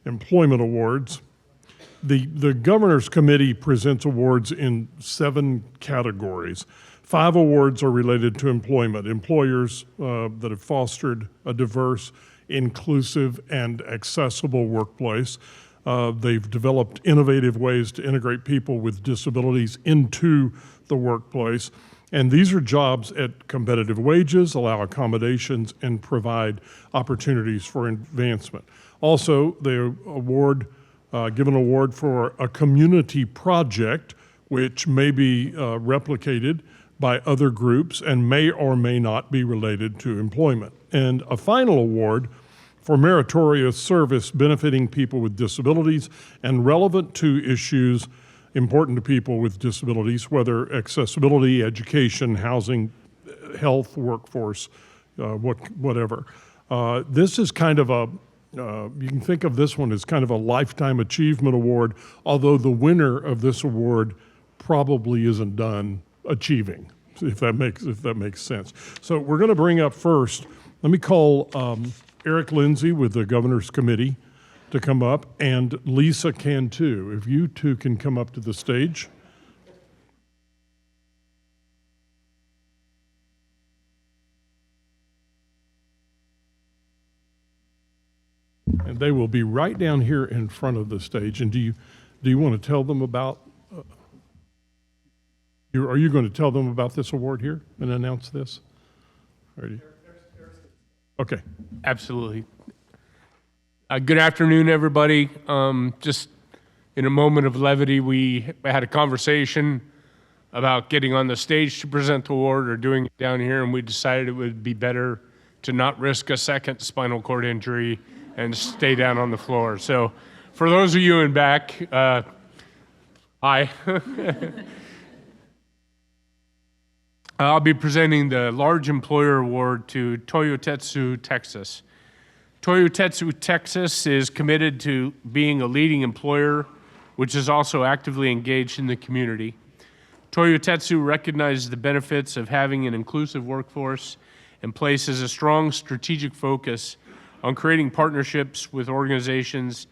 Employment Awards. The Governor's Committee presents awards in 7 categories. 5 awards are related to employment, employers that have fostered a diverse, inclusive, and accessible workplace. They've developed innovative ways to integrate people with disabilities into the workplace. And these are jobs at competitive wages, allow accommodations, and provide opportunities for advancement. Also, they give an award for a community project, which may be replicated by other groups and may or may not be related to employment. And a final award for meritorious service benefiting people with disabilities and relevant to issues important to people with disabilities, whether accessibility, education, housing, health, workforce, whatever. This is kind of you can think of this one as kind of a lifetime achievement award, although the winner of this award probably isn't done achieving. if that makes sense. So we're going to bring up first, let me call Eric Lindsay with the Governor's Committee to come up, and Lisa Cantu. If you two can come up to the stage. And they will be right down here in front of the stage. And do you want to tell them about, are you going to tell them about this award here and announce this? Okay. Absolutely. Good afternoon, everybody. Just in a moment of levity, we had a conversation about getting on the stage to present the award or doing it down here, and we decided it would be better to not risk a second spinal cord injury and stay down on the floor. So for those of you in back, hi. I'll be presenting the Large Employer Award to Toyotetsu, Texas. Toyotetsu, Texas is committed to being a leading employer, which is also actively engaged in the community. Toyotetsu recognizes the benefits of having an inclusive workforce and places a strong strategic focus on creating partnerships with organizations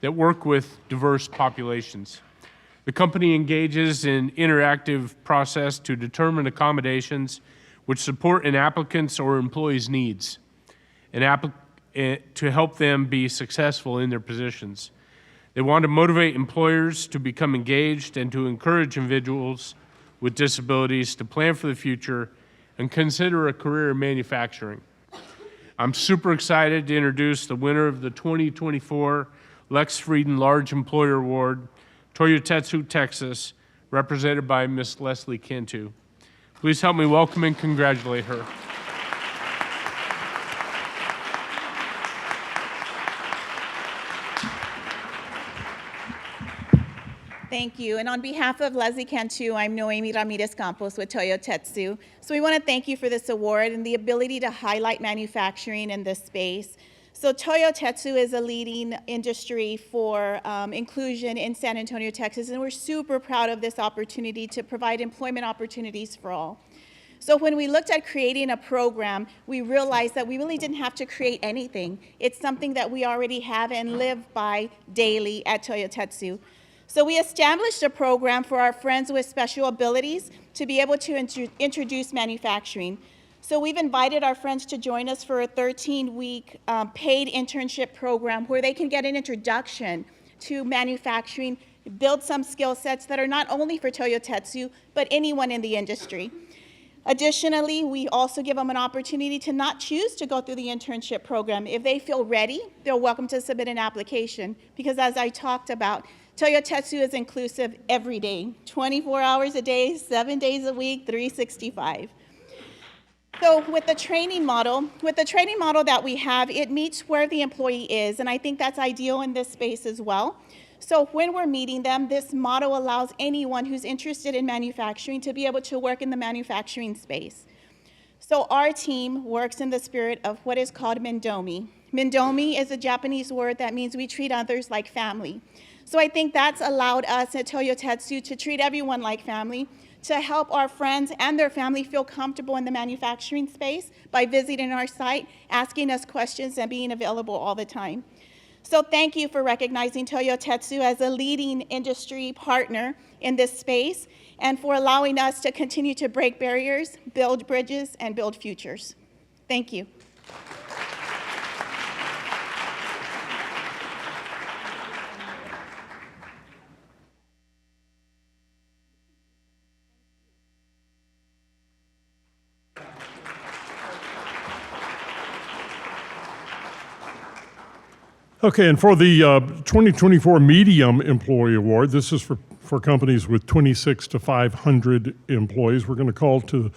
that work with diverse populations. The company engages in interactive process to determine accommodations which support an applicant's or employee's needs to help them be successful in their positions. They want to motivate employers to become engaged and to encourage individuals with disabilities to plan for the future and consider a career in manufacturing. I'm super excited to introduce the winner of the 2024 Lex Frieden Large Employer Award, Toyotetsu, Texas, represented by Ms. Leslie Cantu. Please help me welcome and congratulate her. Thank you. And on behalf of Leslie Cantu, I'm Noemi Ramirez Campos with Toyotetsu. So we want to thank you for this award and the ability to highlight manufacturing in this space. So Toyotetsu is a leading industry for inclusion in San Antonio, Texas, and we're super proud of this opportunity to provide employment opportunities for all. So when we looked at creating a program, we realized that we really didn't have to create anything. It's something that we already have and live by daily at Toyotetsu. So we established a program for our friends with special abilities to be able to introduce manufacturing. So we've invited our friends to join us for a 13-week paid internship program where they can get an introduction to manufacturing, build some skill sets that are not only for Toyotetsu, but anyone in the industry. Additionally, we also give them an opportunity to not choose to go through the internship program. If they feel ready, they're welcome to submit an application because as I talked about, Toyotetsu is inclusive every day, 24 hours a day, 7 days a week, 365. So with the training model that we have, it meets where the employee is, and I think that's ideal in this space as well. So when we're meeting them, this model allows anyone who's interested in manufacturing to be able to work in the manufacturing space. So our team works in the spirit of what is called Mendomi. Mendomi is a Japanese word that means we treat others like family. So I think that's allowed us at Toyotetsu to treat everyone like family, to help our friends and their family feel comfortable in the manufacturing space by visiting our site, asking us questions, and being available all the time. So thank you for recognizing Toyotetsu as a leading industry partner in this space and for allowing us to continue to break barriers, build bridges, and build futures. Thank you. Okay, and for the 2024 Medium Employee Award, this is for companies with 26 to 500 employees. We're going to call to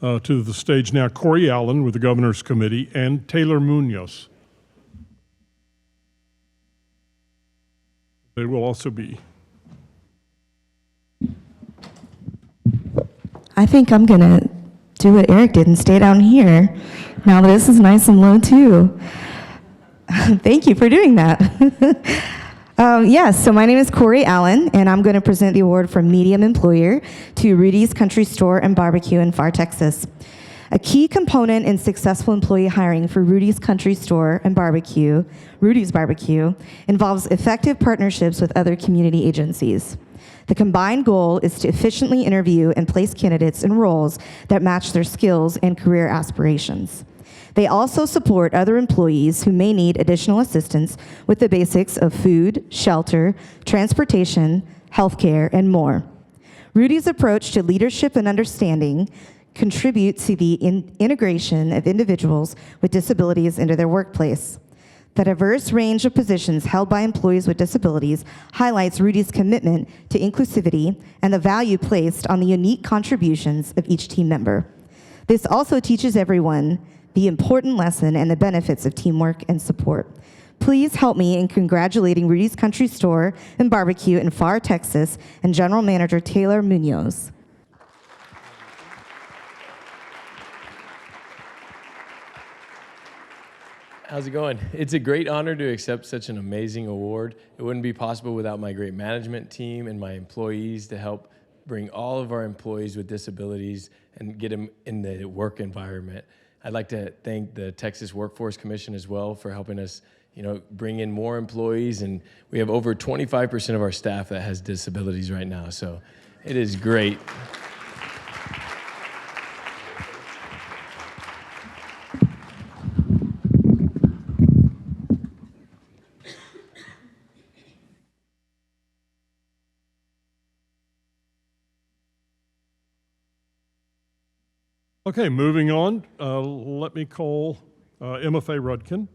the stage now Corey Allen with the Governor's Committee and Taylor Munoz. They will also be. I think I'm going to do what Eric did and stay down here. Now this is nice and low too. Thank you for doing that. Yes, so my name is Corey Allen, and I'm going to present the award for Medium Employer to Rudy's Country Store and Barbecue in Pharr, Texas. A key component in successful employee hiring for Rudy's Country Store and Barbecue, Rudy's Barbecue, involves effective partnerships with other community agencies. The combined goal is to efficiently interview and place candidates in roles that match their skills and career aspirations. They also support other employees who may need additional assistance with the basics of food, shelter, transportation, healthcare, and more. Rudy's approach to leadership and understanding contributes to the integration of individuals with disabilities into their workplace. The diverse range of positions held by employees with disabilities highlights Rudy's commitment to inclusivity and the value placed on the unique contributions of each team member. This also teaches everyone the important lesson and the benefits of teamwork and support. Please help me in congratulating Rudy's Country Store and Barbecue in Pharr, Texas, and General Manager Taylor Munoz. How's it going? It's a great honor to accept such an amazing award. It wouldn't be possible without my great management team and my employees to help bring all of our employees with disabilities and get them in the work environment. I'd like to thank the Texas Workforce Commission as well for helping us, bring in more employees, and we have over 25% of our staff that has disabilities right now, so it is great. Okay, moving on, let me call Emma Faye Rudkin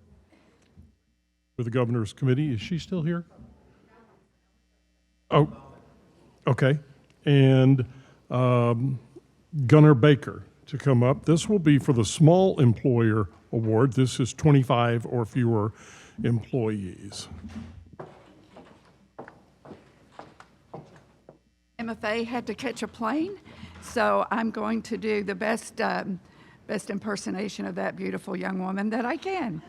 with the Governor's Committee. Is she still here? Oh, okay. And Gunnar Baker to come up. This will be for the Small Employer Award. This is 25 or fewer employees. Emma Faye had to catch a plane, so I'm going to do the best impersonation of that beautiful young woman that I can.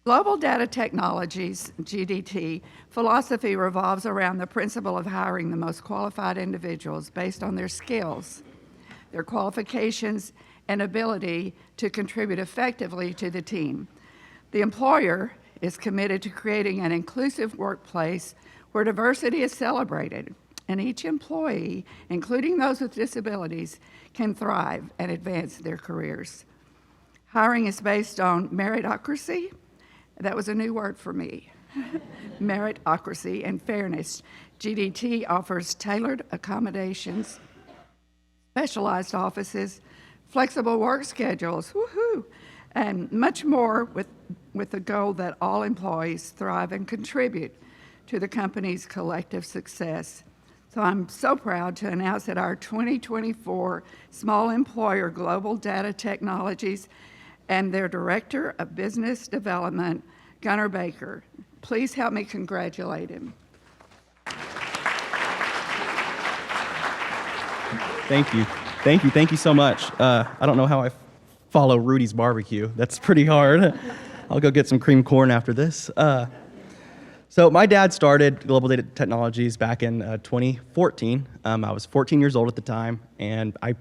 Global Data Technologies, GDT, philosophy revolves around the principle of hiring the most qualified individuals based on their skills, their qualifications, and ability to contribute effectively to the team. The employer is committed to creating an inclusive workplace where diversity is celebrated, and each employee, including those with disabilities, can thrive and advance their careers. Hiring is based on meritocracy. That was a new word for me. Meritocracy and fairness. GDT offers tailored accommodations, specialized offices, flexible work schedules, woohoo, and much more with the goal that all employees thrive and contribute to the company's collective success. So I'm so proud to announce that our 2024 Small Employer Global Data Technologies and their Director of Business Development, Gunnar Baker. Please help me congratulate him. Thank you. Thank you so much. I don't know how I follow Rudy's Barbecue. That's pretty hard. I'll go get some cream corn after this. So my dad started Global Data Technologies back in 2014. I was 14 years old at the time, and I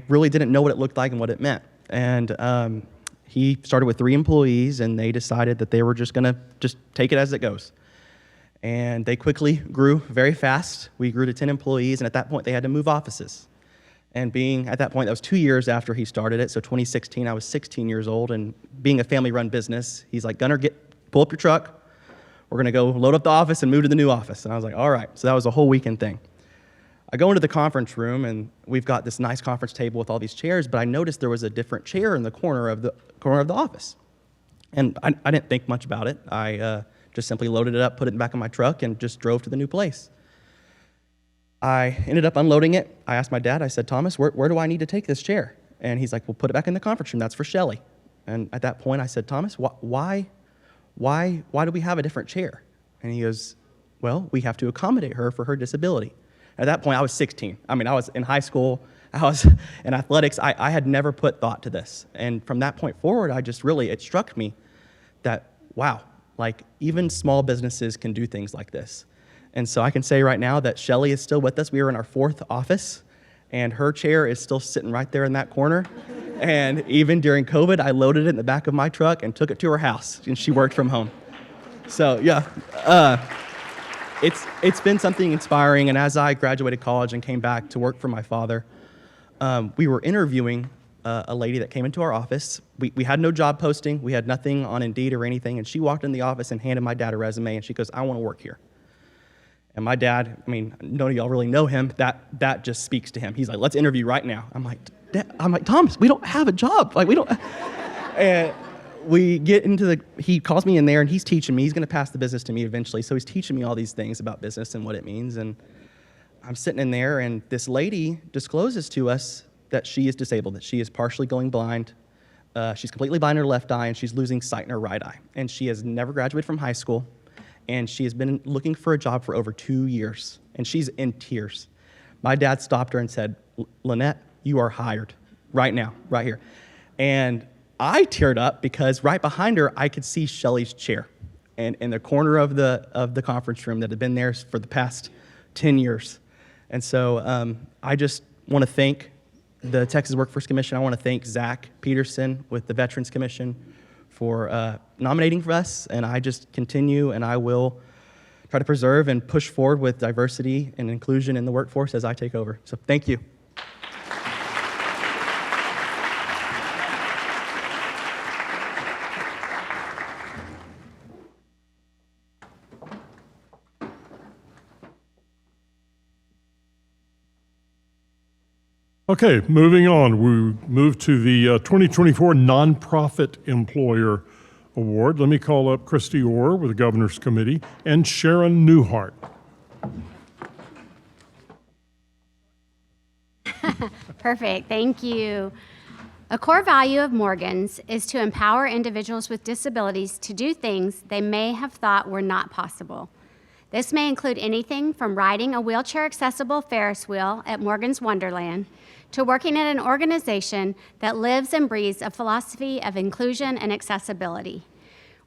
really didn't know what it looked like and what it meant. And he started with 3 employees, and they decided that they were just gonna take it as it goes. And they quickly grew very fast. We grew to 10 employees, and at that point they had to move offices. And at that point, that was 2 years after he started it, so 2016, I was 16 years old, and being a family-run business, he's like, Gunnar, pull up your truck. We're gonna go load up the office and move to the new office. And I was like, all right. So that was a whole weekend thing. I go into the conference room, and we've got this nice conference table with all these chairs, but I noticed there was a different chair in the corner of the office. And I didn't think much about it. I just simply loaded it up, put it back in my truck, and just drove to the new place. I ended up unloading it. I asked my dad, I said, Thomas, where do I need to take this chair? And he's like, well, put it back in the conference room. That's for Shelly. And at that point, I said, Thomas, why do we have a different chair? And he goes, well, we have to accommodate her for her disability. At that point, I was 16. I mean, I was in high school. I was in athletics. I had never put thought to this. And from that point forward, it struck me that, wow, Like, even small businesses can do things like this. And so I can say right now that Shelly is still with us. We are in our 4th office, and her chair is still sitting right there in that corner. And even during COVID, I loaded it in the back of my truck and took it to her house, and she worked from home. So yeah, it's been something inspiring. And as I graduated college and came back to work for my father, we were interviewing a lady that came into our office. We had no job posting. We had nothing on Indeed or anything. And she walked in the office and handed my dad a resume, and she goes, "I want to work here." And my dad, I mean, none of y'all really know him. That just speaks to him. He's like, "Let's interview right now." I'm like, "Thomas, we don't have a job. Like, we don't." And we get into he calls me in there, and he's teaching me. He's going to pass the business to me eventually. So he's teaching me all these things about business and what it means. And I'm sitting in there, and this lady discloses to us that she is disabled, that she is partially going blind. She's completely blind in her left eye, and she's losing sight in her right eye. And she has never graduated from high school. And she has been looking for a job for over 2 years, and she's in tears. My dad stopped her and said, "Lynette, you are hired right now, right here." And I teared up because right behind her, I could see Shelly's chair, and in the corner of the conference room that had been there for the past 10 years. And so I just want to thank the Texas Workforce Commission. I want to thank Zach Peterson with the Veterans Commission for nominating for us, and I just continue, and I will try to preserve and push forward with diversity and inclusion in the workforce as I take over. So thank you. Okay, moving on. We move to the 2024 Nonprofit Employer Award. Let me call up Christy Orr with the Governor's Committee and Sharon Newhart. Perfect, thank you. A core value of Morgan's is to empower individuals with disabilities to do things they may have thought were not possible. This may include anything from riding a wheelchair-accessible Ferris wheel at Morgan's Wonderland to working at an organization that lives and breathes a philosophy of inclusion and accessibility.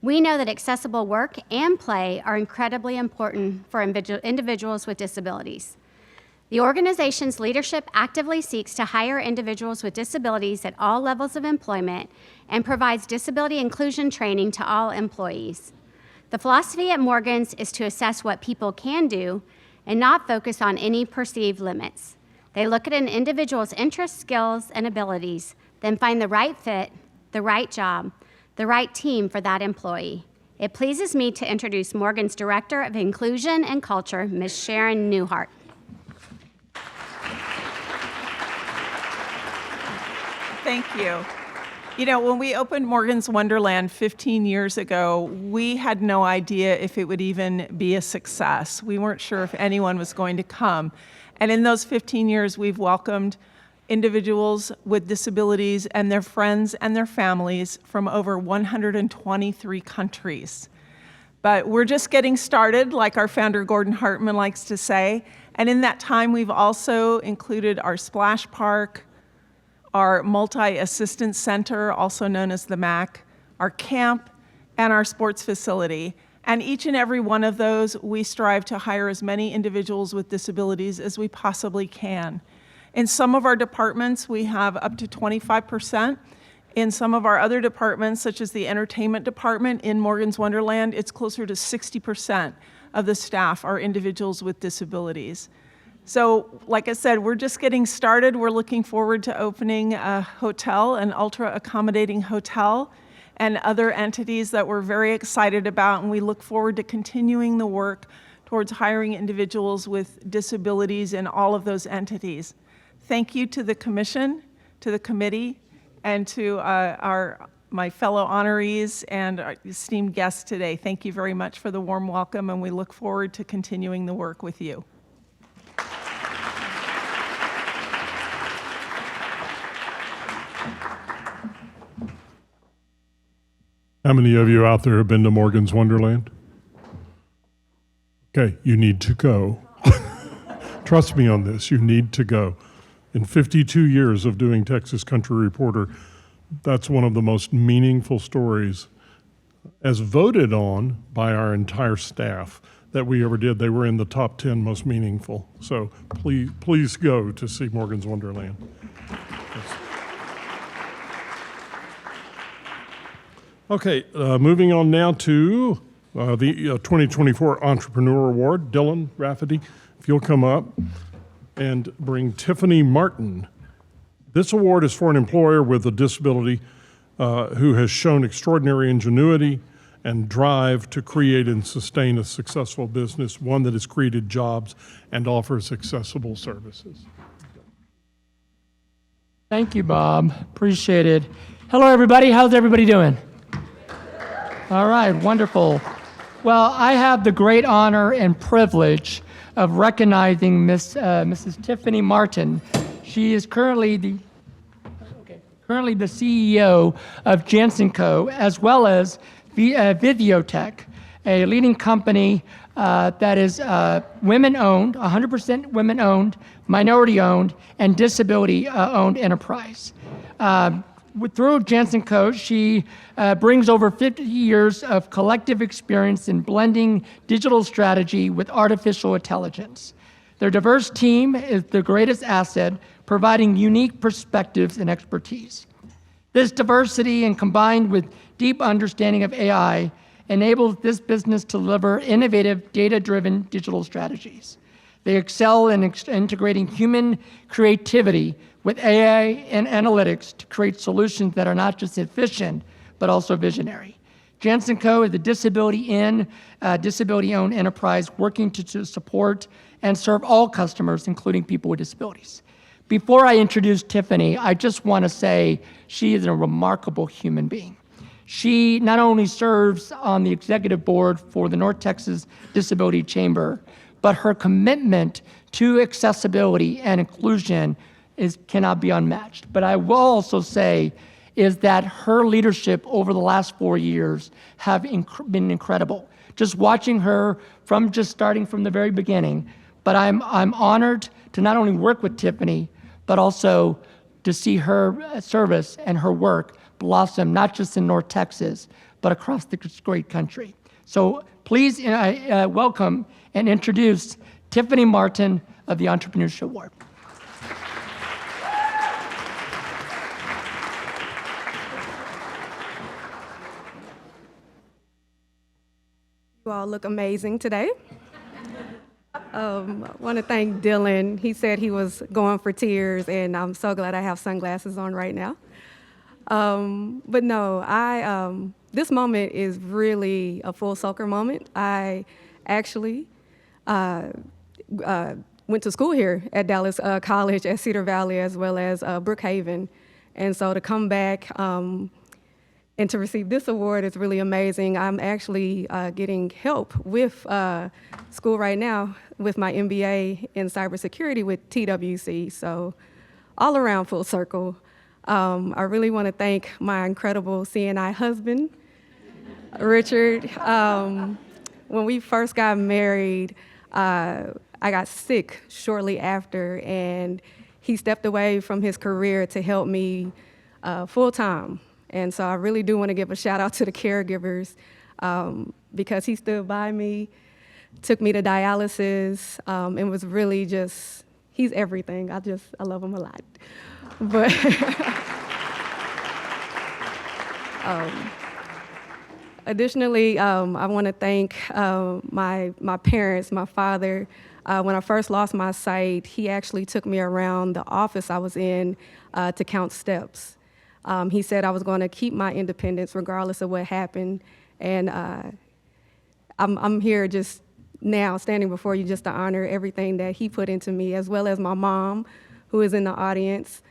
We know that accessible work and play are incredibly important for individuals with disabilities. The organization's leadership actively seeks to hire individuals with disabilities at all levels of employment and provides disability inclusion training to all employees. The philosophy at Morgan's is to assess what people can do and not focus on any perceived limits. They look at an individual's interests, skills, and abilities, then find the right fit, the right job, the right team for that employee. It pleases me to introduce Morgan's Director of Inclusion and Culture, Ms. Sharon Newhart. Thank you. You know, when we opened Morgan's Wonderland 15 years ago, we had no idea if it would even be a success. We weren't sure if anyone was going to come. And in those 15 years, we've welcomed individuals with disabilities and their friends and their families from over 123 countries. But we're just getting started, like our founder Gordon Hartman likes to say. And in that time, we've also included our splash park, our multi-assistance center, also known as the MAC, our camp, and our sports facility. And each and every one of those, we strive to hire as many individuals with disabilities as we possibly can. In some of our departments, we have up to 25%. In some of our other departments, such as the entertainment department in Morgan's Wonderland, it's closer to 60% of the staff are individuals with disabilities. So, like I said, we're just getting started. We're looking forward to opening a hotel, an ultra-accommodating hotel, and other entities that we're very excited about, and we look forward to continuing the work towards hiring individuals with disabilities in all of those entities. Thank you to the commission, to the committee, and to my fellow honorees and our esteemed guests today. Thank you very much for the warm welcome, and we look forward to continuing the work with you. How many of you out there have been to Morgan's Wonderland? Okay, you need to go. Trust me on this, you need to go. In 52 years of doing Texas Country Reporter, that's one of the most meaningful stories as voted on by our entire staff that we ever did. They were in the top 10 most meaningful. So please go to see Morgan's Wonderland. Yes. Okay, moving on now to the 2024 Entrepreneur Award. Dylan Rafferty, if you'll come up and bring Tiffany Martin. This award is for an employer with a disability who has shown extraordinary ingenuity and drive to create and sustain a successful business, one that has created jobs and offers accessible services. Thank you, Bob. Appreciate it. Hello, everybody. How's everybody doing? All right, wonderful. Well, I have the great honor and privilege of recognizing Mrs. Tiffany Martin. She is currently the CEO of Janssen Co., as well as Viviotech, a leading company that is women-owned, 100% women-owned, minority-owned, and disability-owned enterprise. Through Janssen Co., she brings over 50 years of collective experience in blending digital strategy with artificial intelligence. Their diverse team is the greatest asset, providing unique perspectives and expertise. This diversity, and combined with deep understanding of AI, enables this business to deliver innovative, data-driven digital strategies. They excel in integrating human creativity with AI and analytics to create solutions that are not just efficient, but also visionary. Janssen Co. is a disability-owned enterprise working to support and serve all customers, including people with disabilities. Before I introduce Tiffany, I just want to say she is a remarkable human being. She not only serves on the executive board for the North Texas Disability Chamber, but her commitment to accessibility and inclusion cannot be unmatched. But I will also say is that her leadership over the last 4 years have been incredible. Just watching her from just starting from the very beginning, but I'm honored to not only work with Tiffany, but also to see her service and her work blossom, not just in North Texas, but across the great country. So please welcome and introduce Tiffany Martin of the Entrepreneurship Award. You all look amazing today. I want to thank Dylan. He said he was going for tears, and I'm so glad I have sunglasses on right now. But no, this moment is really a full circle moment. I actually went to school here at Dallas College at Cedar Valley, as well as Brookhaven. And so to come back and to receive this award is really amazing. I'm actually getting help with school right now with my MBA in cybersecurity with TWC. So all around full circle. I really want to thank my incredible CNI husband, Richard. When we first got married, I got sick shortly after, and he stepped away from his career to help me full time. And so I really do want to give a shout out to the caregivers because he stood by me, took me to dialysis, and was really just, he's everything. I love him a lot. But additionally, I want to thank my parents, my father. When I first lost my sight, he actually took me around the office I was in to count steps. He said I was going to keep my independence regardless of what happened. And I'm here just now standing before you just to honor everything that he put into me, as well as my mom, who is in the audience.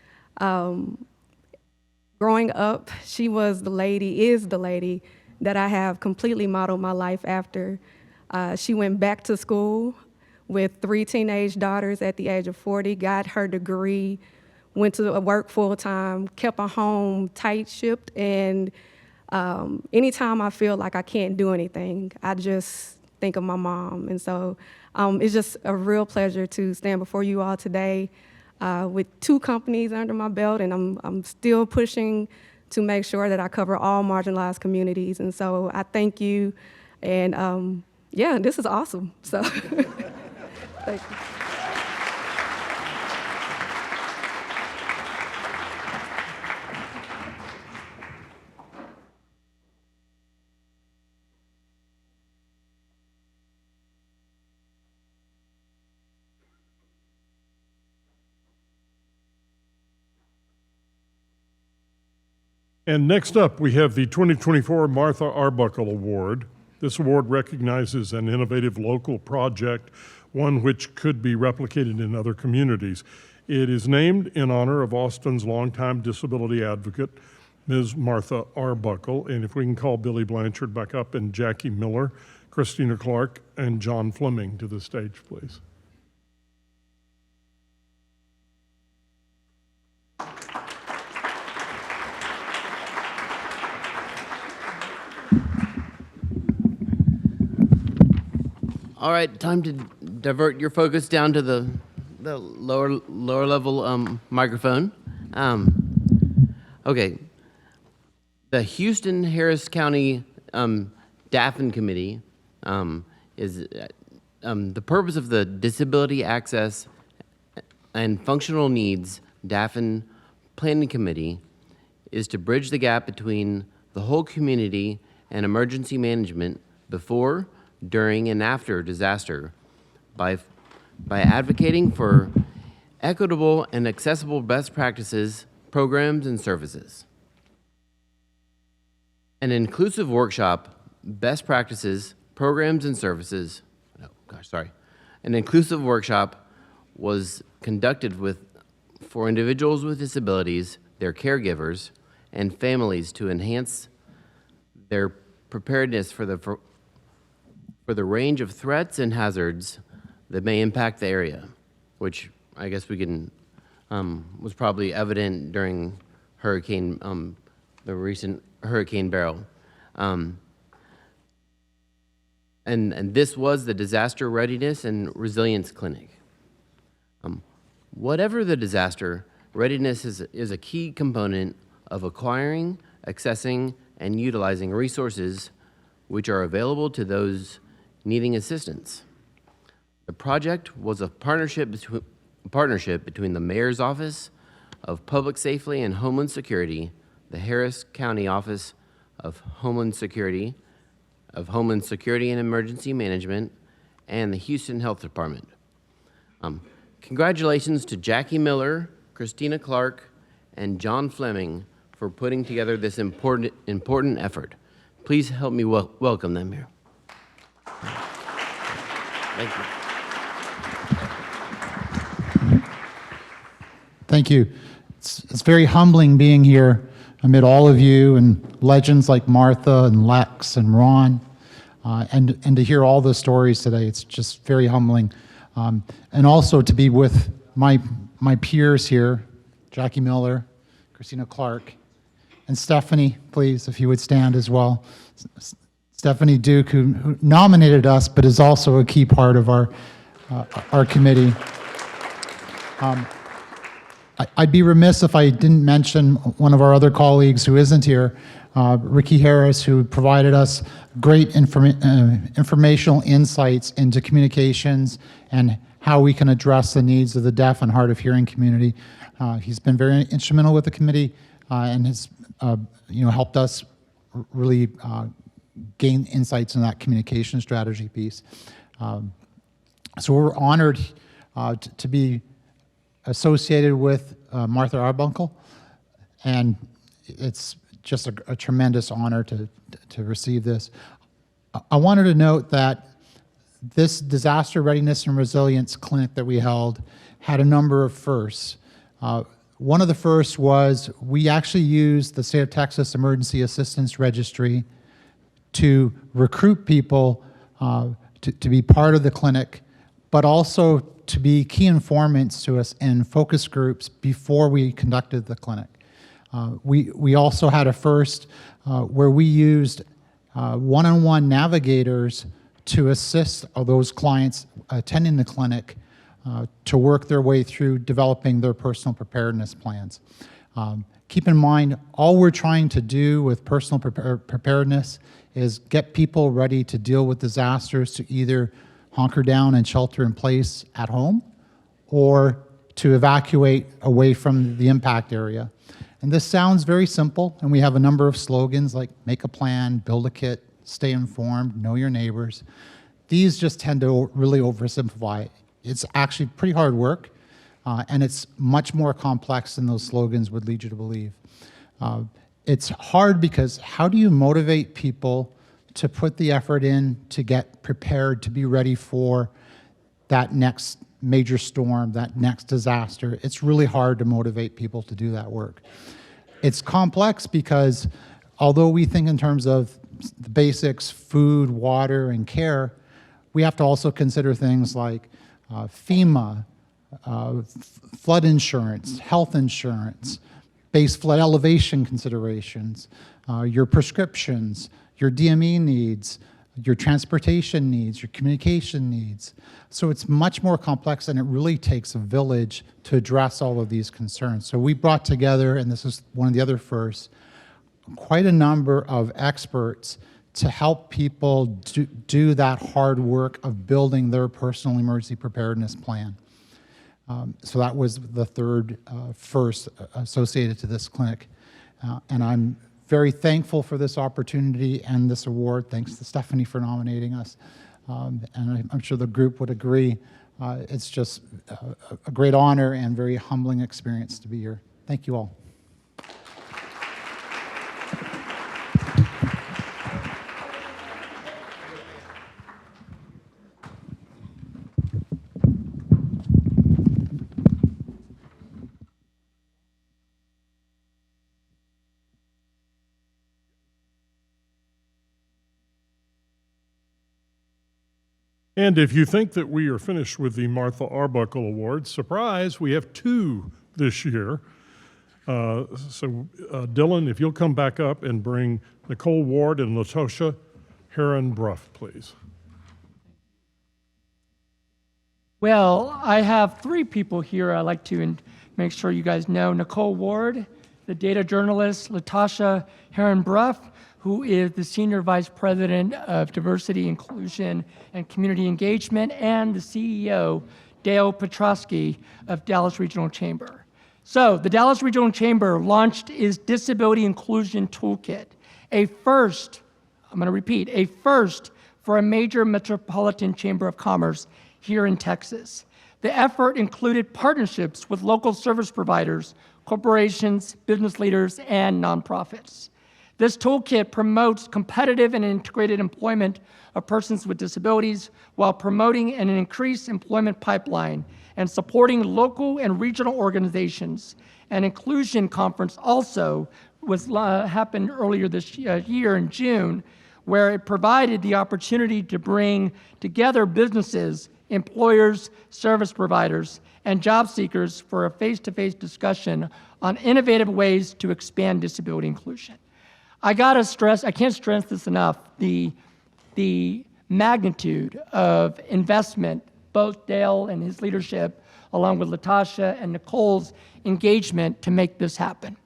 Growing up, she was the lady, is the lady that I have completely modeled my life after. She went back to school with 3 teenage daughters at the age of 40, got her degree, went to work full time, kept a home tight-shipped, and anytime I feel like I can't do anything, I just think of my mom. And so it's just a real pleasure to stand before you all today with 2 companies under my belt, and I'm still pushing to make sure that I cover all marginalized communities. And so I thank you. And yeah, this is awesome. So thank you. And next up, we have the 2024 Martha Arbuckle Award. This award recognizes an innovative local project, one which could be replicated in other communities. It is named in honor of Austin's longtime disability advocate, Ms. Martha Arbuckle. And if we can call Billy Blanchard back up, and Jackie Miller, Christina Clark, and John Fleming to the stage, please. All right, time to divert your focus down to the lower level microphone. Okay, the Houston-Harris County DAFN Committee is the purpose of the Disability Access and Functional Needs DAFN Planning Committee is to bridge the gap between the whole community and emergency management before, during, and after disaster by advocating for equitable and accessible best practices, programs, and services. An inclusive workshop, best practices, programs, and services, an inclusive workshop was conducted for individuals with disabilities, their caregivers, and families to enhance their preparedness for the range of threats and hazards that may impact the area, which I guess we can, was probably evident during the recent Hurricane Beryl. And this was the Disaster Readiness and Resilience Clinic. Whatever the disaster, readiness is a key component of acquiring, accessing, and utilizing resources which are available to those needing assistance. The project was a partnership between the Mayor's Office of Public Safety and Homeland Security, the Harris County Office of Homeland Security and Emergency Management, and the Houston Health Department. Congratulations to Jackie Miller, Christina Clark, and John Fleming for putting together this important effort. Please help me welcome them here. Thank you. Thank you. It's very humbling being here amid all of you and legends like Martha and Lex and Ron, and to hear all the stories today. It's just very humbling. And also to be with my peers here, Jackie Miller, Christina Clark, and Stephanie, please, if you would stand as well. Stephanie Duke, who nominated us, but is also a key part of our committee. I'd be remiss if I didn't mention one of our other colleagues who isn't here, Ricky Harris, who provided us great informational insights into communications and how we can address the needs of the deaf and hard of hearing community. He's been very instrumental with the committee and has helped us really gain insights in that communication strategy piece. So we're honored to be associated with Martha Arbuckle, and it's just a tremendous honor to receive this. I wanted to note that this Disaster Readiness and Resilience Clinic that we held had a number of firsts. One of the firsts was we actually used the State of Texas Emergency Assistance Registry to recruit people to be part of the clinic, but also to be key informants to us in focus groups before we conducted the clinic. We also had a first where we used one-on-one navigators to assist those clients attending the clinic to work their way through developing their personal preparedness plans. keep in mind, all we're trying to do with personal preparedness is get people ready to deal with disasters, to either hunker down and shelter in place at home or to evacuate away from the impact area. And this sounds very simple, and we have a number of slogans like make a plan, build a kit, stay informed, know your neighbors. These just tend to really oversimplify it. It's actually pretty hard work, and it's much more complex than those slogans would lead you to believe. It's hard because how do you motivate people to put the effort in to get prepared, to be ready for that next major storm, that next disaster? It's really hard to motivate people to do that work. It's complex because although we think in terms of the basics, food, water, and care, we have to also consider things like FEMA, flood insurance, health insurance, base flood elevation considerations, your prescriptions, your DME needs, your transportation needs, your communication needs. So it's much more complex, and it really takes a village to address all of these concerns. So we brought together, and this is one of the other firsts, quite a number of experts to help people do that hard work of building their personal emergency preparedness plan. So that was the third first associated to this clinic. And I'm very thankful for this opportunity and this award. Thanks to Stephanie for nominating us. And I'm sure the group would agree. It's just a great honor and very humbling experience to be here. Thank you all. And if you think that we are finished with the Martha Arbuckle Award, surprise, we have 2 this year. Dylan, if you'll come back up and bring Nicole Ward and Latosha Heron-Bruff, please. Well, I have 3 people here I'd like to make sure you guys know. Nicole Ward, the data journalist, Latasha Heron-Bruff, who is the Senior Vice President of Diversity, Inclusion, and Community Engagement, and the CEO, Dale Petrosky of Dallas Regional Chamber. So the Dallas Regional Chamber launched its Disability Inclusion Toolkit, a first, I'm gonna repeat, a first for a major metropolitan chamber of commerce here in Texas. The effort included partnerships with local service providers, corporations, business leaders, and nonprofits. This toolkit promotes competitive and integrated employment of persons with disabilities while promoting an increased employment pipeline and supporting local and regional organizations. An inclusion conference also happened earlier this year in June, where it provided the opportunity to bring together businesses, employers, service providers, and job seekers for a face-to-face discussion on innovative ways to expand disability inclusion. I can't stress this enough, the magnitude of investment, both Dale and his leadership, along with Latasha and Nicole's engagement to make this happen.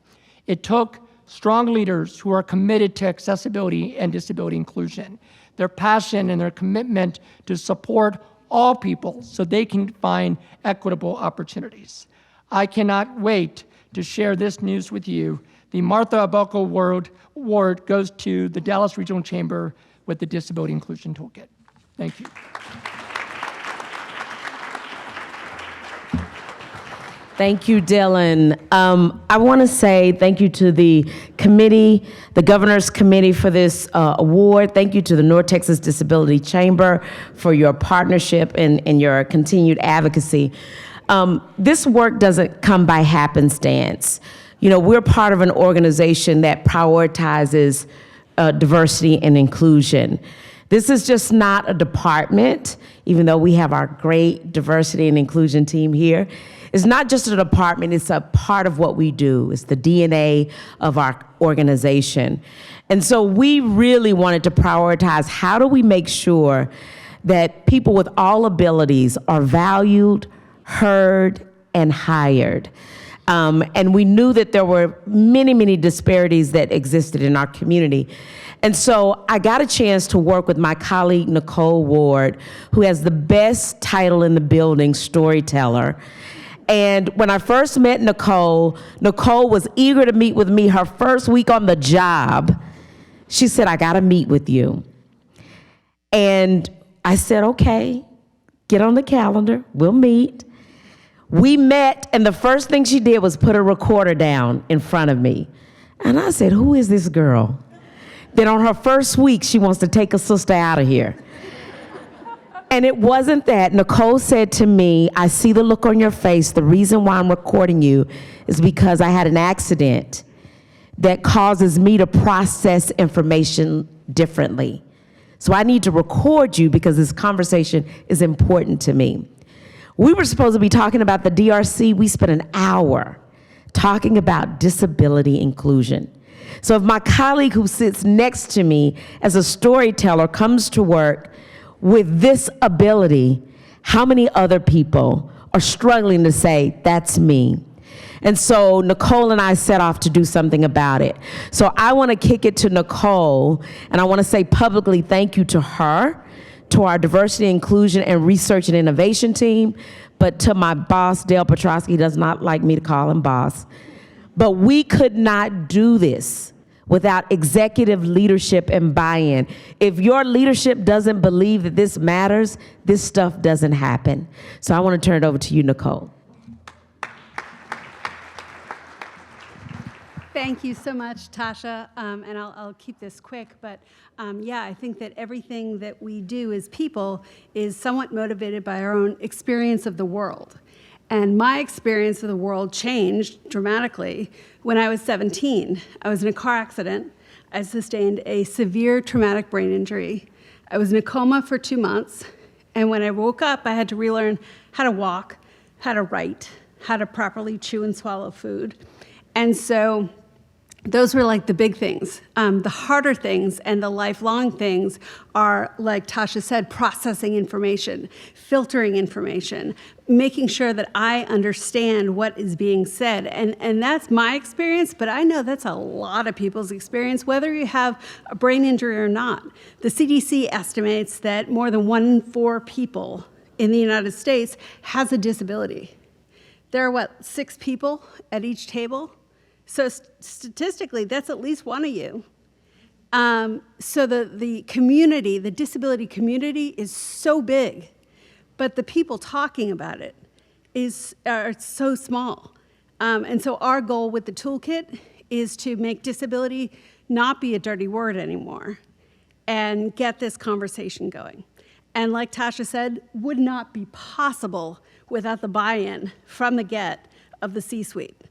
It took strong leaders who are committed to accessibility and disability inclusion, their passion and their commitment to support all people so they can find equitable opportunities. I cannot wait to share this news with you. The Martha Arbuckle Award goes to the Dallas Regional Chamber with the Disability Inclusion Toolkit. Thank you. Thank you, Dylan. I want to say thank you to the committee, the Governor's Committee for this award. Thank you to the North Texas Disability Chamber for your partnership and your continued advocacy. This work doesn't come by happenstance. You know, we're part of an organization that prioritizes diversity and inclusion. This is just not a department, even though we have our great diversity and inclusion team here. It's not just a department, it's a part of what we do. It's the DNA of our organization. And so we really wanted to prioritize how do we make sure that people with all abilities are valued, heard, and hired. And we knew that there were many, many disparities that existed in our community. And so I got a chance to work with my colleague, Nicole Ward, who has the best title in the building, storyteller. And when I first met Nicole, Nicole was eager to meet with me her first week on the job. She said, I gotta meet with you. And I said, okay, get on the calendar, we'll meet. We met, and the first thing she did was put a recorder down in front of me. And I said, who is this girl? Then on her first week, she wants to take a sister out of here. And it wasn't that. Nicole said to me, I see the look on your face. The reason why I'm recording you is because I had an accident that causes me to process information differently. So I need to record you because this conversation is important to me. We were supposed to be talking about the DRC. We spent an hour talking about disability inclusion. So if my colleague who sits next to me as a storyteller comes to work with this ability, how many other people are struggling to say, that's me? And so Nicole and I set off to do something about it. So I want to kick it to Nicole, and I want to say publicly thank you to her, to our diversity, inclusion, and research and innovation team, but to my boss, Dale Petrosky. He does not like me to call him boss. But we could not do this without executive leadership and buy-in. If your leadership doesn't believe that this matters, this stuff doesn't happen. So I want to turn it over to you, Nicole. Thank you so much, Tasha, and I'll keep this quick, but yeah, I think that everything that we do as people is somewhat motivated by our own experience of the world. And my experience of the world changed dramatically when I was 17. I was in a car accident. I sustained a severe traumatic brain injury. I was in a coma for 2 months, and when I woke up, I had to relearn how to walk, how to write, how to properly chew and swallow food. And so those were like the big things. The harder things and the lifelong things are, like Tasha said, processing information, filtering information, making sure that I understand what is being said. And that's my experience, but I know that's a lot of people's experience, whether you have a brain injury or not. The CDC estimates that more than 1 in 4 people in the United States has a disability. There are, 6 people at each table? So statistically, that's at least one of you. So the community, the disability community is so big, but the people talking about it are so small. And so our goal with the toolkit is to make disability not be a dirty word anymore and get this conversation going. And like Tasha said, would not be possible without the buy-in from the get of the C-suite.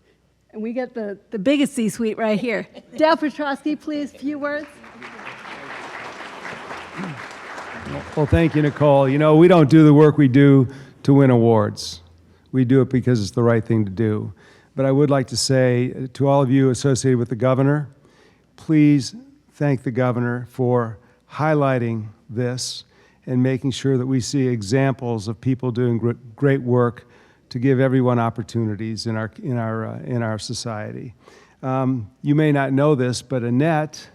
And we get the biggest C-suite right here. Dale Petrosky, please, few words. Well, thank you, Nicole. You know, we don't do the work we do to win awards. We do it because it's the right thing to do. But I would like to say to all of you associated with the governor, please thank the governor for highlighting this and making sure that we see examples of people doing great work to give everyone opportunities in our society. You may not know this, but Annette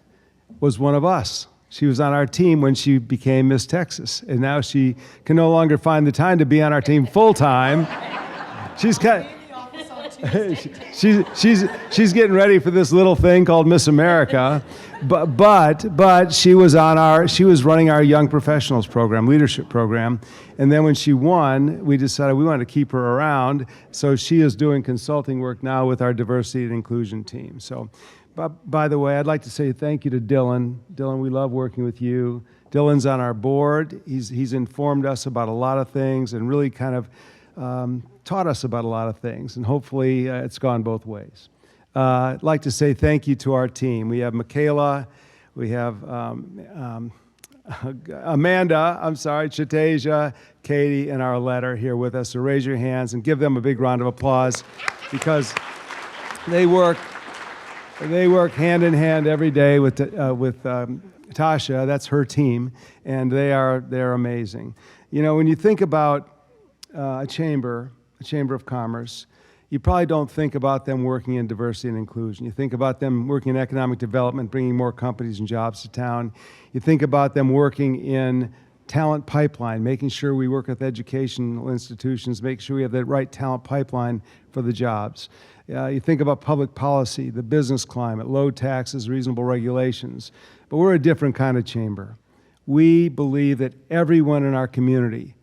was one of us. She was on our team when she became Miss Texas, and now she can no longer find the time to be on our team full time. She's she's getting ready for this little thing called Miss America, but she was running our Young Professionals program, leadership program, and then when she won, we decided we wanted to keep her around. So she is doing consulting work now with our diversity and inclusion team. So, by the way, I'd like to say thank you to Dylan. Dylan, we love working with you. Dylan's on our board. He's informed us about a lot of things and really kind of taught us about a lot of things, and hopefully it's gone both ways. I'd like to say thank you to our team. We have Michaela, we have Amanda, Chatasia, Katie, and our letter here with us. So raise your hands and give them a big round of applause because they work hand in hand every day with Tasha. That's her team, and they're amazing. You know, when you think about a chamber of commerce, you probably don't think about them working in diversity and inclusion. You think about them working in economic development, bringing more companies and jobs to town. You think about them working in talent pipeline, making sure we work with educational institutions, make sure we have the right talent pipeline for the jobs. You think about public policy, the business climate, low taxes, reasonable regulations. But we're a different kind of chamber. We believe that everyone in our community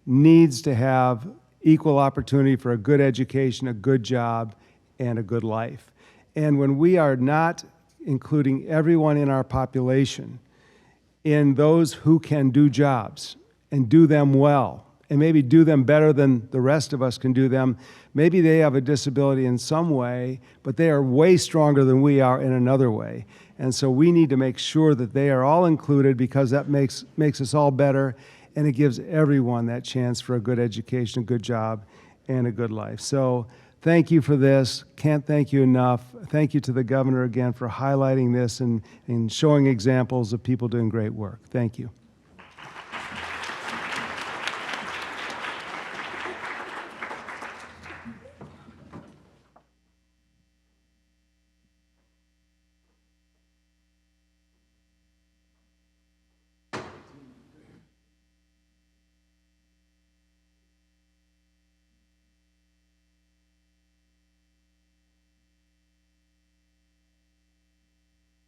needs to have equal opportunity for a good education, a good job, and a good life. And when we are not including everyone in our population in those who can do jobs and do them well, and maybe do them better than the rest of us can do them, maybe they have a disability in some way, but they are way stronger than we are in another way. And so we need to make sure that they are all included, because that makes us all better, and it gives everyone that chance for a good education, a good job, and a good life. So thank you for this. Can't thank you enough. Thank you to the governor again for highlighting this and showing examples of people doing great work. Thank you.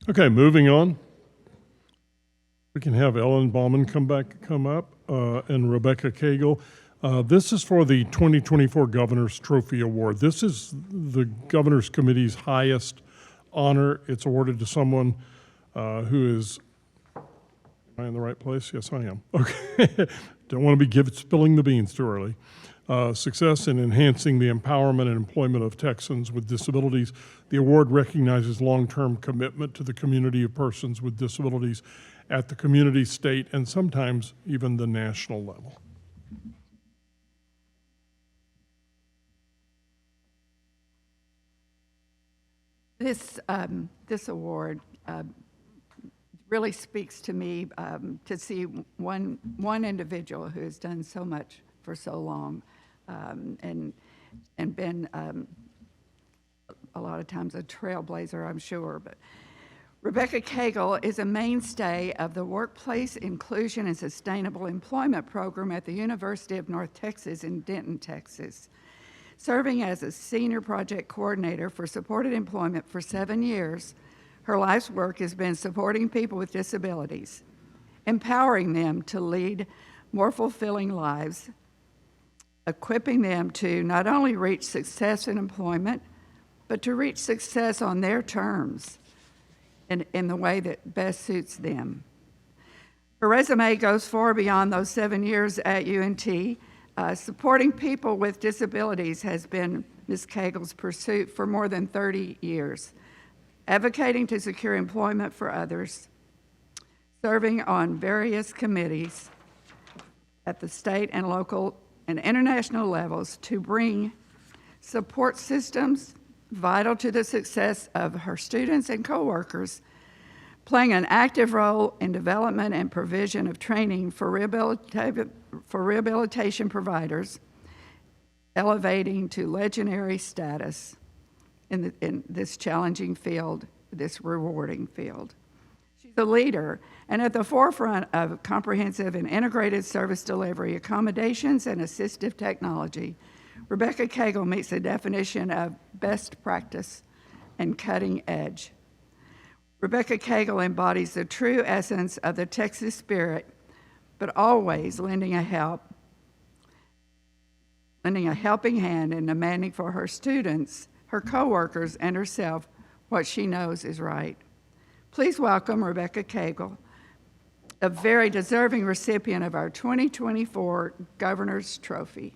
Okay, moving on. We can have Ellen Bauman come up, and Rebecca Cagle. This is for the 2024 Governor's Trophy Award. This is the Governor's Committee's highest honor. It's awarded to someone who is, am I in the right place? Yes, I am. Okay. Don't want to be spilling the beans too early. Success in enhancing the empowerment and employment of Texans with disabilities. The award recognizes long-term commitment to the community of persons with disabilities at the community, state, and sometimes even the national level. This award really speaks to me, to see one individual who has done so much for so long, and been a lot of times a trailblazer, I'm sure. But Rebecca Cagle is a mainstay of the Workplace Inclusion and Sustainable Employment Program at the University of North Texas in Denton, Texas. Serving as a senior project coordinator for supported employment for 7 years, her life's work has been supporting people with disabilities, empowering them to lead more fulfilling lives, equipping them to not only reach success in employment, but to reach success on their terms in the way that best suits them. Her resume goes far beyond those 7 years at UNT. Supporting people with disabilities has been Ms. Cagle's pursuit for more than 30 years, advocating to secure employment for others, serving on various committees at the state and local and international levels to bring support systems vital to the success of her students and coworkers, playing an active role in development and provision of training for rehabilitation providers, elevating to legendary status in this challenging field, this rewarding field. She's a leader and at the forefront of comprehensive and integrated service delivery, accommodations, and assistive technology. Rebecca Cagle meets the definition of best practice and cutting edge. Rebecca Cagle embodies the true essence of the Texas spirit, but always lending a helping hand and demanding for her students, her coworkers, and herself what she knows is right. Please welcome Rebecca Cagle, a very deserving recipient of our 2024 Governor's Trophy.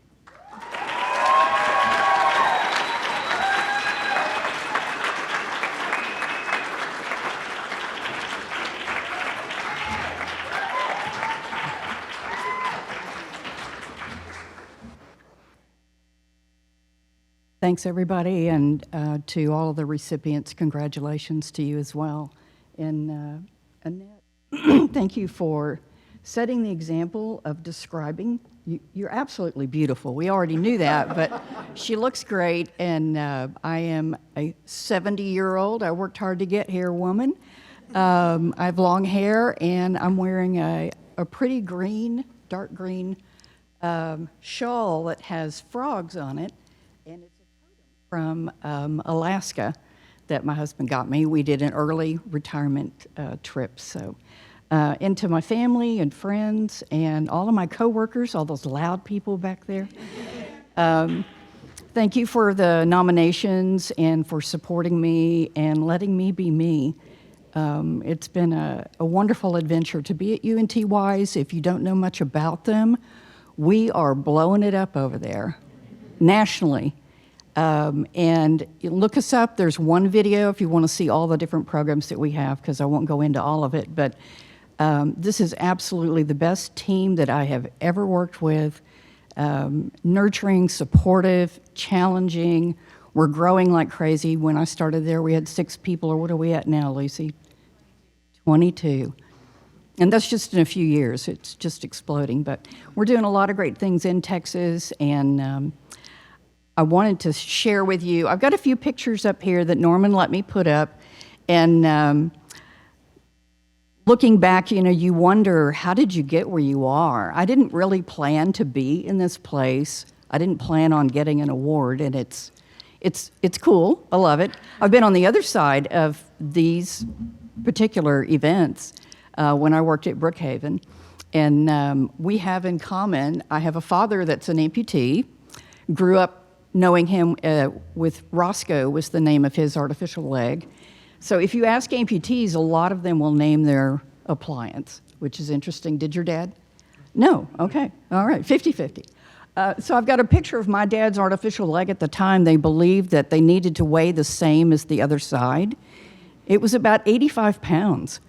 Thanks, everybody, and to all of the recipients, congratulations to you as well. And Annette, thank you for setting the example of describing. You're absolutely beautiful. We already knew that, but she looks great, and I am a 70-year-old. I worked hard to get here woman. I have long hair, and I'm wearing a pretty green, dark green shawl that has frogs on it, and it's a totem from Alaska that my husband got me. We did an early retirement trip, so. And to my family and friends and all of my coworkers, all those loud people back there. Thank you for the nominations and for supporting me and letting me be me. It's been a wonderful adventure to be at UNT Wise. If you don't know much about them, we are blowing it up over there nationally. And look us up. There's one video if you want to see all the different programs that we have, because I won't go into all of it. But this is absolutely the best team that I have ever worked with. Nurturing, supportive, challenging. We're growing like crazy. When I started there, we had 6 people, or what are we at now, Lucy? 22. And that's just in a few years. It's just exploding. But we're doing a lot of great things in Texas, and I wanted to share with you. I've got a few pictures up here that Norman let me put up, and looking back, you wonder, how did you get where you are? I didn't really plan to be in this place. I didn't plan on getting an award, and it's cool. I love it. I've been on the other side of these particular events when I worked at Brookhaven, and we have in common, I have a father that's an amputee, grew up knowing him with Roscoe was the name of his artificial leg. So if you ask amputees, a lot of them will name their appliance, which is interesting. Did your dad? No, okay, all right, 50-50. So I've got a picture of my dad's artificial leg. At the time, they believed that they needed to weigh the same as the other side. It was about 85 pounds.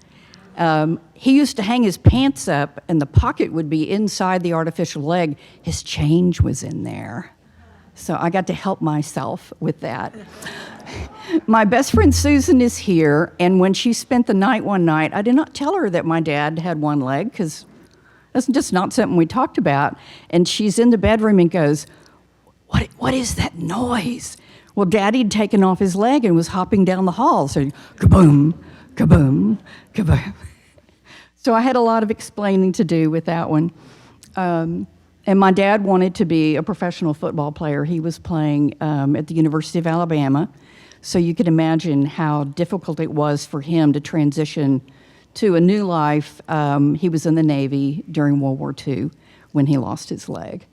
He used to hang his pants up, and the pocket would be inside the artificial leg. His change was in there. So I got to help myself with that. My best friend Susan is here, and when she spent the night one night, I did not tell her that my dad had one leg, because that's just not something we talked about. And she's in the bedroom and goes, what is that noise? Well, Daddy'd taken off his leg and was hopping down the hall, so kaboom, kaboom, kaboom. So I had a lot of explaining to do with that one. And my dad wanted to be a professional football player. He was playing at the University of Alabama. So you can imagine how difficult it was for him to transition to a new life. He was in the Navy during World War II when he lost his leg.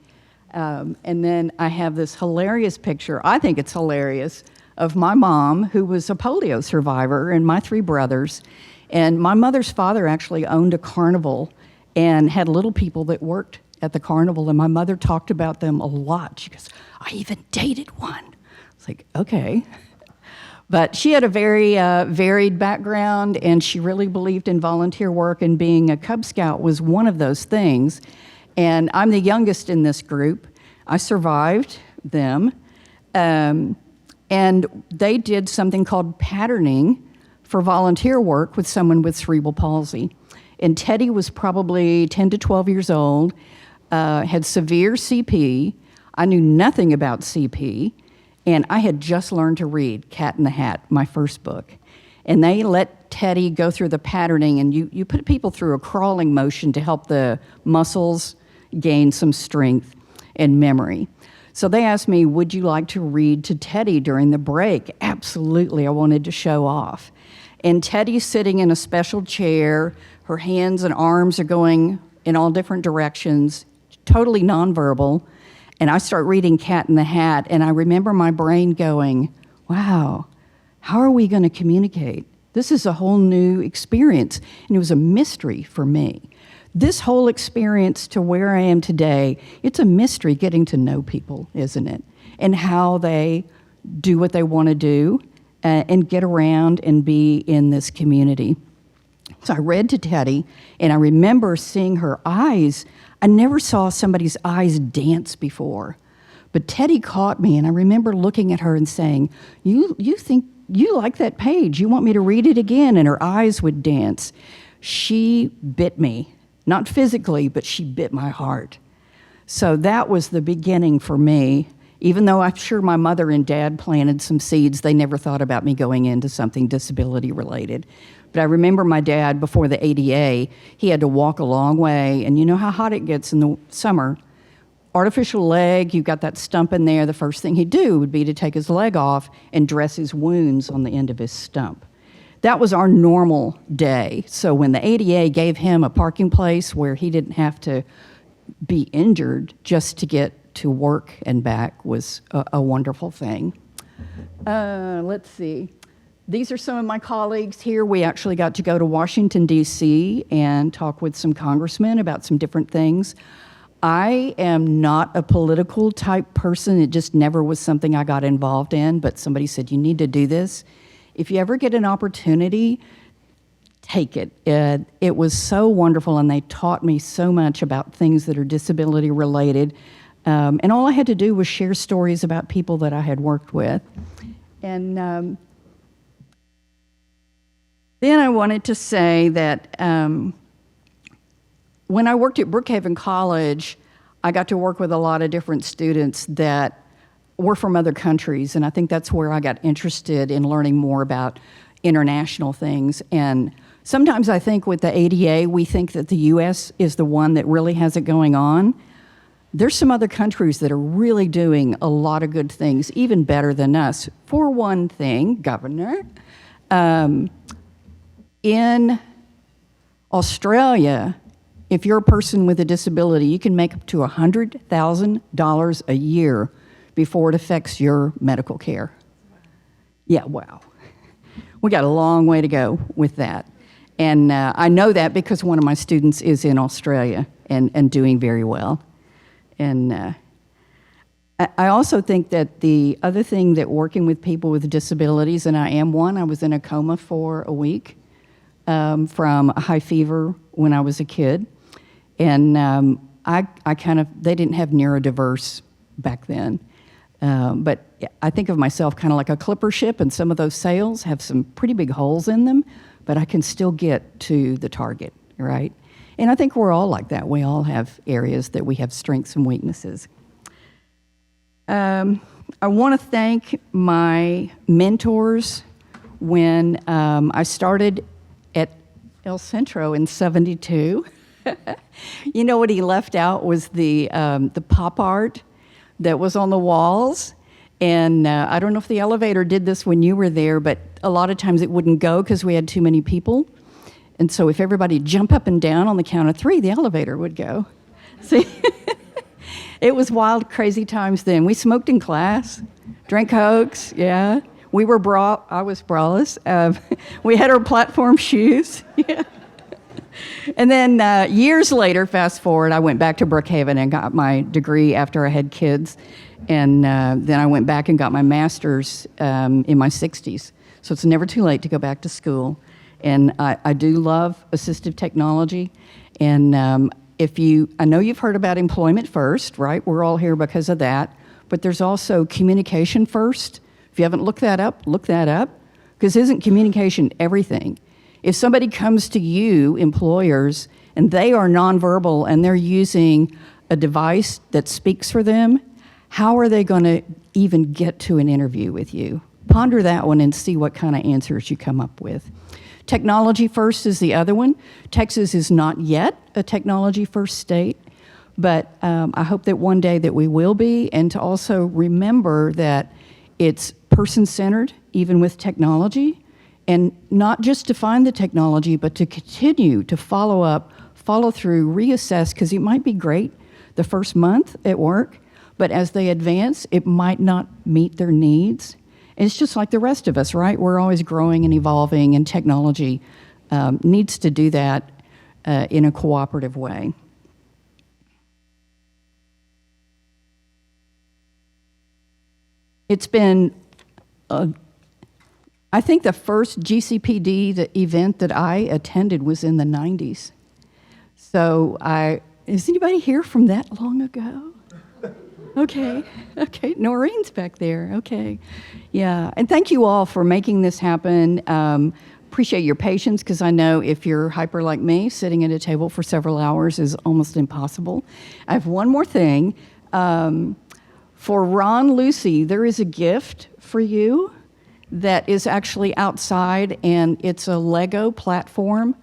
And then I have this hilarious picture, I think it's hilarious, of my mom, who was a polio survivor, and my 3 brothers. And my mother's father actually owned a carnival and had little people that worked at the carnival, and my mother talked about them a lot. She goes, I even dated one. It's like, okay. But she had a very varied background, and she really believed in volunteer work, and being a Cub Scout was one of those things. And I'm the youngest in this group. I survived them. And they did something called patterning for volunteer work with someone with cerebral palsy. And Teddy was probably 10 to 12 years old, had severe CP. I knew nothing about CP, and I had just learned to read Cat in the Hat, my first book. And they let Teddy go through the patterning, and you put people through a crawling motion to help the muscles gain some strength and memory. So they asked me, would you like to read to Teddy during the break? Absolutely, I wanted to show off. And Teddy's sitting in a special chair, her hands and arms are going in all different directions, totally nonverbal. And I start reading Cat in the Hat, and I remember my brain going, wow, how are we going to communicate? This is a whole new experience, and it was a mystery for me. This whole experience to where I am today, it's a mystery getting to know people, isn't it? And how they do what they want to do and get around and be in this community. So I read to Teddy, and I remember seeing her eyes. I never saw somebody's eyes dance before. But Teddy caught me, and I remember looking at her and saying, you think you like that page? You want me to read it again? And her eyes would dance. She bit me. not physically, but she bit my heart. So that was the beginning for me. Even though I'm sure my mother and dad planted some seeds, they never thought about me going into something disability related. But I remember my dad, before the ADA, he had to walk a long way, and you know how hot it gets in the summer. Artificial leg, you've got that stump in there. The first thing he'd do would be to take his leg off and dress his wounds on the end of his stump. That was our normal day. So when the ADA gave him a parking place where he didn't have to be injured just to get to work and back was a wonderful thing. Let's see. These are some of my colleagues here. We actually got to go to Washington, D.C. and talk with some congressmen about some different things. I am not a political type person. It just never was something I got involved in, but somebody said, you need to do this. If you ever get an opportunity, take it. It was so wonderful, and they taught me so much about things that are disability related. And all I had to do was share stories about people that I had worked with. And then I wanted to say that when I worked at Brookhaven College, I got to work with a lot of different students that were from other countries, and I think that's where I got interested in learning more about international things. And sometimes I think with the ADA, we think that the U.S. is the one that really has it going on. There's some other countries that are really doing a lot of good things, even better than us. For one thing, Governor, in Australia, if you're a person with a disability, you can make up to $100,000 a year before it affects your medical care. Yeah, wow. We got a long way to go with that. And I know that because one of my students is in Australia and doing very well. And I also think that the other thing that working with people with disabilities, and I am one, I was in a coma for a week from a high fever when I was a kid. And they didn't have neurodiverse back then. But I think of myself kind of like a clipper ship, and some of those sails have some pretty big holes in them, but I can still get to the target, right? And I think we're all like that. We all have areas that we have strengths and weaknesses. I want to thank my mentors. When I started at El Centro in '72, you know what he left out was the pop art that was on the walls. And I don't know if the elevator did this when you were there, but a lot of times it wouldn't go because we had too many people. And so if everybody jumped up and down on the count of 3, the elevator would go. See, it was wild, crazy times then. We smoked in class, drank Cokes, yeah. I was braless. We had our platform shoes, yeah. And then years later, fast forward, I went back to Brookhaven and got my degree after I had kids. And then I went back and got my master's in my 60s. So it's never too late to go back to school. And I do love assistive technology. And I know you've heard about Employment First, right? We're all here because of that. But there's also Communication First. If you haven't looked that up, look that up. Because isn't communication everything? If somebody comes to you, employers, and they are nonverbal and they're using a device that speaks for them, how are they going to even get to an interview with you? Ponder that one and see what kind of answers you come up with. Technology first is the other one. Texas is not yet a technology first state, but I hope that one day that we will be, and to also remember that it's person-centered, even with technology, and not just to find the technology, but to continue to follow up, follow through, reassess, because it might be great the first month at work, but as they advance, it might not meet their needs. And it's just like the rest of us, right? We're always growing and evolving, and technology needs to do that in a cooperative way. It's been I think the first GCPD event that I attended was in the 90s. So is anybody here from that long ago? Okay, Noreen's back there, okay. Yeah, and thank you all for making this happen. appreciate your patience because I know if you're hyper like me, sitting at a table for several hours is almost impossible. I have one more thing. For Ron Lucy, there is a gift for you that is actually outside, and it's a Lego platform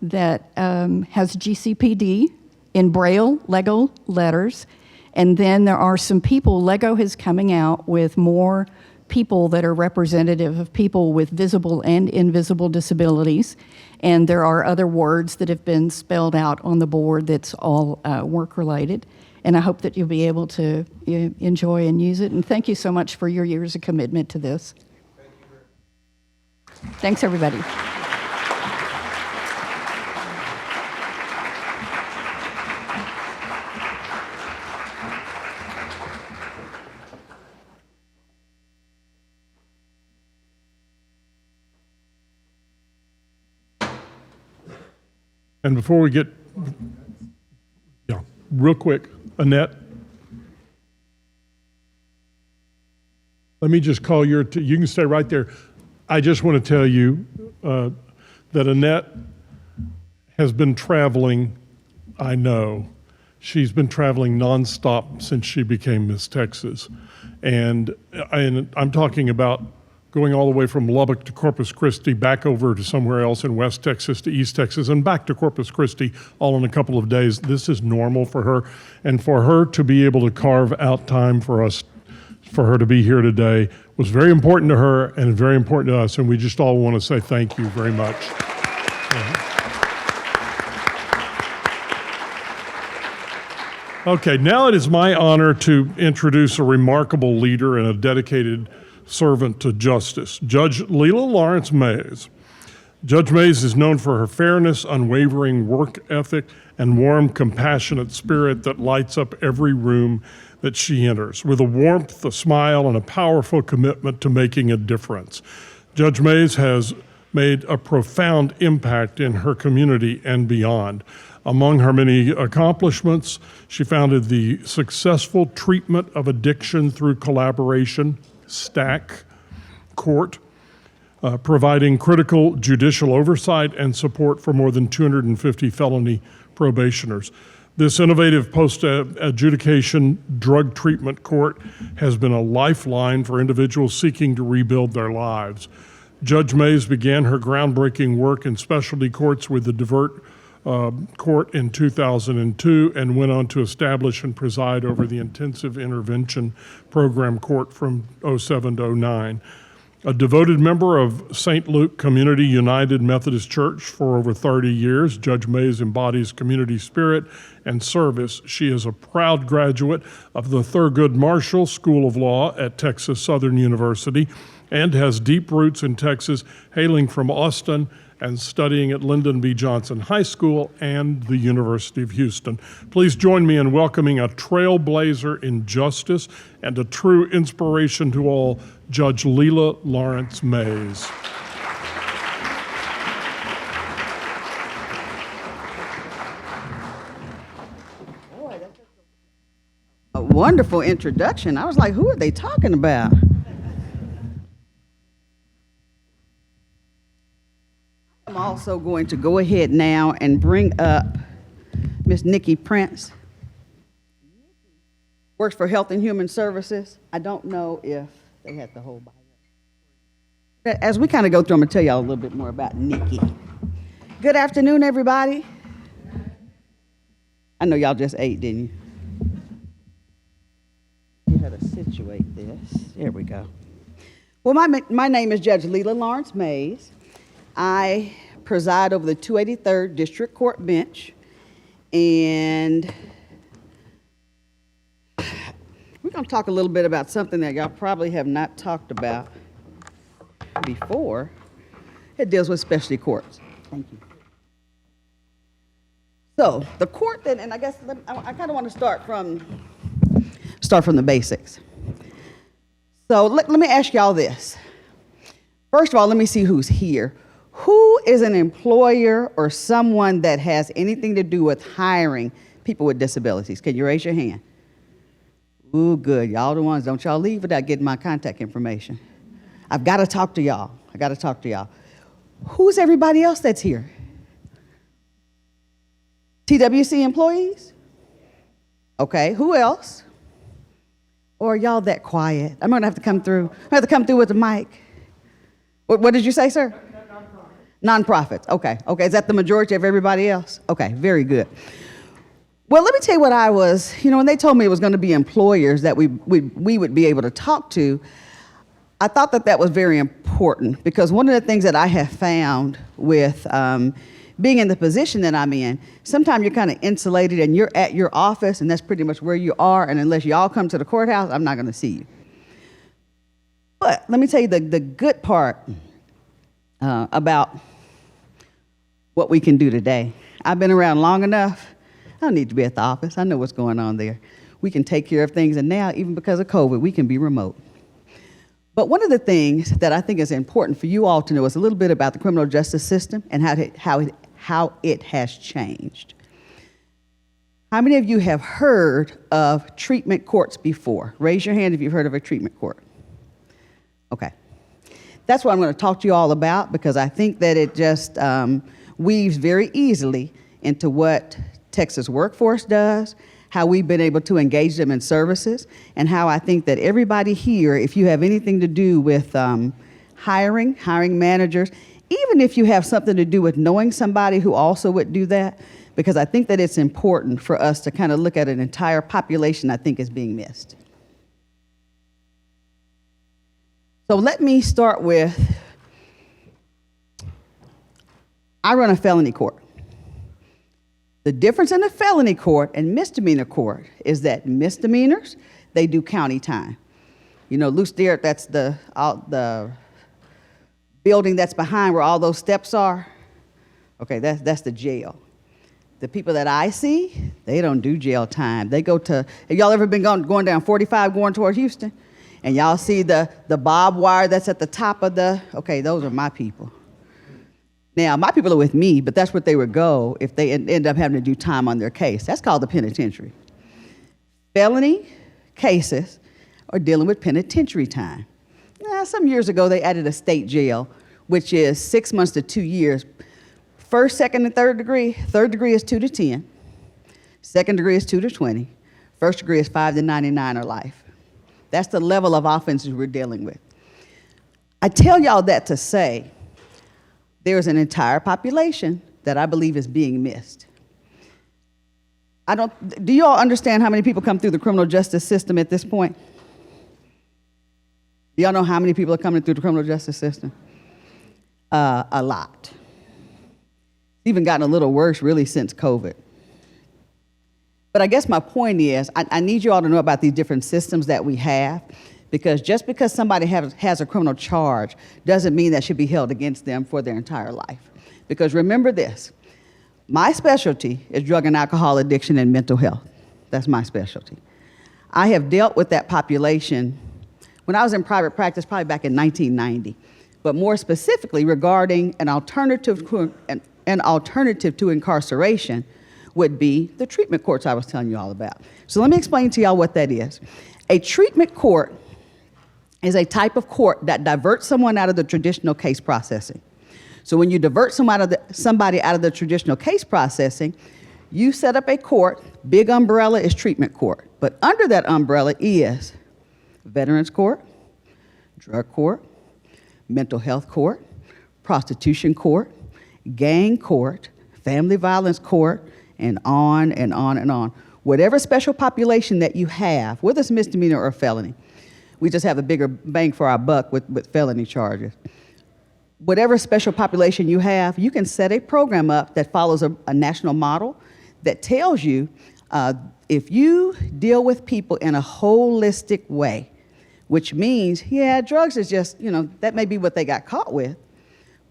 that has GCPD in Braille Lego letters. And then there are some people, Lego is coming out with more people that are representative of people with visible and invisible disabilities. And there are other words that have been spelled out on the board that's all work-related. And I hope that you'll be able to enjoy and use it. And thank you so much for your years of commitment to this. Thanks, everybody. And before we get, real quick, Annette, let me just call you can stay right there. I just want to tell you that Annette has been traveling, I know. She's been traveling nonstop since she became Miss Texas. And I'm talking about going all the way from Lubbock to Corpus Christi, back over to somewhere else in West Texas to East Texas, and back to Corpus Christi all in a couple of days. This is normal for her. And for her to be able to carve out time for us, for her to be here today, was very important to her and very important to us. And we just all want to say thank you very much. Okay, now it is my honor to introduce a remarkable leader and a dedicated servant to justice, Judge Leila Lawrence Mays. Judge Mays is known for her fairness, unwavering work ethic, and warm, compassionate spirit that lights up every room that she enters, with a warmth, a smile, and a powerful commitment to making a difference. Judge Mays has made a profound impact in her community and beyond. Among her many accomplishments, she founded the Successful Treatment of Addiction Through Collaboration, STAC, court, providing critical judicial oversight and support for more than 250 felony probationers. This innovative post-adjudication drug treatment court has been a lifeline for individuals seeking to rebuild their lives. Judge Mays began her groundbreaking work in specialty courts with the Divert Court in 2002 and went on to establish and preside over the Intensive Intervention Program Court from 07 to 09. A devoted member of St. Luke Community United Methodist Church for over 30 years, Judge Mays embodies community spirit and service. She is a proud graduate of the Thurgood Marshall School of Law at Texas Southern University and has deep roots in Texas, hailing from Austin and studying at Lyndon B. Johnson High School and the University of Houston. Please join me in welcoming a trailblazer in justice and a true inspiration to all, Judge Leila Lawrence Mays. Boy, that's a wonderful introduction. I was like, who are they talking about? I'm also going to go ahead now and bring up Miss Nikki Prince. Works for Health and Human Services. I don't know if they had the whole bio. As we kind of go through, I'm going to tell y'all a little bit more about Nikki. Good afternoon, everybody. I know y'all just ate, didn't you? You had to situate this. There we go. Well, my name is Judge Leila Lawrence Mays. I preside over the 283rd District Court bench, and we're going to talk a little bit about something that y'all probably have not talked about before. It deals with specialty courts. Thank you. So the court then, and I guess I kind of want to start from the basics. So let me ask y'all this. First of all, let me see who's here. Who is an employer or someone that has anything to do with hiring people with disabilities? Can you raise your hand? Ooh, good. Y'all the ones. Don't y'all leave without getting my contact information. I've got to talk to y'all. Who's everybody else that's here? TWC employees? Okay, who else? Or are y'all that quiet? I'm gonna have to come through. I have to come through with the mic. What did you say, sir? Nonprofits. Okay. Okay. Is that the majority of everybody else? Okay. Very good. Well, let me tell you what I was. When they told me it was going to be employers that we would be able to talk to, I thought that was very important because one of the things that I have found with being in the position that I'm in, sometimes you're kind of insulated and you're at your office and that's pretty much where you are. And unless you all come to the courthouse, I'm not going to see you. But let me tell you the good part about what we can do today. I've been around long enough. I don't need to be at the office. I know what's going on there. We can take care of things, and now, even because of COVID, we can be remote. But one of the things that I think is important for you all to know is a little bit about the criminal justice system and how it has changed. How many of you have heard of treatment courts before? Raise your hand if you've heard of a treatment court. Okay. That's what I'm going to talk to you all about because I think that it just weaves very easily into what Texas Workforce does, how we've been able to engage them in services, and how I think that everybody here, if you have anything to do with hiring managers, even if you have something to do with knowing somebody who also would do that, because I think that it's important for us to kind of look at an entire population I think is being missed. So let me start with, I run a felony court. The difference in a felony court and misdemeanor court is that misdemeanors, they do county time. Lou Stewart, that's the building that's behind where all those steps are. Okay, that's the jail. The people that I see, they don't do jail time. They go to, have y'all ever been going down 45 going toward Houston? And y'all see the barbed wire that's at the top of okay, those are my people. Now, my people are with me, but that's where they would go if they end up having to do time on their case. That's called the penitentiary. Felony cases are dealing with penitentiary time. Now, some years ago, they added a state jail, which is 6 months to 2 years. First, second, and third degree. Third degree is 2 to 10. Second degree is 2 to 20. First degree is 5 to 99 or life. That's the level of offenses we're dealing with. I tell y'all that to say there's an entire population that I believe is being missed. Do you all understand how many people come through the criminal justice system at this point? Do y'all know how many people are coming through the criminal justice system? A lot. It's even gotten a little worse really since COVID. But I guess my point is, I need you all to know about these different systems that we have, because just because somebody has a criminal charge doesn't mean that should be held against them for their entire life. Because remember this, my specialty is drug and alcohol addiction and mental health. That's my specialty. I have dealt with that population when I was in private practice, probably back in 1990, but more specifically regarding an alternative to incarceration would be the treatment courts I was telling you all about. So let me explain to y'all what that is. A treatment court is a type of court that diverts someone out of the traditional case processing. So when you divert somebody out of the traditional case processing, you set up a court. Big umbrella is treatment court. But under that umbrella is veterans court, drug court, mental health court, prostitution court, gang court, family violence court, and on and on and on. Whatever special population that you have, whether it's misdemeanor or felony, we just have a bigger bang for our buck with felony charges. Whatever special population you have, you can set a program up that follows a national model that tells you if you deal with people in a holistic way, which means, yeah, drugs is just, that may be what they got caught with,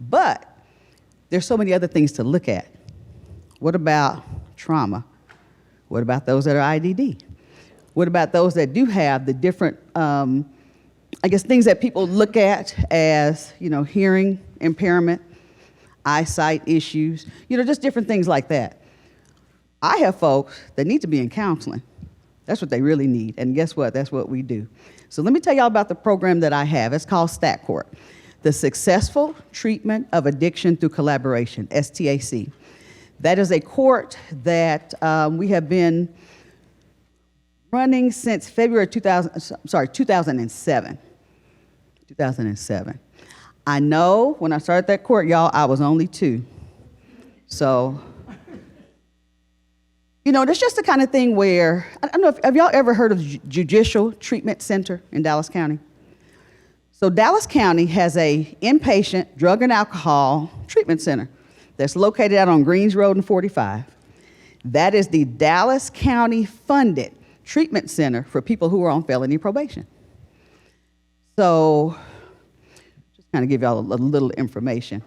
but there's so many other things to look at. What about trauma? What about those that are IDD? What about those that do have the different, things that people look at as, hearing impairment, eyesight issues, just different things like that. I have folks that need to be in counseling. That's what they really need. And guess what? That's what we do. So let me tell y'all about the program that I have. It's called Stat Court. the Successful Treatment of Addiction Through Collaboration, STAC. That is a court that we have been running since February 2007. 2007. I know when I started that court, y'all, I was only 2. So, you know, that's just the kind of thing where, I don't know, have y'all ever heard of Judicial Treatment Center in Dallas County? So Dallas County has a inpatient drug and alcohol treatment center that's located out on Greens Road and 45. That is the Dallas County funded treatment center for people who are on felony probation. So, just kind of give y'all a little information.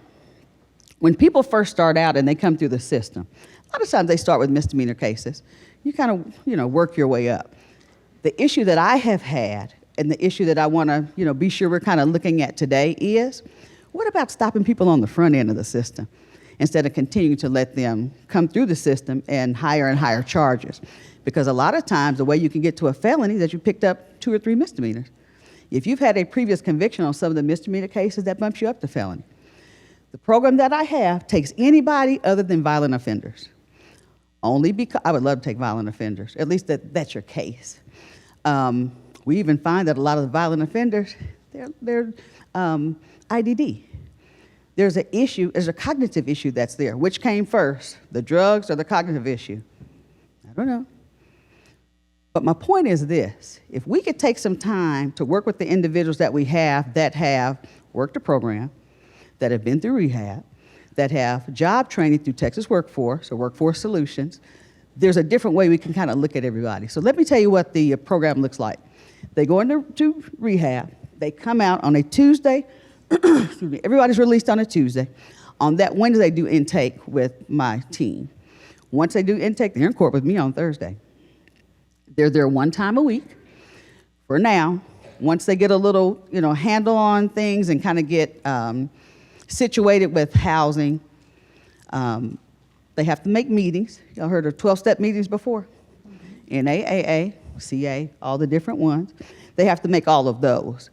When people first start out and they come through the system, a lot of times they start with misdemeanor cases. You kind of, work your way up. The issue that I have had, and the issue that I want to, be sure we're kind of looking at today is, what about stopping people on the front end of the system instead of continuing to let them come through the system and higher charges? Because a lot of times the way you can get to a felony is that you picked up 2 or 3 misdemeanors. If you've had a previous conviction on some of the misdemeanor cases, that bumps you up to felony. The program that I have takes anybody other than violent offenders. Only because, I would love to take violent offenders, at least that's your case. We even find that a lot of the violent offenders, they're IDD. There's a cognitive issue that's there. Which came first, the drugs or the cognitive issue? I don't know. But my point is this: if we could take some time to work with the individuals that we have that have worked the program, that have been through rehab, that have job training through Texas Workforce or Workforce Solutions, there's a different way we can kind of look at everybody. So let me tell you what the program looks like. They go into rehab, they come out on a Tuesday, excuse me, everybody's released on a Tuesday. On that Wednesday, they do intake with my team. Once they do intake, they're in court with me on Thursday. They're there 1 time a week for now. Once they get a little, handle on things and kind of get situated with housing, they have to make meetings. Y'all heard of 12-step meetings before? NAAA, CA, all the different ones. They have to make all of those.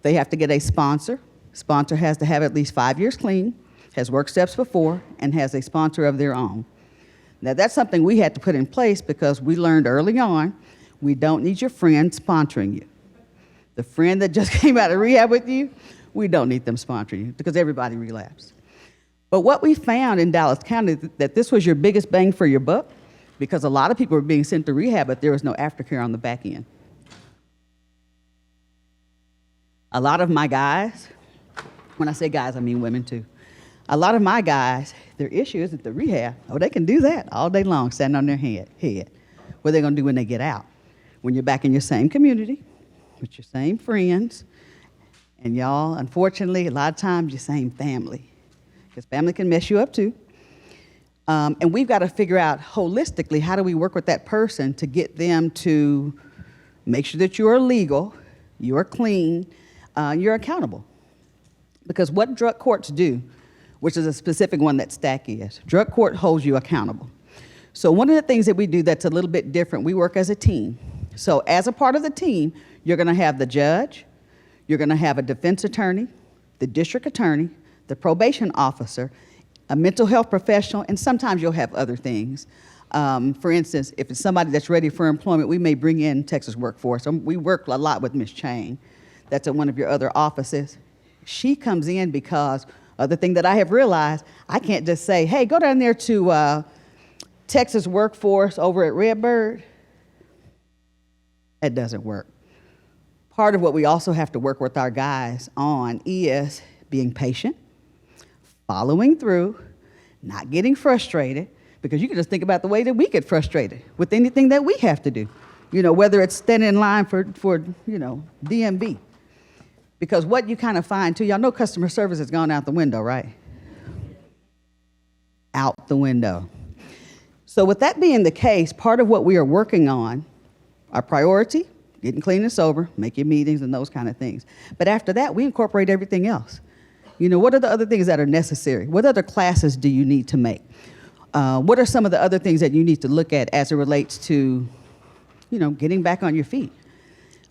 They have to get a sponsor. Sponsor has to have at least 5 years clean, has worked steps before, and has a sponsor of their own. Now, that's something we had to put in place because we learned early on, we don't need your friend sponsoring you. The friend that just came out of rehab with you, we don't need them sponsoring you because everybody relapsed. But what we found in Dallas County, that this was your biggest bang for your buck because a lot of people were being sent to rehab, but there was no aftercare on the back end. A lot of my guys, when I say guys, I mean women too. A lot of my guys, their issue isn't the rehab. Oh, they can do that all day long, standing on their head. What are they going to do when they get out? When you're back in your same community, with your same friends, and y'all, unfortunately, a lot of times, your same family. Because family can mess you up too. And we've got to figure out holistically, how do we work with that person to get them to make sure that you're legal, you're clean, you're accountable. Because what drug courts do, which is a specific one that STAC is, drug court holds you accountable. So one of the things that we do that's a little bit different, we work as a team. So as a part of the team, you're going to have the judge, you're going to have a defense attorney, the district attorney, the probation officer, a mental health professional, and sometimes you'll have other things. For instance, if it's somebody that's ready for employment, we may bring in Texas Workforce. We work a lot with Ms. Chang. That's at one of your other offices. She comes in because other thing that I have realized, I can't just say, hey, go down there to Texas Workforce over at Redbird. That doesn't work. Part of what we also have to work with our guys on is being patient, following through, not getting frustrated, because you can just think about the way that we get frustrated with anything that we have to do, whether it's standing in line for DMV. Because what you kind of find too, y'all know customer service has gone out the window, right? Out the window. So with that being the case, part of what we are working on, our priority, getting clean and sober, making meetings and those kind of things. But after that, we incorporate everything else. What are the other things that are necessary? What other classes do you need to make? What are some of the other things that you need to look at as it relates to, getting back on your feet?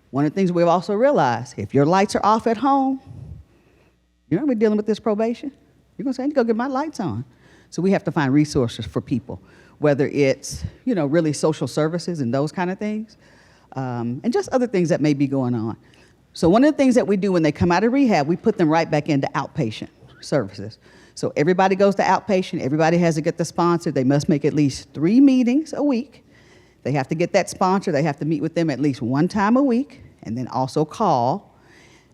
One of the things we've also realized, if your lights are off at home, You're not going to be dealing with this probation. You're going to say, I need to go get my lights on. So we have to find resources for people, whether it's, really social services and those kind of things, and just other things that may be going on. So one of the things that we do when they come out of rehab, we put them right back into outpatient services. So everybody goes to outpatient. Everybody has to get the sponsor. They must make at least 3 meetings a week. They have to get that sponsor. They have to meet with them at least 1 time a week, and then also call.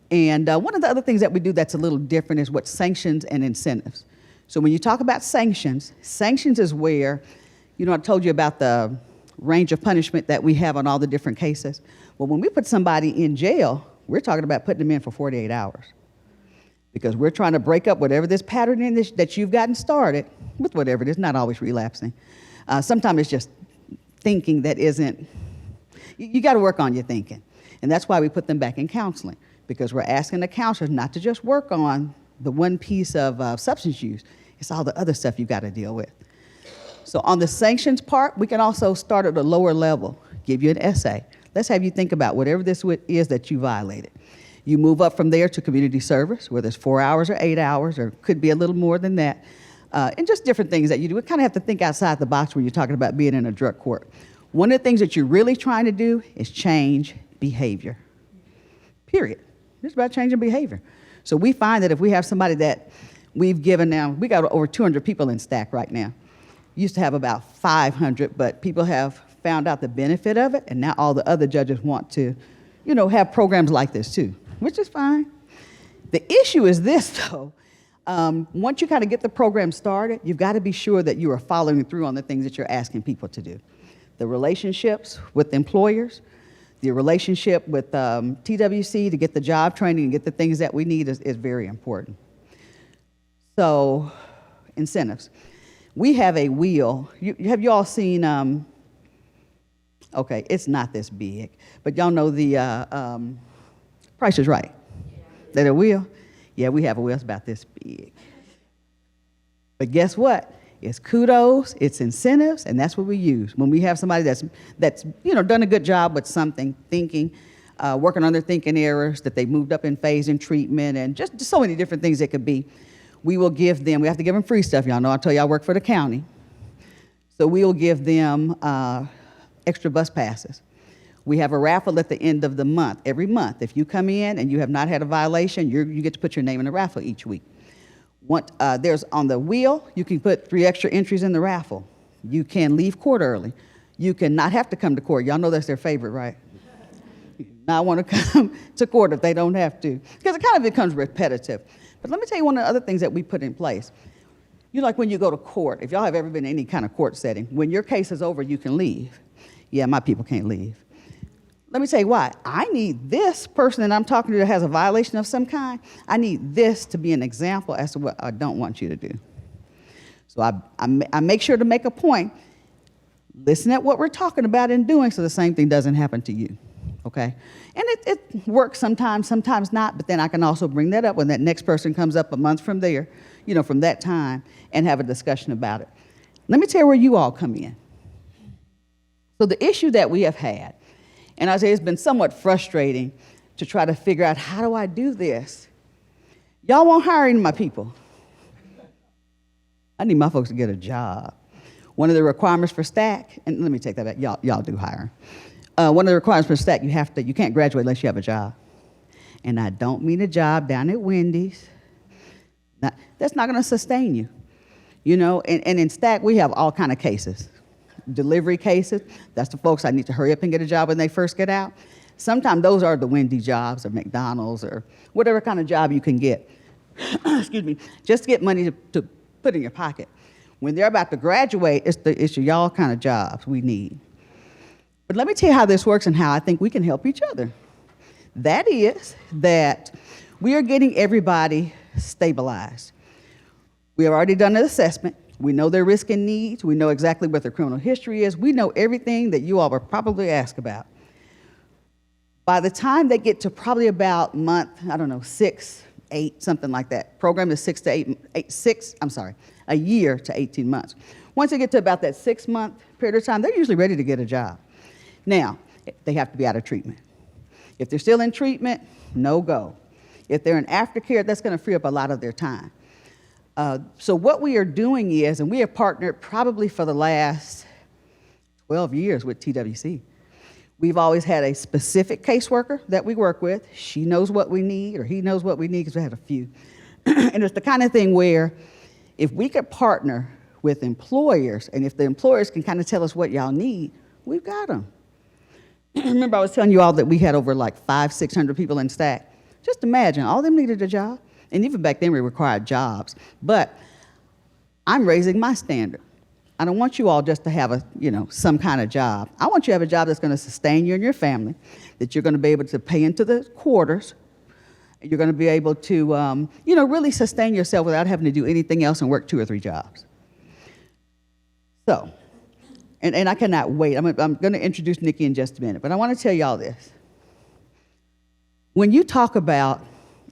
And one of the other things that we do that's a little different is what sanctions and incentives. So when you talk about sanctions, sanctions is where, I told you about the range of punishment that we have on all the different cases. Well, when we put somebody in jail, we're talking about putting them in for 48 hours. Because we're trying to break up whatever this pattern is that you've gotten started with whatever it is, not always relapsing. Sometimes it's just thinking that isn't, you got to work on your thinking. And that's why we put them back in counseling, because we're asking the counselors not to just work on the one piece of substance use, it's all the other stuff you got to deal with. So on the sanctions part, we can also start at a lower level, give you an essay. Let's have you think about whatever this is that you violated. You move up from there to community service, whether it's 4 hours or 8 hours, or could be a little more than that, and just different things that you do. We kind of have to think outside the box when you're talking about being in a drug court. One of the things that you're really trying to do is change behavior, period. It's about changing behavior. So we find that if we have somebody that we've given now, we got over 200 people in STAC right now. Used to have about 500, but people have found out the benefit of it, and now all the other judges want to, have programs like this too, which is fine. The issue is this, though. Once you kind of get the program started, you've got to be sure that you are following through on the things that you're asking people to do. The relationships with employers, the relationship with TWC to get the job training and get the things that we need is very important. So, incentives. We have a wheel. Have you all seen, okay, it's not this big, but y'all know the Price is Right. That a wheel? Yeah, we have a wheel. It's about this big. But guess what? It's kudos, it's incentives, and that's what we use. When we have somebody that's done a good job with something, thinking, working on their thinking errors, that they moved up in phase in treatment, and just so many different things it could be, we will give them, we have to give them free stuff. Y'all know I tell you I work for the county. So we will give them extra bus passes. We have a raffle at the end of the month, every month. If you come in and you have not had a violation, you get to put your name in the raffle each week. There's on the wheel, you can put 3 extra entries in the raffle. You can leave court early. You can not have to come to court. Y'all know that's their favorite, right? Not want to come to court if they don't have to, because it kind of becomes repetitive. But let me tell you one of the other things that we put in place. Like when you go to court, if y'all have ever been in any kind of court setting, when your case is over, you can leave. Yeah, my people can't leave. Let me tell you why. I need this person that I'm talking to that has a violation of some kind, I need this to be an example as to what I don't want you to do. So I make sure to make a point, listen at what we're talking about and doing so the same thing doesn't happen to you, okay? And it works sometimes, sometimes not, but then I can also bring that up when that next person comes up a month from there, from that time, and have a discussion about it. Let me tell you where you all come in. So the issue that we have had, and I say it's been somewhat frustrating to try to figure out, how do I do this? Y'all won't hire any of my people. I need my folks to get a job. One of the requirements for STAC, and let me take that back, y'all do hire. One of the requirements for STAC, you can't graduate unless you have a job. And I don't mean a job down at Wendy's. That's not gonna sustain you. And in STAC, we have all kind of cases. Delivery cases, that's the folks I need to hurry up and get a job when they first get out. Sometimes those are the Wendy jobs or McDonald's or whatever kind of job you can get. Excuse me, just to get money to put in your pocket. When they're about to graduate, it's y'all kind of jobs we need. But let me tell you how this works and how I think we can help each other. That is that we are getting everybody stabilized. We have already done an assessment. We know their risk and needs. We know exactly what their criminal history is. We know everything that you all will probably ask about. By the time they get to probably about month, 6, 8, something like that. Program is a year to 18 months. Once they get to about that 6-month period of time, they're usually ready to get a job. Now, they have to be out of treatment. If they're still in treatment, no go. If they're in aftercare, that's going to free up a lot of their time. So what we are doing is, and we have partnered probably for the last 12 years with TWC. We've always had a specific caseworker that we work with. She knows what we need, or he knows what we need, because we had a few. And it's the kind of thing where if we could partner with employers, and if the employers can kind of tell us what y'all need, we've got them. Remember I was telling you all that we had over like 500-600 people in STAC. Just imagine, all of them needed a job. And even back then we required jobs. But I'm raising my standard. I don't want you all just to have some kind of job. I want you to have a job that's going to sustain you and your family, that you're going to be able to pay into the quarters. You're going to be able to, really sustain yourself without having to do anything else and work 2 or 3 jobs. So, and I cannot wait. I'm going to introduce Nikki in just a minute, but I want to tell y'all this. When you talk about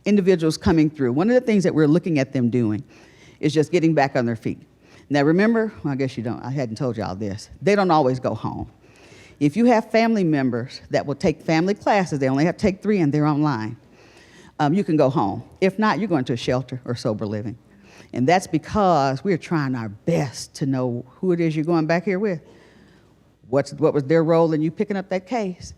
individuals coming through, one of the things that we're looking at them doing is just getting back on their feet. Now remember, well, I guess you don't, I hadn't told y'all this, they don't always go home. If you have family members that will take family classes, they only have to take 3 and they're online, you can go home. If not, you're going to a shelter or sober living. And that's because we're trying our best to know who it is you're going back here with. What was their role in you picking up that case?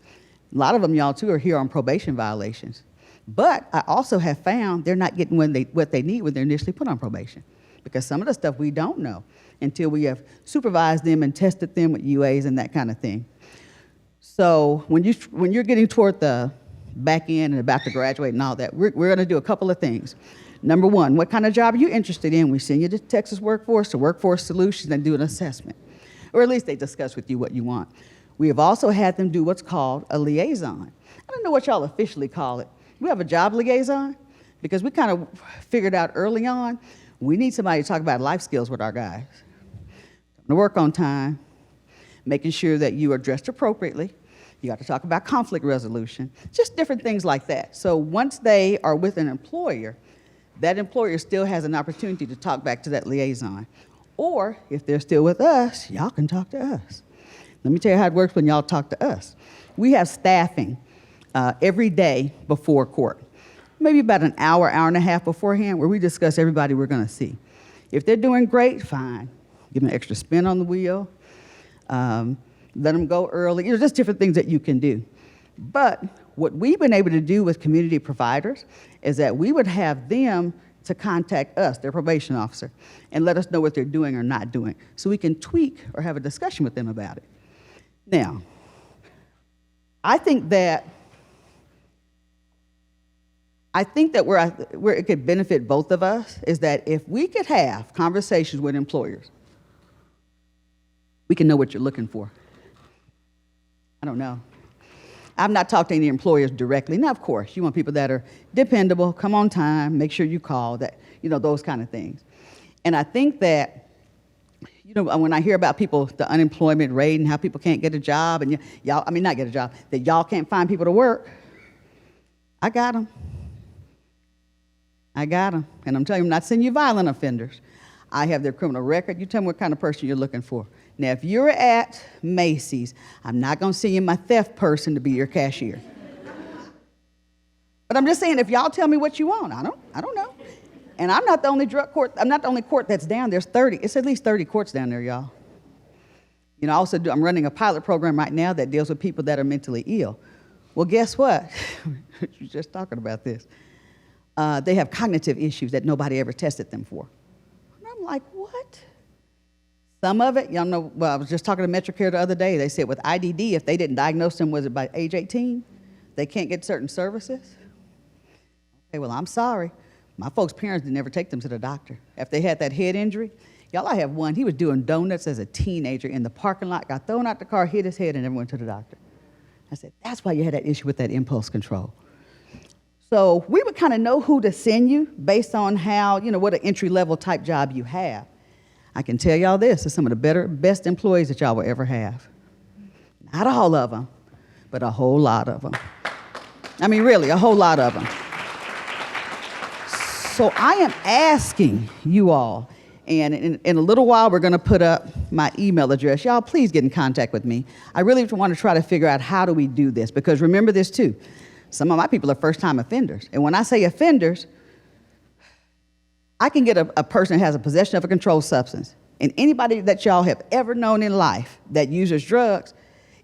A lot of them, y'all too, are here on probation violations. But I also have found they're not getting what they need when they're initially put on probation. Because some of the stuff we don't know until we have supervised them and tested them with UAs and that kind of thing. So when you're getting toward the back end and about to graduate and all that, we're going to do a couple of things. Number one, what kind of job are you interested in? We send you to Texas Workforce, to Workforce Solutions, and do an assessment. Or at least they discuss with you what you want. We have also had them do what's called a liaison. I don't know what y'all officially call it. We have a job liaison because we kind of figured out early on we need somebody to talk about life skills with our guys. To work on time, making sure that you are dressed appropriately. You got to talk about conflict resolution, just different things like that. So once they are with an employer, that employer still has an opportunity to talk back to that liaison. Or if they're still with us, y'all can talk to us. Let me tell you how it works when y'all talk to us. We have staffing every day before court. Maybe about an hour, hour and a half beforehand, where we discuss everybody we're going to see. If they're doing great, fine. Give them an extra spin on the wheel. Let them go early. Just different things that you can do. But what we've been able to do with community providers is that we would have them to contact us, their probation officer, and let us know what they're doing or not doing, so we can tweak or have a discussion with them about it. Now, I think that where it could benefit both of us is that if we could have conversations with employers, we can know what you're looking for. I don't know. I've not talked to any employers directly. Now, of course, you want people that are dependable, come on time, make sure you call, those kind of things. And I think that, when I hear about people, the unemployment rate and how people can't get a job, and not get a job, that y'all can't find people to work, I got them. And I'm telling you, I'm not sending you violent offenders. I have their criminal record. You tell me what kind of person you're looking for. Now, if you're at Macy's, I'm not going to send you my theft person to be your cashier. But I'm just saying, if y'all tell me what you want, I don't know. And I'm not the only drug court. I'm not the only court that's down. There's 30. It's at least 30 courts down there, y'all. I'm running a pilot program right now that deals with people that are mentally ill. Well, guess what? You're just talking about this. They have cognitive issues that nobody ever tested them for. And I'm like, what? Some of it, y'all know, well, I was just talking to MetroCare the other day. They said with IDD, if they didn't diagnose them, was it by age 18, they can't get certain services? Okay, well, I'm sorry. My folks' parents didn't ever take them to the doctor. If they had that head injury, y'all, I have one. He was doing donuts as a teenager in the parking lot, got thrown out the car, hit his head, and never went to the doctor. I said, that's why you had that issue with that impulse control. So we would kind of know who to send you based on how, what an entry-level type job you have. I can tell y'all this, are some of the best employees that y'all will ever have. Not all of them, but a whole lot of them. I mean, really, a whole lot of them. So I am asking you all, and in a little while, we're going to put up my email address. Y'all, please get in contact with me. I really want to try to figure out how do we do this, because remember this too. Some of my people are first-time offenders. And when I say offenders, I can get a person that has a possession of a controlled substance. And anybody that y'all have ever known in life that uses drugs,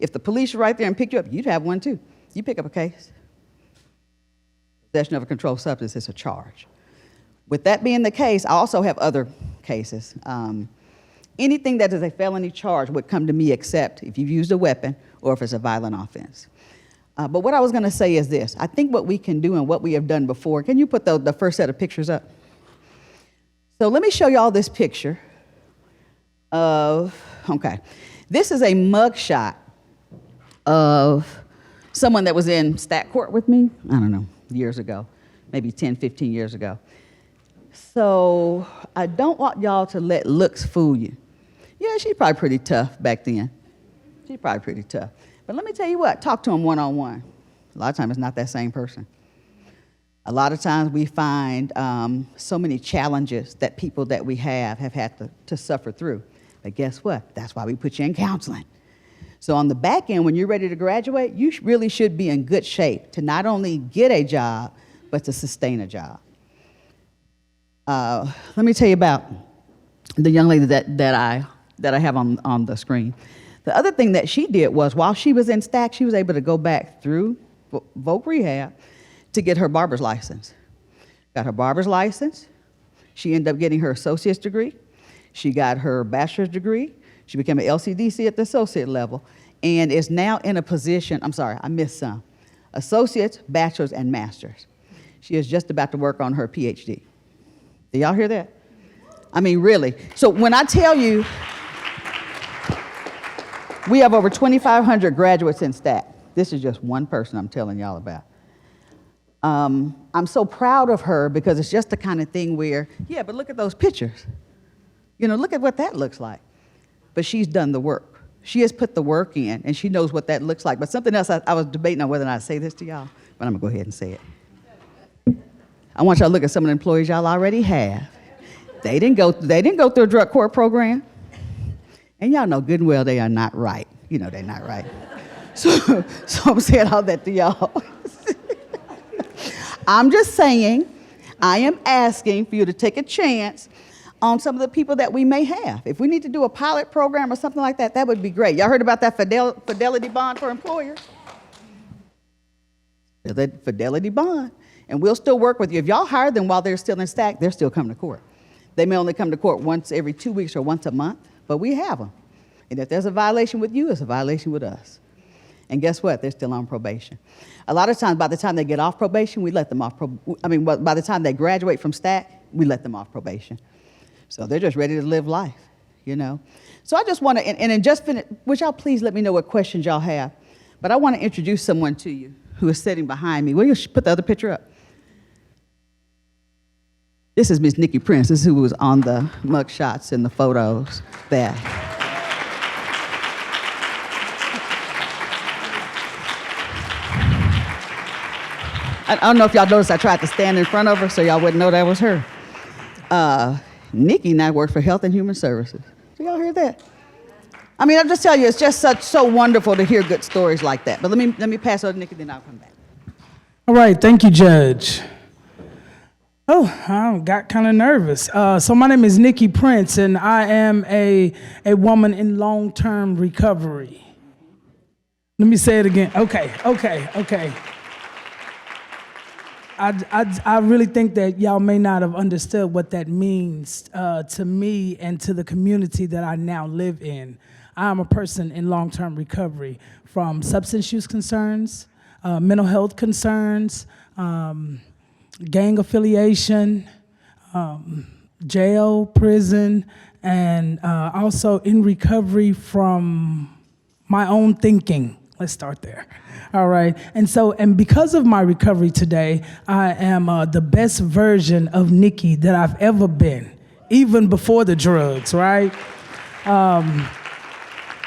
if the police are right there and pick you up, you'd have one too. You pick up a case. Possession of a controlled substance is a charge. With that being the case, I also have other cases. Anything that is a felony charge would come to me except if you've used a weapon or if it's a violent offense. But what I was going to say is this. I think what we can do and what we have done before, can you put the first set of pictures up? So let me show you all this picture of, okay, this is a mugshot of someone that was in stat court with me, I don't know, years ago, maybe 10, 15 years ago. So I don't want y'all to let looks fool you. Yeah, she's probably pretty tough back then. She's probably pretty tough. But let me tell you what, talk to them one-on-one. A lot of times it's not that same person. A lot of times we find so many challenges that people that we have had to suffer through. But guess what? That's why we put you in counseling. So on the back end, when you're ready to graduate, you really should be in good shape to not only get a job, but to sustain a job. Let me tell you about the young lady that I have on the screen. The other thing that she did was while she was in STAC, she was able to go back through Voc Rehab to get her barber's license. Got her barber's license. She ended up getting her associate's degree. She got her bachelor's degree. She became an LCDC at the associate level and is now in a position, I'm sorry, I missed some, associates, bachelor's, and master's. She is just about to work on her PhD. Do y'all hear that? I mean, really. So when I tell you, we have over 2,500 graduates in STAC. This is just one person I'm telling y'all about. I'm so proud of her because it's just the kind of thing where, yeah, but look at those pictures. You know, look at what that looks like. But she's done the work. She has put the work in, and she knows what that looks like. But something else, I was debating on whether or not to say this to y'all, but I'm going to go ahead and say it. I want y'all to look at some of the employees y'all already have. They didn't go through a drug court program. And y'all know good and well they are not right. You know they're not right. So I'm saying all that to y'all. I'm just saying, I am asking for you to take a chance on some of the people that we may have. If we need to do a pilot program or something like that, that would be great. Y'all heard about that fidelity bond for employers? That fidelity bond. And we'll still work with you. If y'all hire them while they're still in STAC, they're still coming to court. They may only come to court once every 2 weeks or once a month, but we have them. And if there's a violation with you, it's a violation with us. And guess what? They're still on probation. A lot of times, by the time they get off probation, we let them off by the time they graduate from STAC, we let them off probation. So they're just ready to live life, you know. So I just want to, and just finish, would y'all please let me know what questions y'all have? But I want to introduce someone to you who is sitting behind me. Will you put the other picture up? This is Miss Nikki Prince. This is who was on the mug shots and the photos there. I don't know if y'all noticed I tried to stand in front of her so y'all wouldn't know that was her. Nikki now works for Health and Human Services. Do y'all hear that? I mean, I'm just telling you, it's just so wonderful to hear good stories like that. But let me pass over to Nikki, then I'll come back. All right, thank you, Judge. Oh, I got kind of nervous. So my name is Nikki Prince, and I am a woman in long-term recovery. Let me say it again. Okay. I really think that y'all may not have understood what that means to me and to the community that I now live in. I'm a person in long-term recovery from substance use concerns, mental health concerns, gang affiliation, jail, prison, and also in recovery from my own thinking. Let's start there. All right. And because of my recovery today, I am the best version of Nikki that I've ever been, even before the drugs, right?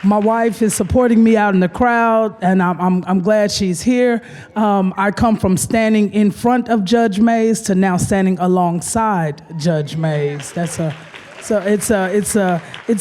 My wife is supporting me out in the crowd, and I'm glad she's here. I come from standing in front of Judge Mays to now standing alongside Judge Mays. That's a So it's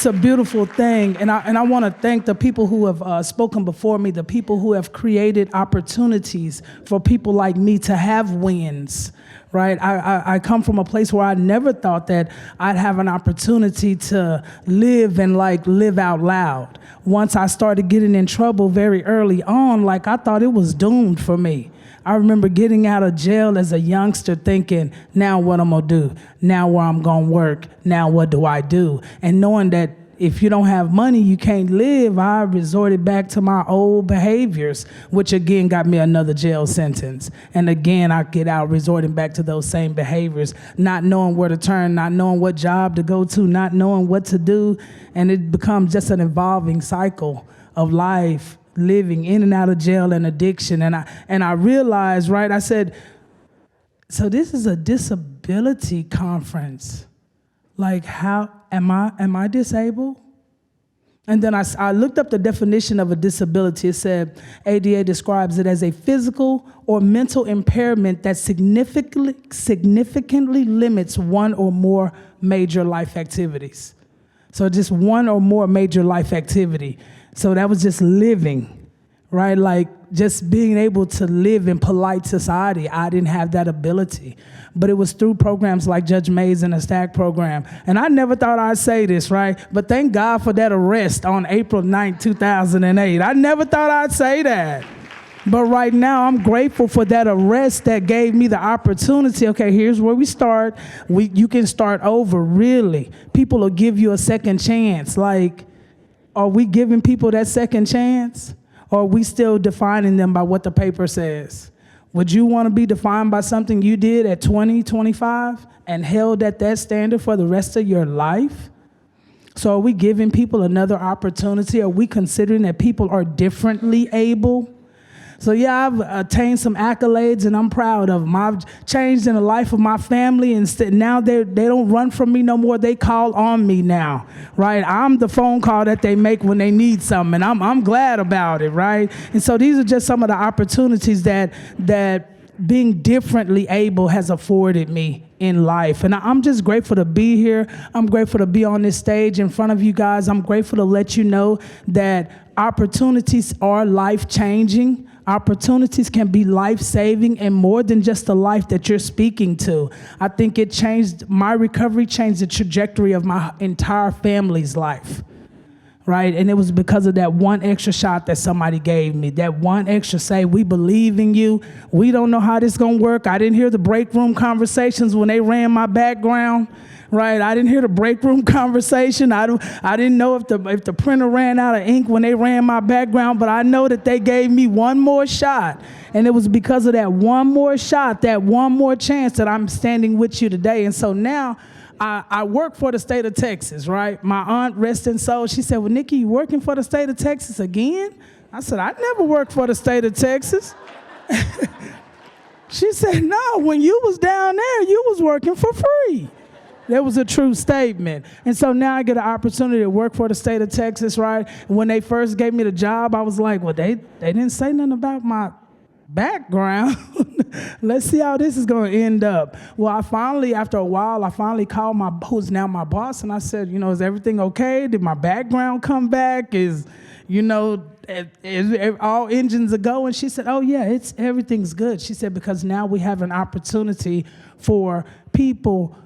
a beautiful thing, and I want to thank the people who have spoken before me, the people who have created opportunities for people like me to have wins. Right, I come from a place where I never thought that I'd have an opportunity to live and live out loud. Once I started getting in trouble very early on, I thought it was doomed for me. I remember getting out of jail as a youngster thinking, now what I'm gonna do? Now where I'm gonna work? Now what do I do? And knowing that if you don't have money, you can't live, I resorted back to my old behaviors, which again got me another jail sentence. And again, I get out resorting back to those same behaviors, not knowing where to turn, not knowing what job to go to, not knowing what to do. And it becomes just an evolving cycle of life, living in and out of jail and addiction. And I realized, right, I said, so this is a disability conference. How am I disabled? And then I looked up the definition of a disability. It said ADA describes it as a physical or mental impairment that significantly limits one or more major life activities. So just one or more major life activity. So that was just living, right? Just being able to live in polite society. I didn't have that ability. But it was through programs like Judge Mays and the STAG program. And I never thought I'd say this, right? But thank God for that arrest on April 9, 2008. I never thought I'd say that. But right now, I'm grateful for that arrest that gave me the opportunity. Okay, here's where we start. You can start over, really. People will give you a second chance. Are we giving people that second chance? Or are we still defining them by what the paper says? Would you want to be defined by something you did at 20, 25 and held at that standard for the rest of your life? So are we giving people another opportunity? Are we considering that people are differently able? So yeah, I've attained some accolades and I'm proud of them. I've changed in the life of my family, and now they don't run from me no more. They call on me now, right? I'm the phone call that they make when they need something, and I'm glad about it, right? And so these are just some of the opportunities that being differently able has afforded me in life. And I'm just grateful to be here. I'm grateful to be on this stage in front of you guys. I'm grateful to let you know that opportunities are life-changing. Opportunities can be life-saving and more than just the life that you're speaking to. I think my recovery changed the trajectory of my entire family's life, right? And it was because of that one extra shot that somebody gave me, that one extra say, we believe in you. We don't know how this is gonna work. I didn't hear the break room conversations when they ran my background. Right, I didn't hear the break room conversation. I didn't know if the printer ran out of ink when they ran my background, but I know that they gave me one more shot. And it was because of that one more shot, that one more chance that I'm standing with you today. And so now I work for the state of Texas, right? My aunt, rest in soul, she said, well, Nikki, you working for the state of Texas again? I said, I never worked for the state of Texas. She said, no, when you was down there, you was working for free. That was a true statement. And so now I get an opportunity to work for the state of Texas, right? When they first gave me the job, I was like, well, they didn't say nothing about my background. Let's see how this is going to end up. Well, after a while, I finally called who's now my boss, and I said, is everything okay? Did my background come back? Is all engines a go? And she said, oh yeah, everything's good. She said, because now we have an opportunity for people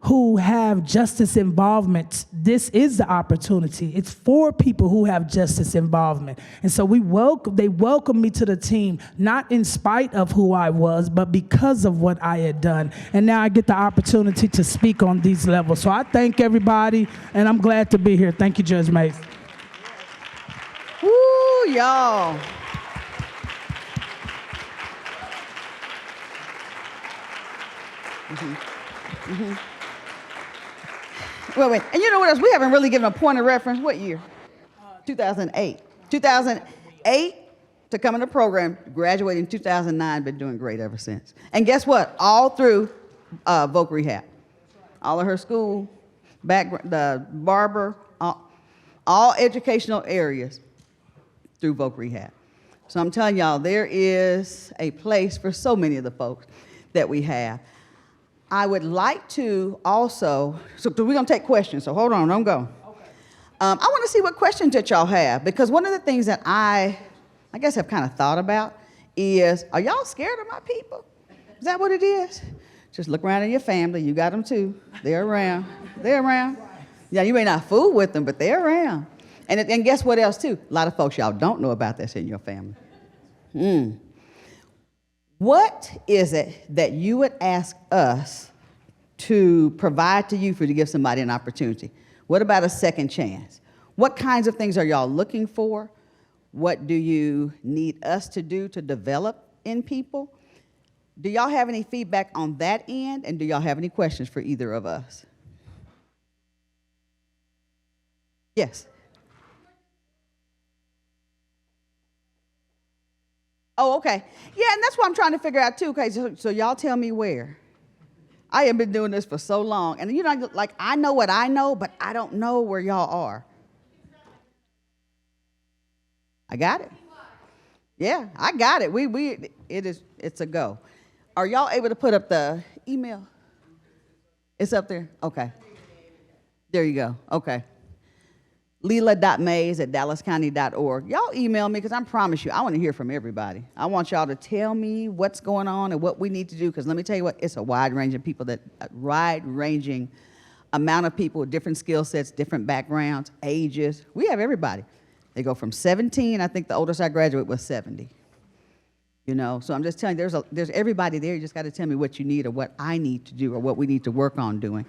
who have justice involvement. This is the opportunity. It's for people who have justice involvement. And so they welcomed me to the team, not in spite of who I was, but because of what I had done. And now I get the opportunity to speak on these levels. So I thank everybody, and I'm glad to be here. Thank you, Judge Mays. Woo, y'all. Wait. And you know what else? We haven't really given a point of reference. What year? 2008. 2008 to come in the program, graduated in 2009, been doing great ever since. And guess what? All through voc rehab. All of her school, the barber, all educational areas through voc rehab. So I'm telling y'all, there is a place for so many of the folks that we have. I would like to also, so we're going to take questions, so hold on, don't go. I want to see what questions that y'all have, because one of the things that I guess have kind of thought about is, are y'all scared of my people? Is that what it is? Just look around in your family. You got them too. They're around. They're around. Yeah, you may not fool with them, but they're around. And guess what else too? A lot of folks y'all don't know about this in your family. What is it that you would ask us to provide to you to give somebody an opportunity? What about a second chance? What kinds of things are y'all looking for? What do you need us to do to develop in people? Do y'all have any feedback on that end? And do y'all have any questions for either of us? Yes. Oh, okay. Yeah, and that's what I'm trying to figure out too. Okay, so y'all tell me where. I have been doing this for so long, and you know, like I know what I know, but I don't know where y'all are. I got it. Yeah, I got it. It's a go. Are y'all able to put up the email? It's up there? Okay. There you go. Okay. Leela.mays@dallascounty.org. Y'all email me, because I promise you, I want to hear from everybody. I want y'all to tell me what's going on and what we need to do, because let me tell you what, it's a wide-ranging wide-ranging amount of people with different skill sets, different backgrounds, ages. We have everybody. They go from 17, I think the oldest I graduated was 70. You know, so I'm just telling you, there's everybody there. You just got to tell me what you need or what I need to do or what we need to work on doing.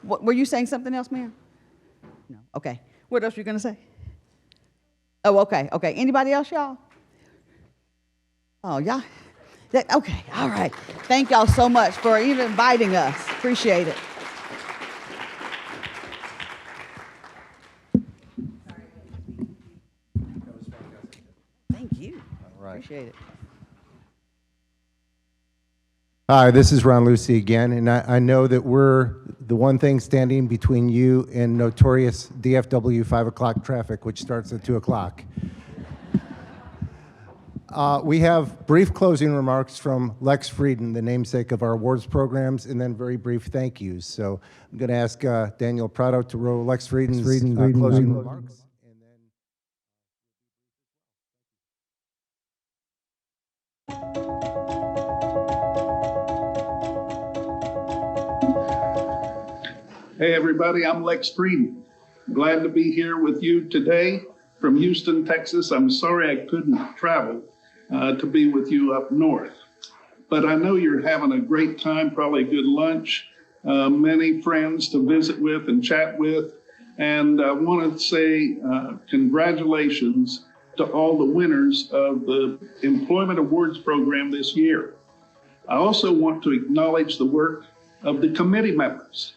Were you saying something else, ma'am? No. Okay. What else were you going to say? Oh, okay. Okay. Anybody else, y'all? Oh, y'all? Okay. All right. Thank y'all so much for even inviting us. Appreciate it. Thank you. All right. Appreciate it. Hi, this is Ron Lucy again, and I know that we're the one thing standing between you and notorious DFW 5 o'clock traffic, which starts at 2 o'clock. We have brief closing remarks from Lex Frieden, the namesake of our awards programs, and then very brief thank yous. So I'm going to ask Daniel Prado to roll Lex Frieden's closing remarks. Hey everybody, I'm Lex Frieden. Glad to be here with you today from Houston, Texas. I'm sorry I couldn't travel to be with you up north, but I know you're having a great time, probably a good lunch, many friends to visit with and chat with, and I want to say congratulations to all the winners of the Employment Awards program this year. I also want to acknowledge the work of the committee members.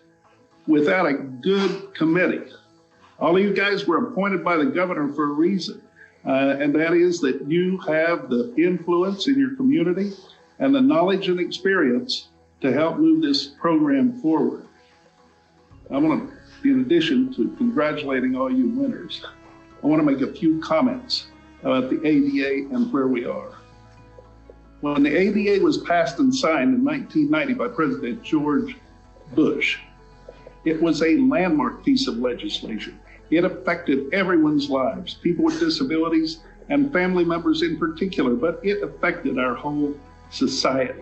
Without a good committee, all of you guys were appointed by the governor for a reason, and that is that you have the influence in your community and the knowledge and experience to help move this program forward. I want to, in addition to congratulating all you winners, I want to make a few comments about the ADA and where we are. When the ADA was passed and signed in 1990 by President George Bush, it was a landmark piece of legislation. It affected everyone's lives, people with disabilities and family members in particular, but it affected our whole society.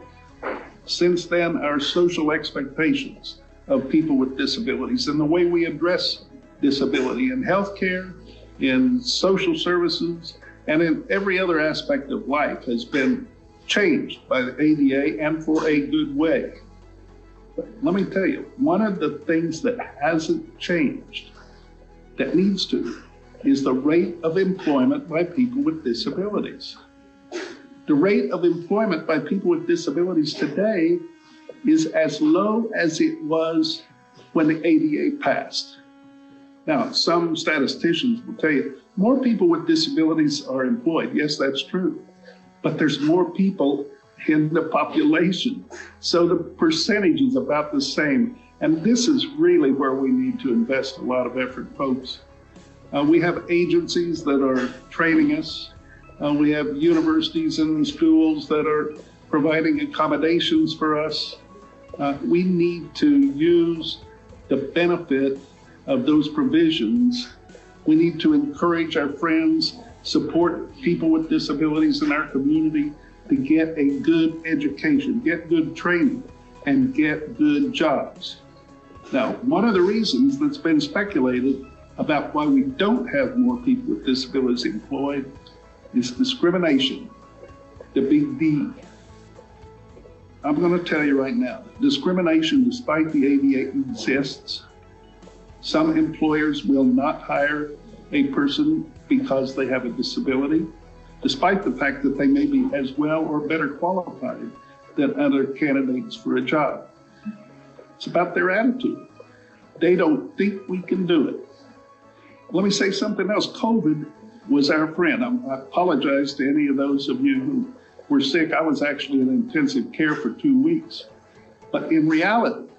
Since then, our social expectations of people with disabilities and the way we address disability in healthcare, in social services, and in every other aspect of life has been changed by the ADA, and for a good way. But let me tell you, one of the things that hasn't changed, that needs to, is the rate of employment by people with disabilities. The rate of employment by people with disabilities today is as low as it was when the ADA passed. Now, some statisticians will tell you, more people with disabilities are employed. Yes, that's true. But there's more people in the population. So the percentage is about the same. And this is really where we need to invest a lot of effort, folks. We have agencies that are training us. We have universities and schools that are providing accommodations for us. We need to use the benefit of those provisions. We need to encourage our friends, support people with disabilities in our community to get a good education, get good training, and get good jobs. Now, one of the reasons that's been speculated about why we don't have more people with disabilities employed is discrimination, the big D. I'm going to tell you right now, discrimination, despite the ADA exists, some employers will not hire a person because they have a disability, despite the fact that they may be as well or better qualified than other candidates for a job. It's about their attitude. They don't think we can do it. Let me say something else. COVID was our friend. I apologize to any of those of you who were sick. I was actually in intensive care for 2 weeks. But in reality,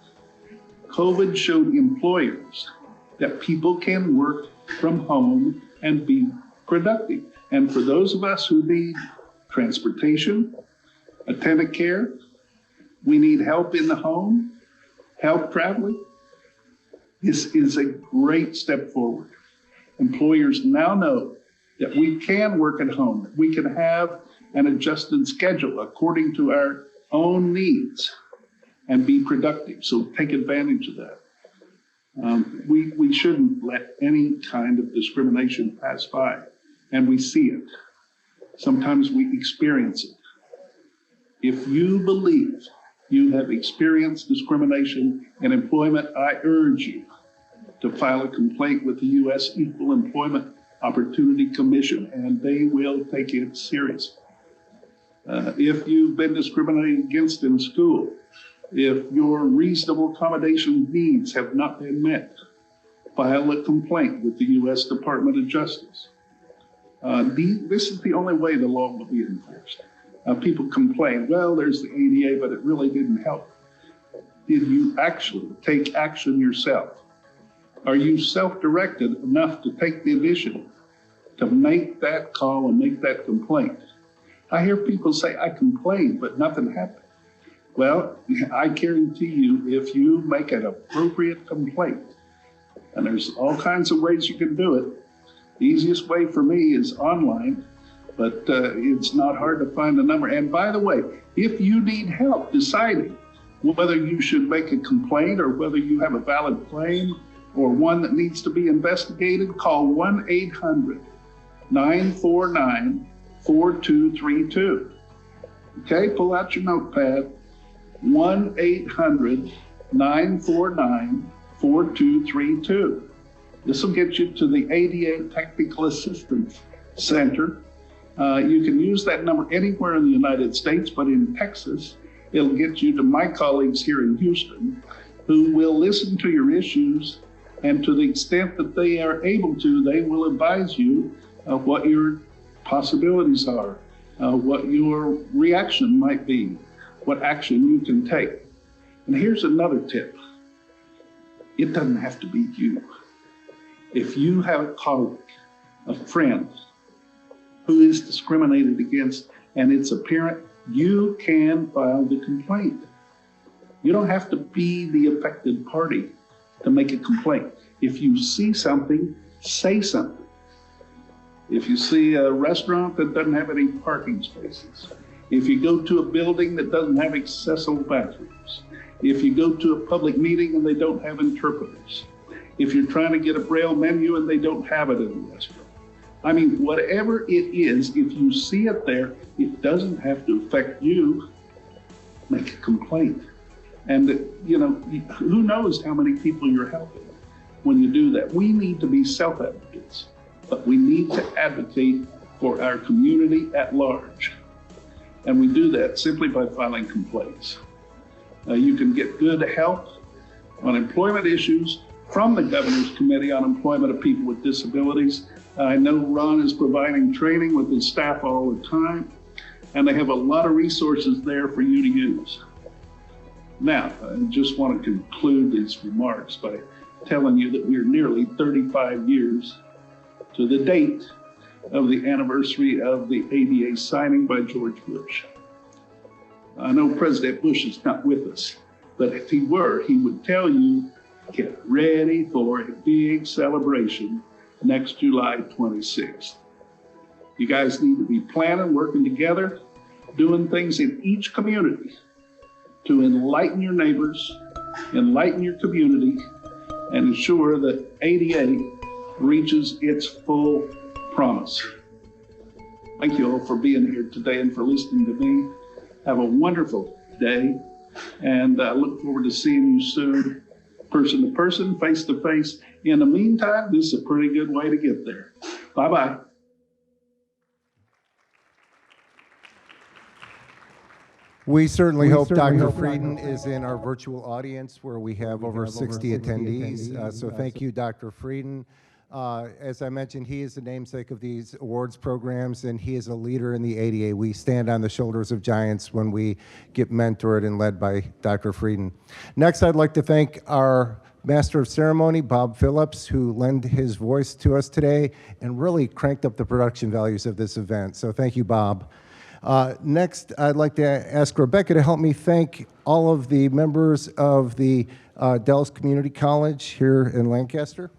COVID showed employers that people can work from home and be productive. And for those of us who need transportation, attendant care, we need help in the home, help traveling, this is a great step forward. Employers now know that we can work at home, that we can have an adjusted schedule according to our own needs and be productive. So take advantage of that. We shouldn't let any kind of discrimination pass by, and we see it. Sometimes we experience it. If you believe you have experienced discrimination in employment, I urge you to file a complaint with the U.S. Equal Employment Opportunity Commission, and they will take it seriously. If you've been discriminated against in school, if your reasonable accommodation needs have not been met, file a complaint with the U.S. Department of Justice. This is the only way the law will be enforced. People complain, well, there's the ADA, but it really didn't help. Did you actually take action yourself? Are you self-directed enough to take the initiative to make that call and make that complaint? I hear people say, I complained, but nothing happened. Well, I guarantee you, if you make an appropriate complaint, and there's all kinds of ways you can do it. The easiest way for me is online, but it's not hard to find a number. And by the way, if you need help deciding whether you should make a complaint or whether you have a valid claim or one that needs to be investigated, call 1-800-949-4232. Okay, pull out your notepad, 1-800-949-4232. This will get you to the ADA Technical Assistance Center. You can use that number anywhere in the United States, but in Texas, it'll get you to my colleagues here in Houston, who will listen to your issues, and to the extent that they are able to, they will advise you of what your possibilities are, what your reaction might be, what action you can take. And here's another tip. It doesn't have to be you. If you have a colleague, a friend, who is discriminated against and it's apparent, you can file the complaint. You don't have to be the affected party to make a complaint. If you see something, say something. If you see a restaurant that doesn't have any parking spaces, if you go to a building that doesn't have accessible bathrooms, if you go to a public meeting and they don't have interpreters, if you're trying to get a Braille menu and they don't have it in the restaurant. I mean, whatever it is, if you see it there, it doesn't have to affect you. Make a complaint. And, you know, who knows how many people you're helping when you do that. We need to be self-advocates, but we need to advocate for our community at large. And we do that simply by filing complaints. You can get good help on employment issues from the Governor's Committee on Employment of People with Disabilities. I know Ron is providing training with his staff all the time, and they have a lot of resources there for you to use. Now, I just want to conclude these remarks by telling you that we are nearly 35 years to the date of the anniversary of the ADA signing by George Bush. I know President Bush is not with us, But if he were, he would tell you, get ready for a big celebration next July 26th. You guys need to be planning, working together, doing things in each community to enlighten your neighbors, enlighten your community, and ensure that ADA reaches its full promise. Thank you all for being here today and for listening to me. Have a wonderful day, and I look forward to seeing you soon, person to person, face to face. In the meantime, this is a pretty good way to get there. Bye-bye. We certainly hope Dr. Frieden is in our virtual audience where we have over 60 attendees. So thank you, Dr. Frieden. As I mentioned, he is the namesake of these awards programs, and he is a leader in the ADA. We stand on the shoulders of giants when we get mentored and led by Dr. Frieden. Next, I'd like to thank our Master of Ceremony, Bob Phillips, who lent his voice to us today and really cranked up the production values of this event. So thank you, Bob. Next, I'd like to ask Rebecca to help me thank all of the members of the Dallas Community College here in Lancaster.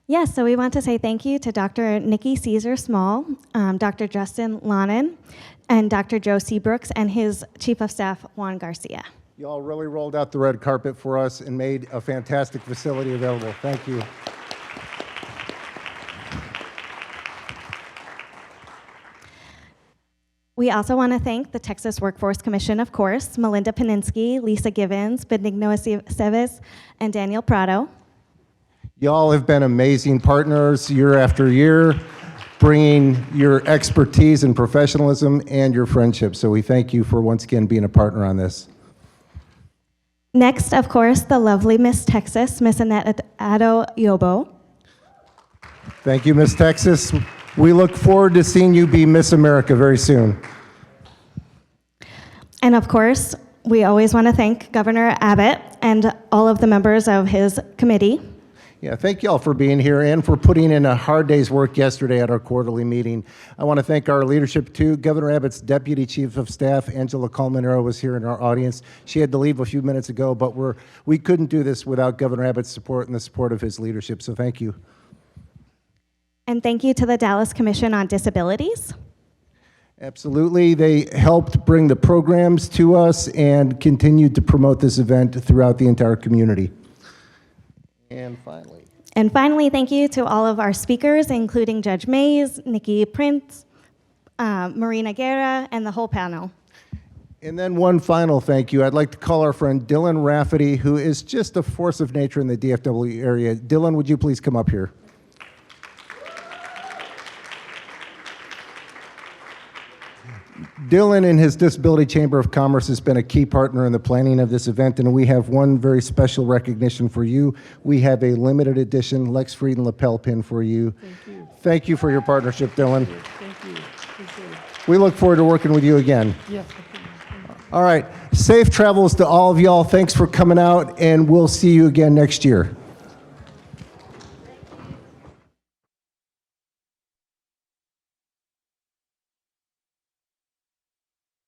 Yes, so we want to say thank you to Dr. Nikki Caesar Small, Dr. Justin Lonan, and Dr. Joe Seabrooks, and his Chief of Staff, Juan Garcia. You all really rolled out the red carpet for us and made a fantastic facility available. Thank you. We also want to thank the Texas Workforce Commission, of course, Melinda Paninsky, Lisa Givens, Benigno Aceves, and Daniel Prado. Y'all have been amazing partners year after year, bringing your expertise and professionalism and your friendship. So we thank you for once again being a partner on this. Next, of course, the lovely Miss Texas, Miss Annette Yobo. Thank you, Miss Texas. We look forward to seeing you be Miss America very soon. And of course, we always want to thank Governor Abbott and all of the members of his committee. Yeah, thank you all for being here and for putting in a hard day's work yesterday at our quarterly meeting. I want to thank our leadership too. Governor Abbott's Deputy Chief of Staff, Angela Colmenero, was here in our audience. She had to leave a few minutes ago, but we couldn't do this without Governor Abbott's support and the support of his leadership, so thank you. And thank you to the Dallas Commission on Disabilities. Absolutely. They helped bring the programs to us and continued to promote this event throughout the entire community. And finally, thank you to all of our speakers, including Judge Mays, Nikki Prince, Marina Guerra, and the whole panel. And then one final thank you. I'd like to call our friend Dylan Rafferty, who is just a force of nature in the DFW area. Dylan, would you please come up here? Dylan and his Disability Chamber of Commerce has been a key partner in the planning of this event, and we have one very special recognition for you. We have a limited edition Lex Frieden lapel pin for you. Thank you. Thank you for your partnership, Dylan. Thank you. We look forward to working with you again. Yes. All right. Safe travels to all of y'all. Thanks for coming out, and we'll see you again next year.